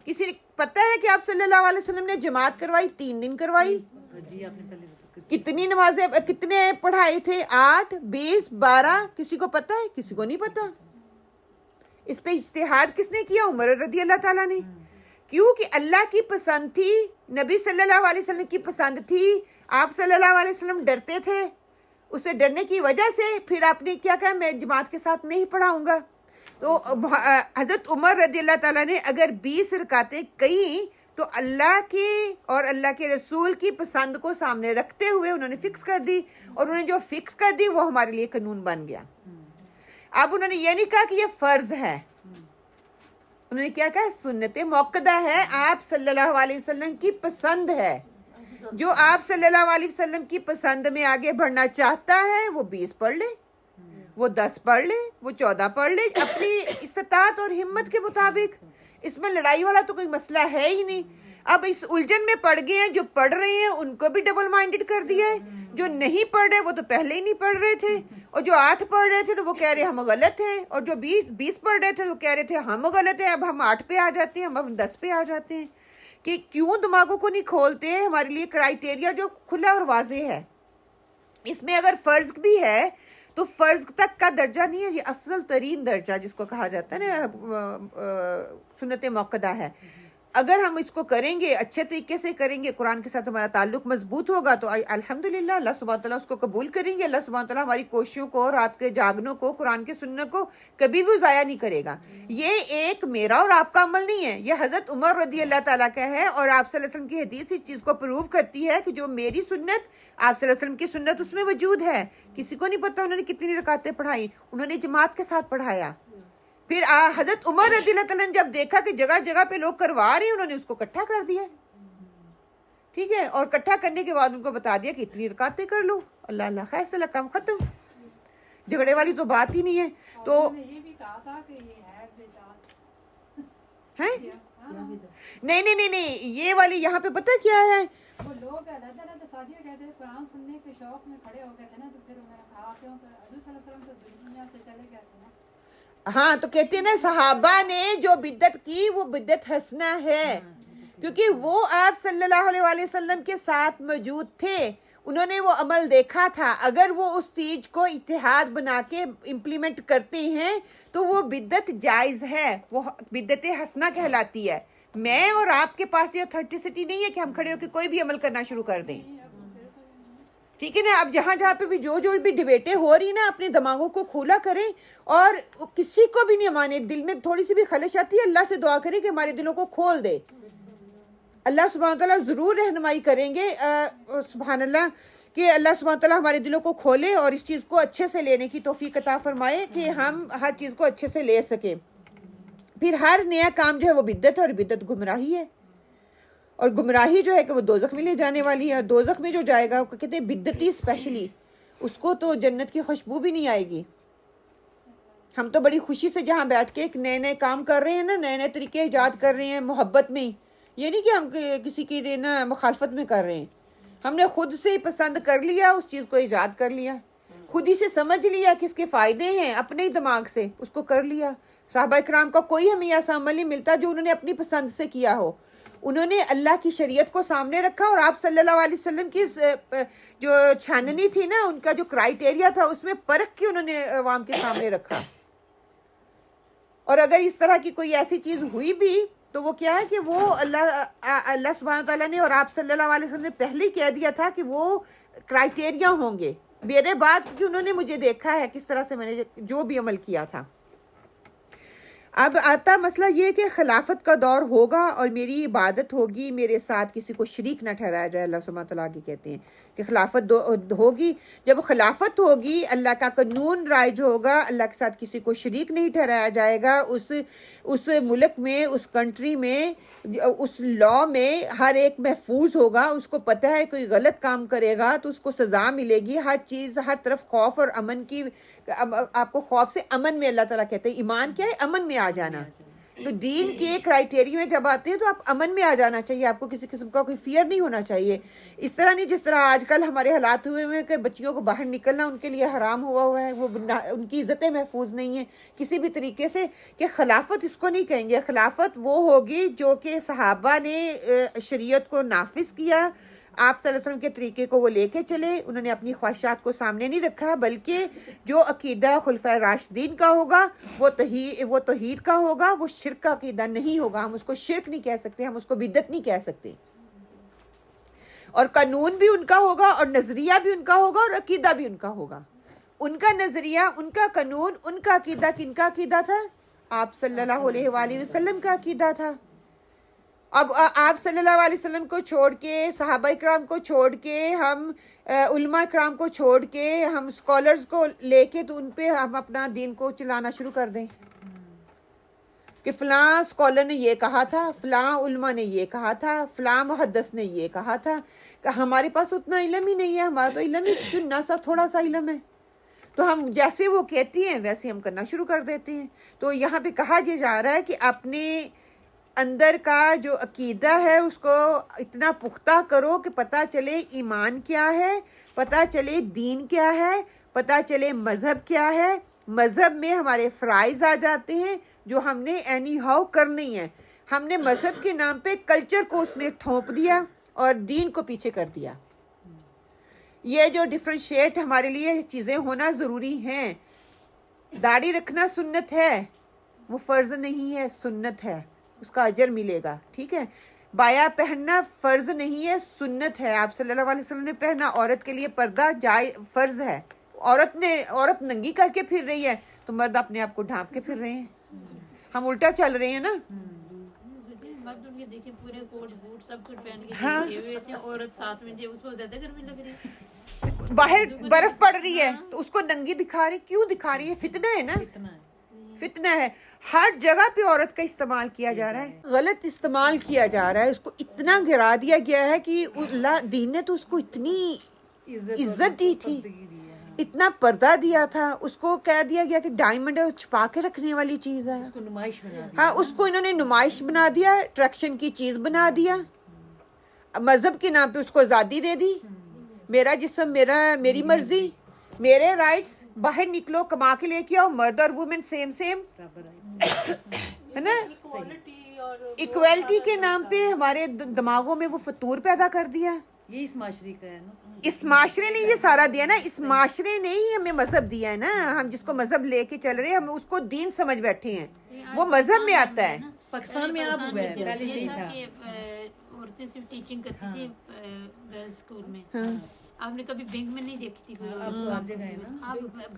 کسی نے پتہ ہے کہ آپ صلی اللہ علیہ وسلم نے جماعت کروائی، 3 دن کروائی. جی آپ نے پہلے کتنی نمازیں کتنے پڑھائے تھے؟ 8، 20، 12. کسی کو پتہ ہے؟ کسی کو نہیں پتہ. اس پہ اجتہاد کس نے کیا؟ عمر رضی اللہ تعالیٰ نے. کیونکہ اللہ کی پسند تھی، نبی صلی اللہ علیہ وسلم کی پسند تھی، آپ صلی اللہ علیہ وسلم ڈرتے تھے. اسے ڈرنے کی وجہ سے پھر آپ نے کیا کہا میں جماعت کے ساتھ نہیں پڑھاؤں گا. تو حضرت عمر رضی اللہ تعالیٰ نے اگر 20 رکعتیں کہیں تو اللہ کے اور اللہ کے رسول کی پسند کو سامنے رکھتے ہوئے انہوں نے فکس کر دی، اور انہوں نے جو فکس کر دی وہ ہمارے لیے قانون بن گیا. اب انہوں نے یہ نہیں کہا کہ یہ فرض ہے، انہوں نے کیا کہا؟ سنت موقدہ ہے، آپ صلی اللہ علیہ وسلم کی پسند ہے. جو آپ صلی اللہ علیہ وسلم کی پسند میں آگے بڑھنا چاہتا ہے وہ 20 پڑھ لے، وہ 10 پڑھ لے، وہ 14 پڑھ لے، اپنی استطاعت اور ہمت کے مطابق. اس میں لڑائی والا تو کوئی مسئلہ ہے ہی نہیں. اب اس الجھن میں پڑ گئے ہیں، جو پڑھ رہے ہیں ان کو بھی ڈبل مائنڈڈ کر دیا ہے، جو نہیں پڑھ رہے وہ تو پہلے ہی نہیں پڑھ رہے تھے، اور جو 8 پڑھ رہے تھے تو وہ کہہ رہے ہم غلط ہیں، اور جو 20 پڑھ رہے تھے تو کہہ رہے تھے ہم غلط ہیں، اب ہم 8 پہ آ جاتے ہیں، ہم 10 پہ آ جاتے ہیں. کہ کیوں دماغوں کو نہیں کھولتے؟ ہمارے لیے کرائٹیریا جو کھلا اور واضح ہے. اس میں اگر فرض بھی ہے تو فرض تک کا درجہ نہیں ہے، یہ افضل ترین درجہ جس کو کہا جاتا ہے نا سنت موقدہ ہے. اگر ہم اس کو کریں گے، اچھے طریقے سے کریں گے، قرآن کے ساتھ ہمارا تعلق مضبوط ہوگا تو الحمدللہ اللہ سبحانہ تعالیٰ اس کو قبول کریں گے. اللہ سبحانہ تعالیٰ ہماری کوششوں کو، رات کے جاگنوں کو، قرآن کے سننے کو کبھی بھی ضائع نہیں کرے گا. یہ ایک میرا اور آپ کا عمل نہیں ہے، یہ حضرت عمر رضی اللہ تعالیٰ کا ہے، اور آپ صلی اللہ علیہ وسلم کی حدیث اس چیز کو پروو کرتی ہے کہ جو میری سنت، آپ صلی اللہ علیہ وسلم کی سنت اس میں موجود ہے. کسی کو نہیں پتا انہوں نے کتنی رکعتیں پڑھائی، انہوں نے جماعت کے ساتھ پڑھایا. پھر حضرت عمر رضی اللہ تعالیٰ نے جب دیکھا کہ جگہ جگہ پہ لوگ کروا رہے ہیں، انہوں نے اس کو اکٹھا کر دیا. ٹھیک ہے، اور اکٹھا کرنے کے بعد ان کو بتا دیا کہ اتنی رکعتیں کر لو، اللہ اللہ خیر سے کام ختم. جھگڑے والی تو بات ہی نہیں ہے. تو یہ بھی کہا تھا کہ یہ ہے بدعت ہیں نہیں یہ والی یہاں پہ پتہ کیا ہے، وہ لوگ علیحدہ شادیاں کہتے ہیں قرآن سننے کے شوق میں کھڑے ہو گئے تھے نا، تو پھر انہوں نے کہا کیونکہ حضور صلی اللہ علیہ وسلم تو دنیا سے چلے گئے تھے نا. ہاں تو کہتے ہیں نا صحابہ نے جو بدعت کی وہ بدعت حسنہ ہے، کیونکہ وہ آپ صلی اللہ علیہ وسلم کے ساتھ موجود تھے، انہوں نے وہ عمل دیکھا تھا. اگر وہ اس چیز کو اتحاد بنا کے امپلیمنٹ کرتے ہیں تو وہ بدعت جائز ہے، وہ بدعت حسنہ کہلاتی ہے. میں اور آپ کے پاس یہ اتھینٹسٹی نہیں ہے کہ ہم کھڑے ہو کے کوئی بھی عمل کرنا شروع کر دیں. ٹھیک ہے نا. اب جہاں پہ بھی جو بھی ڈبیٹیں ہو رہی نا، اپنے دماغوں کو کھولا کریں، اور کسی کو بھی نہیں مانے. دل میں تھوڑی سی بھی خلش آتی ہے، اللہ سے دعا کریں کہ ہمارے دلوں کو کھول دے. اللہ سبحانہ تعالیٰ ضرور رہنمائی کریں گے، سبحان اللہ، کہ اللہ سبحانہ تعالیٰ ہمارے دلوں کو کھولے اور اس چیز کو اچھے سے لینے کی توفیق عطا فرمائے کہ ہم ہر چیز کو اچھے سے لے سکیں. پھر ہر نیا کام جو ہے وہ بدعت، اور بدعت گمراہی ہے، اور گمراہی جو ہے کہ وہ دوزخ میں لے جانے والی ہے. اور دوزخ میں جو جائے گا وہ کہتے ہیں بدعتی اسپیشلی، اس کو تو جنت کی خوشبو بھی نہیں آئے گی. ہم تو بڑی خوشی سے جہاں بیٹھ کے ایک نئے کام کر رہے ہیں نا، نئے طریقے ایجاد کر رہے ہیں محبت میں ہی. یہ نہیں کہ ہم کسی کی نا مخالفت میں کر رہے ہیں، ہم نے خود سے پسند کر لیا، اس چیز کو ایجاد کر لیا، خود ہی سے سمجھ لیا کہ اس کے فائدے ہیں، اپنے ہی دماغ سے اس کو کر لیا. صحابہ کرام کا کوئی ہمیں ایسا عمل نہیں ملتا جو انہوں نے اپنی پسند سے کیا ہو. انہوں نے اللہ کی شریعت کو سامنے رکھا، اور آپ صلی اللہ علیہ وسلم کی جو چھاننی تھی نا، ان کا جو کرائٹیریا تھا اس میں پرکھ کے انہوں نے عوام کے سامنے رکھا. اور اگر اس طرح کی کوئی ایسی چیز ہوئی بھی تو وہ کیا ہے کہ وہ اللہ سبحانہ تعالیٰ نے اور آپ صلی اللہ علیہ وسلم نے پہلے ہی کہہ دیا تھا کہ وہ کرائٹیریا ہوں گے میرے بعد، کیونکہ انہوں نے مجھے دیکھا ہے کس طرح سے میں نے جو بھی عمل کیا تھا. اب آتا مسئلہ یہ کہ خلافت کا دور ہوگا اور میری عبادت ہوگی، میرے ساتھ کسی کو شریک نہ ٹھہرایا جائے. اللہ سبحانہ تعالیٰ آگے کہتے ہیں کہ خلافت ہوگی. جب خلافت ہوگی، اللہ کا قانون رائج ہوگا، اللہ کے ساتھ کسی کو شریک نہیں ٹھہرایا جائے گا. اس ملک میں، اس کنٹری میں، اس لا میں ہر ایک محفوظ ہوگا. اس کو پتہ ہے کوئی غلط کام کرے گا تو اس کو سزا ملے گی. ہر چیز، ہر طرف خوف اور امن کی، آپ کو خوف سے امن میں اللہ تعالیٰ کہتے ہیں. ایمان کیا ہے؟ امن میں آ جانا. تو دین کے کرائٹیریا میں جب آتے ہیں تو آپ امن میں آ جانا چاہیے، آپ کو کسی قسم کا کوئی فیئر نہیں ہونا چاہیے. اس طرح نہیں جس طرح آج کل ہمارے حالات ہوئے ہیں کہ بچیوں کو باہر نکلنا ان کے لیے حرام ہوا ہے، وہ ان کی عزتیں محفوظ نہیں ہیں کسی بھی طریقے سے. کہ خلافت اس کو نہیں کہیں گے. خلافت وہ ہوگی جو کہ صحابہ نے شریعت کو نافذ کیا، آپ صلی اللہ علیہ وسلم کے طریقے کو وہ لے کے چلے، انہوں نے اپنی خواہشات کو سامنے نہیں رکھا، بلکہ جو عقیدہ خلفائے راشدین کا ہوگا وہ توحید کا ہوگا، وہ شرک کا عقیدہ نہیں ہوگا. ہم اس کو شرک نہیں کہہ سکتے، ہم اس کو بدعت نہیں کہہ سکتے. اور قانون بھی ان کا ہوگا، اور نظریہ بھی ان کا ہوگا، اور عقیدہ بھی ان کا ہوگا. ان کا نظریہ، ان کا قانون، ان کا عقیدہ کن کا عقیدہ تھا؟ آپ صلی اللہ علیہ وآلہ وسلم کا عقیدہ تھا. اب آپ صلی اللہ علیہ وسلم کو چھوڑ کے، صحابہ اکرام کو چھوڑ کے، ہم علماء اکرام کو چھوڑ کے، ہم اسکالرز کو لے کے تو ان پہ ہم اپنا دین کو چلانا شروع کر دیں کہ فلاں اسکالر نے یہ کہا تھا، فلاں علماء نے یہ کہا تھا، فلاں محدث نے یہ کہا تھا. کہ ہمارے پاس اتنا علم ہی نہیں ہے، ہمارا تو علم ہی چنا سا تھوڑا سا علم ہے، تو ہم جیسے وہ کہتی ہیں ویسے ہم کرنا شروع کر دیتے ہیں. تو یہاں پہ کہا یہ جا رہا ہے کہ اپنے اندر کا جو عقیدہ ہے اس کو اتنا پختہ کرو کہ پتہ چلے ایمان کیا ہے، پتہ چلے دین کیا ہے، پتہ چلے مذہب کیا ہے. مذہب میں ہمارے فرائض آ جاتے ہیں جو ہم نے اینی ہاؤ کرنی ہے. ہم نے مذہب کے نام پہ کلچر کو اس میں تھوپ دیا اور دین کو پیچھے کر دیا. یہ جو ڈفرینشیٹ ہمارے لیے چیزیں ہونا ضروری ہیں. داڑھی رکھنا سنت ہے، وہ فرض نہیں ہے، سنت ہے، اس کا اجر ملے گا. ٹھیک ہے. بایا پہننا فرض نہیں ہے، سنت ہے. آپ صلی اللہ علیہ وسلم نے پہنا. عورت کے لیے پردہ فرض ہے. عورت ننگی کر کے پھر رہی ہے تو مرد اپنے آپ کو ڈھانپ کے پھر رہے ہیں. ہم الٹا چل رہے ہیں نا. مرد ان کے دیکھیں پورے کوٹ بوٹ سب کچھ پہن کے بیٹھے ہوئے تھے، عورت ساتھ میں جو اس کو زیادہ گرمی لگ رہی ہے. باہر برف پڑ رہی ہے تو اس کو ننگی دکھا رہی. کیوں دکھا رہی ہے؟ فتنہ ہے نا، فتنہ ہے. ہر جگہ پہ عورت کا استعمال کیا جا رہا ہے، غلط استعمال کیا جا رہا ہے. اس کو اتنا گرا دیا گیا ہے کہ اللہ دین نے تو اس کو اتنی عزت دی تھی، اتنا پردہ دیا تھا. اس کو کہہ دیا گیا کہ ڈائمنڈ ہے، چھپا کے رکھنے والی چیز ہے. ہاں، اس کو انہوں نے نمائش بنا دیا، اٹریکشن کی چیز بنا دیا. مذہب کے نام پہ اس کو آزادی دے دی. میرا جسم میری مرضی، میرے رائٹس. باہر نکلو، کما کے لے کے آؤ. مرد اور وومن سیم ہے نا. ایکویلٹی کے نام پہ ہمارے دماغوں میں وہ فطور پیدا کر دیا. یہ اس معاشرے کا ہے نا، اس معاشرے نے یہ سارا دیا نا. اس معاشرے نے ہی ہمیں مذہب دیا ہے نا. ہم جس کو مذہب لے کے چل رہے ہیں، ہم اس کو دین سمجھ بیٹھے ہیں. وہ مذہب میں آتا ہے. پاکستان میں اب ہوا ہے، پہلے نہیں تھا. عورتیں صرف ٹیچنگ کرتی تھی گرلز اسکول میں. آپ نے کبھی بینک میں نہیں دیکھی تھی؟ آپ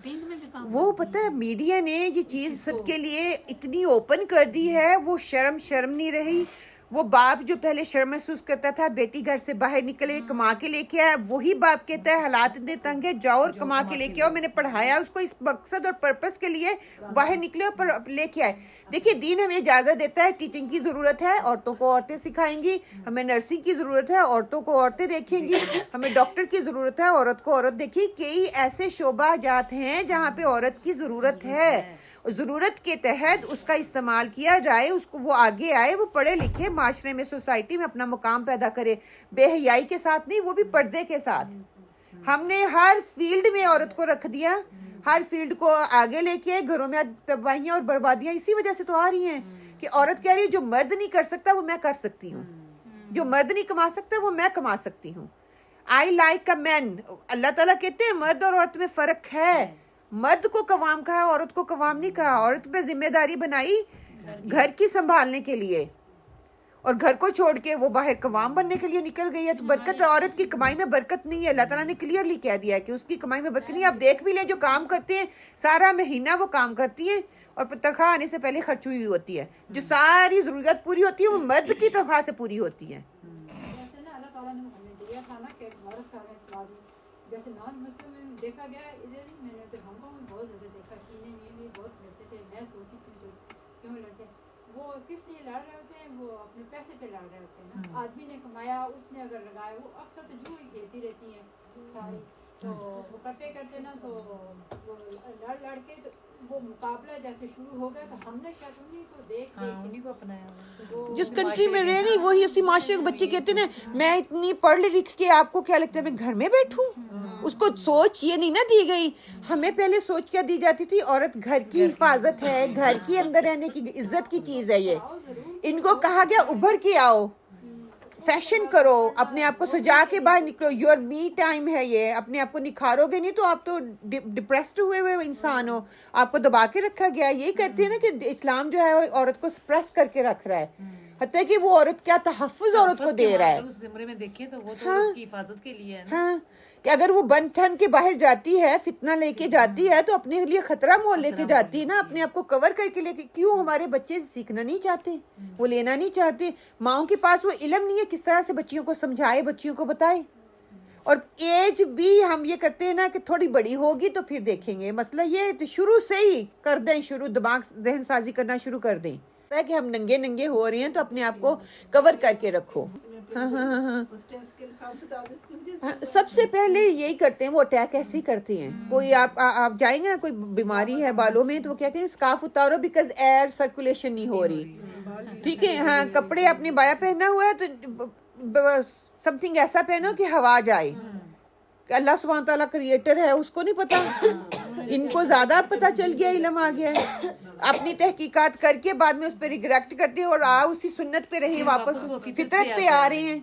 بینک میں بھی کام. وہ پتہ ہے میڈیا نے یہ چیز سب کے لیے اتنی اوپن کر دی ہے. وہ شرم نہیں رہی. وہ باپ جو پہلے شرم محسوس کرتا تھا، بیٹی گھر سے باہر نکلے کما کے لے کے آئے، وہی باپ کہتا ہے حالات اتنے تنگ ہے، جاؤ اور کما کے لے کے آؤ. میں نے پڑھایا اس کو اس مقصد اور پرپس کے لیے، باہر نکلے اور لے کے آئے. دیکھیے دین ہمیں اجازت دیتا ہے. ٹیچنگ کی ضرورت ہے، عورتوں کو عورتیں سکھائیں گی. ہمیں نرسنگ کی ضرورت ہے، عورتوں کو عورتیں دیکھیں گی. ہمیں ڈاکٹر کی ضرورت ہے، عورت کو عورت دیکھیں. کئی ایسے شعبہ جات ہیں جہاں پہ عورت کی ضرورت ہے. ضرورت کے تحت اس کا استعمال کیا جائے، اس کو وہ آگے آئے، وہ پڑھے لکھے، معاشرے میں سوسائٹی میں اپنا مقام پیدا کرے. بے حیائی کے ساتھ نہیں، وہ بھی پردے کے ساتھ. ہم نے ہر فیلڈ میں عورت کو رکھ دیا، ہر فیلڈ کو آگے لے کے. گھروں میں تباہیاں اور بربادیاں اسی وجہ سے تو آ رہی ہیں کہ عورت کہہ رہی ہے جو مرد نہیں کر سکتا وہ میں کر سکتی ہوں، جو مرد نہیں کما سکتا وہ میں کما سکتی ہوں. آئی لائک اے مین. اللہ تعالیٰ کہتے ہیں مرد اور عورت میں فرق ہے. مرد کو قوام کہا، عورت کو قوام نہیں کہا. عورت پہ ذمہ داری بنائی گھر کی سنبھالنے کے لیے، اور گھر کو چھوڑ کے وہ باہر قوام بننے کے لیے نکل گئی ہے. تو برکت عورت کی کمائی میں برکت نہیں ہے. اللہ تعالیٰ نے کلیئرلی کہہ دیا ہے کہ اس کی کمائی میں برکت نہیں ہے. آپ دیکھ بھی لیں جو کام کرتے ہیں سارا مہینہ وہ کام کرتی ہیں اور تنخواہ آنے سے پہلے خرچ ہوئی ہوتی ہے. جو ساری ضروریات پوری ہوتی ہے وہ مرد کی تنخواہ سے پوری ہوتی ہے. جیسے نا اللہ تعالیٰ نے ہمیں دیا تھا نا کہ عورت کا اعتبار جیسے نان مسلم میں دیکھا گیا ہے. ادھر ہی میں نے تو ہانگ کانگ میں بہت زیادہ دیکھا. چین میں بھی بہت لڑتے تھے. میں سوچی تھی جو کیوں لڑتے ہیں، وہ کس لیے لڑ رہے ہوتے ہیں؟ وہ اپنے پیسے پہ لڑ رہے ہوتے ہیں نا. آدمی نے کمایا، اس نے اگر لگایا، وہ اکثر تو جو ہی کھیلتی رہتی ہیں ساری. تو وہ کرتے نا تو وہ لڑ کے تو وہ مقابلہ جیسے شروع ہو گیا. تو ہم نے کیا تم تو دیکھ انہیں کو اپنایا. جس کنٹری میں رہ رہی وہی اسی معاشرے کے بچے کہتے ہیں میں اتنی پڑھ لکھ کے آپ کو کیا لگتا ہے میں گھر میں بیٹھوں. اس کو سوچ یہ نہیں نہ دی گئی. ہمیں پہلے سوچ کیا دی جاتی تھی؟ عورت گھر کی حفاظت ہے، گھر کے اندر رہنے کی عزت کی چیز ہے. یہ ان کو کہا گیا ابھر کے آؤ، فیشن کرو، اپنے آپ کو سجا کے باہر نکلو. یور می ٹائم ہے یہ. اپنے آپ کو نکھارو گے نہیں تو آپ تو ڈپریسڈ ہوئے انسان ہو. آپ کو دبا کے رکھا گیا. یہی کہتے ہیں نا کہ اسلام جو ہے عورت کو سپریس کر کے رکھ رہا ہے، حتیٰ کہ وہ عورت کیا تحفظ عورت کو دے رہا ہے. اس زمرے میں دیکھیں تو وہ تو اس کی حفاظت کے لیے ہے نا. ہاں، کہ اگر وہ بن ٹھن کے باہر جاتی ہے، فتنہ لے کے جاتی ہے تو اپنے لیے خطرہ مول لے کے جاتی ہے نا. اپنے آپ کو کور کر کے لے کے. کیوں؟ ہمارے بچے سیکھنا نہیں چاہتے، وہ لینا نہیں چاہتے. ماؤں کے پاس وہ علم نہیں ہے کس طرح سے بچیوں کو سمجھائے، بچیوں کو بتائے. اور ایج بھی ہم یہ کرتے ہیں نا کہ تھوڑی بڑی ہوگی تو پھر دیکھیں گے. مسئلہ یہ تو شروع سے ہی کر دیں، شروع دماغ ذہن سازی کرنا شروع کر دیں کہ ہم ننگے ہو رہے ہیں تو اپنے آپ کو کور کر کے رکھو. سب سے پہلے یہی کرتے ہیں وہ اٹیک ایسے ہی کرتے ہیں. کوئی آپ جائیں گے نا کوئی بیماری ہے بالوں میں تو وہ کیا کہیں اسکارف اتارو بیکاز ایئر سرکولیشن نہیں ہو رہی. ٹھیک ہے ہاں کپڑے اپنی بایا پہنا ہوا ہے تو سم تھنگ ایسا پہنو کہ ہوا جائے. اللہ سبحانہ تعالیٰ کریٹر ہے اس کو نہیں پتا, ان کو زیادہ پتا چل گیا علم آ گیا ہے. اپنی تحقیقات کر کے بعد میں اس پہ ریگریکٹ کرتے ہیں اور اسی سنت پہ رہے واپس فطرت پہ آ رہے ہیں.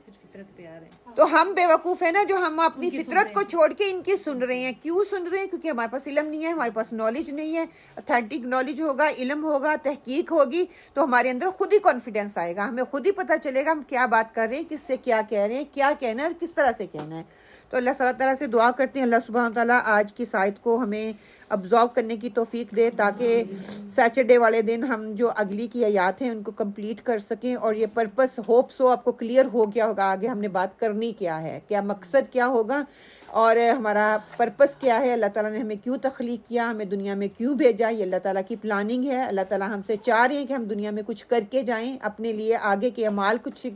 تو ہم بے وقوف ہیں نا جو ہم اپنی فطرت کو چھوڑ کے ان کی سن رہے ہیں. کیوں سن رہے ہیں؟ کیونکہ ہمارے پاس علم نہیں ہے, ہمارے پاس نالج نہیں ہے. اتھینٹک نالج ہوگا, علم ہوگا, تحقیق ہوگی تو ہمارے اندر خود ہی کانفیڈنس آئے گا, ہمیں خود ہی پتہ چلے گا ہم کیا بات کر رہے ہیں, کس سے کیا کہہ رہے ہیں, کیا کہنا ہے اور کس طرح سے کہنا ہے. تو اللہ تعالیٰ سے دعا کرتے ہیں اللہ سبحانہ تعالیٰ آج کی آیت کو ہمیں ابزارو کرنے کی توفیق دے تاکہ سیچرڈے والے دن ہم جو اگلی کی آیات ہیں ان کو کمپلیٹ کر سکیں. اور یہ پرپس ہوپ سو آپ کو کلیئر ہو گیا ہوگا آگے ہم نے بات کرنی کیا ہے, کیا مقصد کیا ہوگا اور ہمارا پرپس کیا ہے. اللہ تعالیٰ نے ہمیں کیوں تخلیق کیا, ہمیں دنیا میں کیوں بھیجا, یہ اللہ تعالیٰ کی پلاننگ ہے. اللہ تعالیٰ ہم سے چاہ رہے ہیں کہ ہم دنیا میں کچھ کر کے جائیں, اپنے لیے آگے کے اعمال کچھ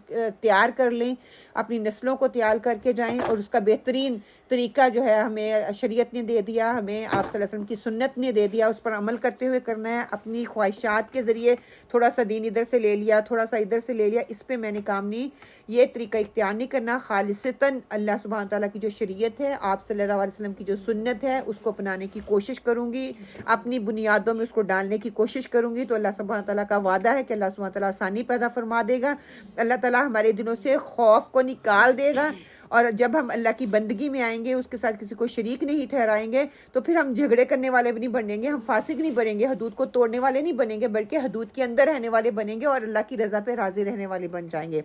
تیار کر لیں, اپنی نسلوں کو تیار کر کے جائیں. اور اس کا بہترین طریقہ جو ہے ہمیں شریعت نے دے دیا, ہمیں آپ صلی اللہ علیہ وسلم کی سنت نے دے دیا, اس پر عمل کرتے ہوئے کرنا ہے. اپنی خواہشات کے ذریعے تھوڑا سا دین ادھر سے لے لیا, تھوڑا سا ادھر سے لے لیا, اس پہ میں نے کام نہیں, یہ طریقہ اختیار نہیں کرنا. خالصتاً اللہ سبحانہ تعالیٰ کی جو شریعت ہے, آپ صلی اللہ علیہ وسلم کی جو سنت ہے, اس کو اپنانے کی کوشش کروں گی, اپنی بنیادوں میں اس کو ڈالنے کی کوشش کروں گی. تو اللہ سبحانہ تعالیٰ کا وعدہ ہے کہ اللہ سبحانہ تعالیٰ آسانی پیدا فرما دے گا. اللہ تعالیٰ ہمارے دلوں سے خوف کو نکال دے گا, اور جب ہم اللہ کی بندگی میں آئیں گے, اس کے ساتھ کسی کو شریک نہیں ٹھہرائیں گے, تو پھر ہم جھگڑے کرنے والے بھی نہیں بنیں گے, ہم فاسق نہیں بنیں گے, حدود کو توڑنے والے نہیں بنیں گے, بلکہ حدود کے اندر رہنے والے بنیں گے اور اللہ کی رضا پہ راضی رہنے والے بن جائیں گے.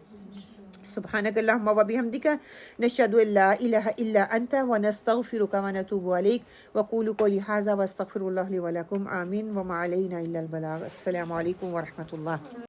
سبحانک اللہم و بحمدک نشہد ان لا الہ الا انت ونستغفرک ونتوب الیک وقولوا قولی ھذا واستغفر اللہ لی ولکم. آمین وما علینا الا البلاغ. السلام علیکم ورحمۃ اللہ.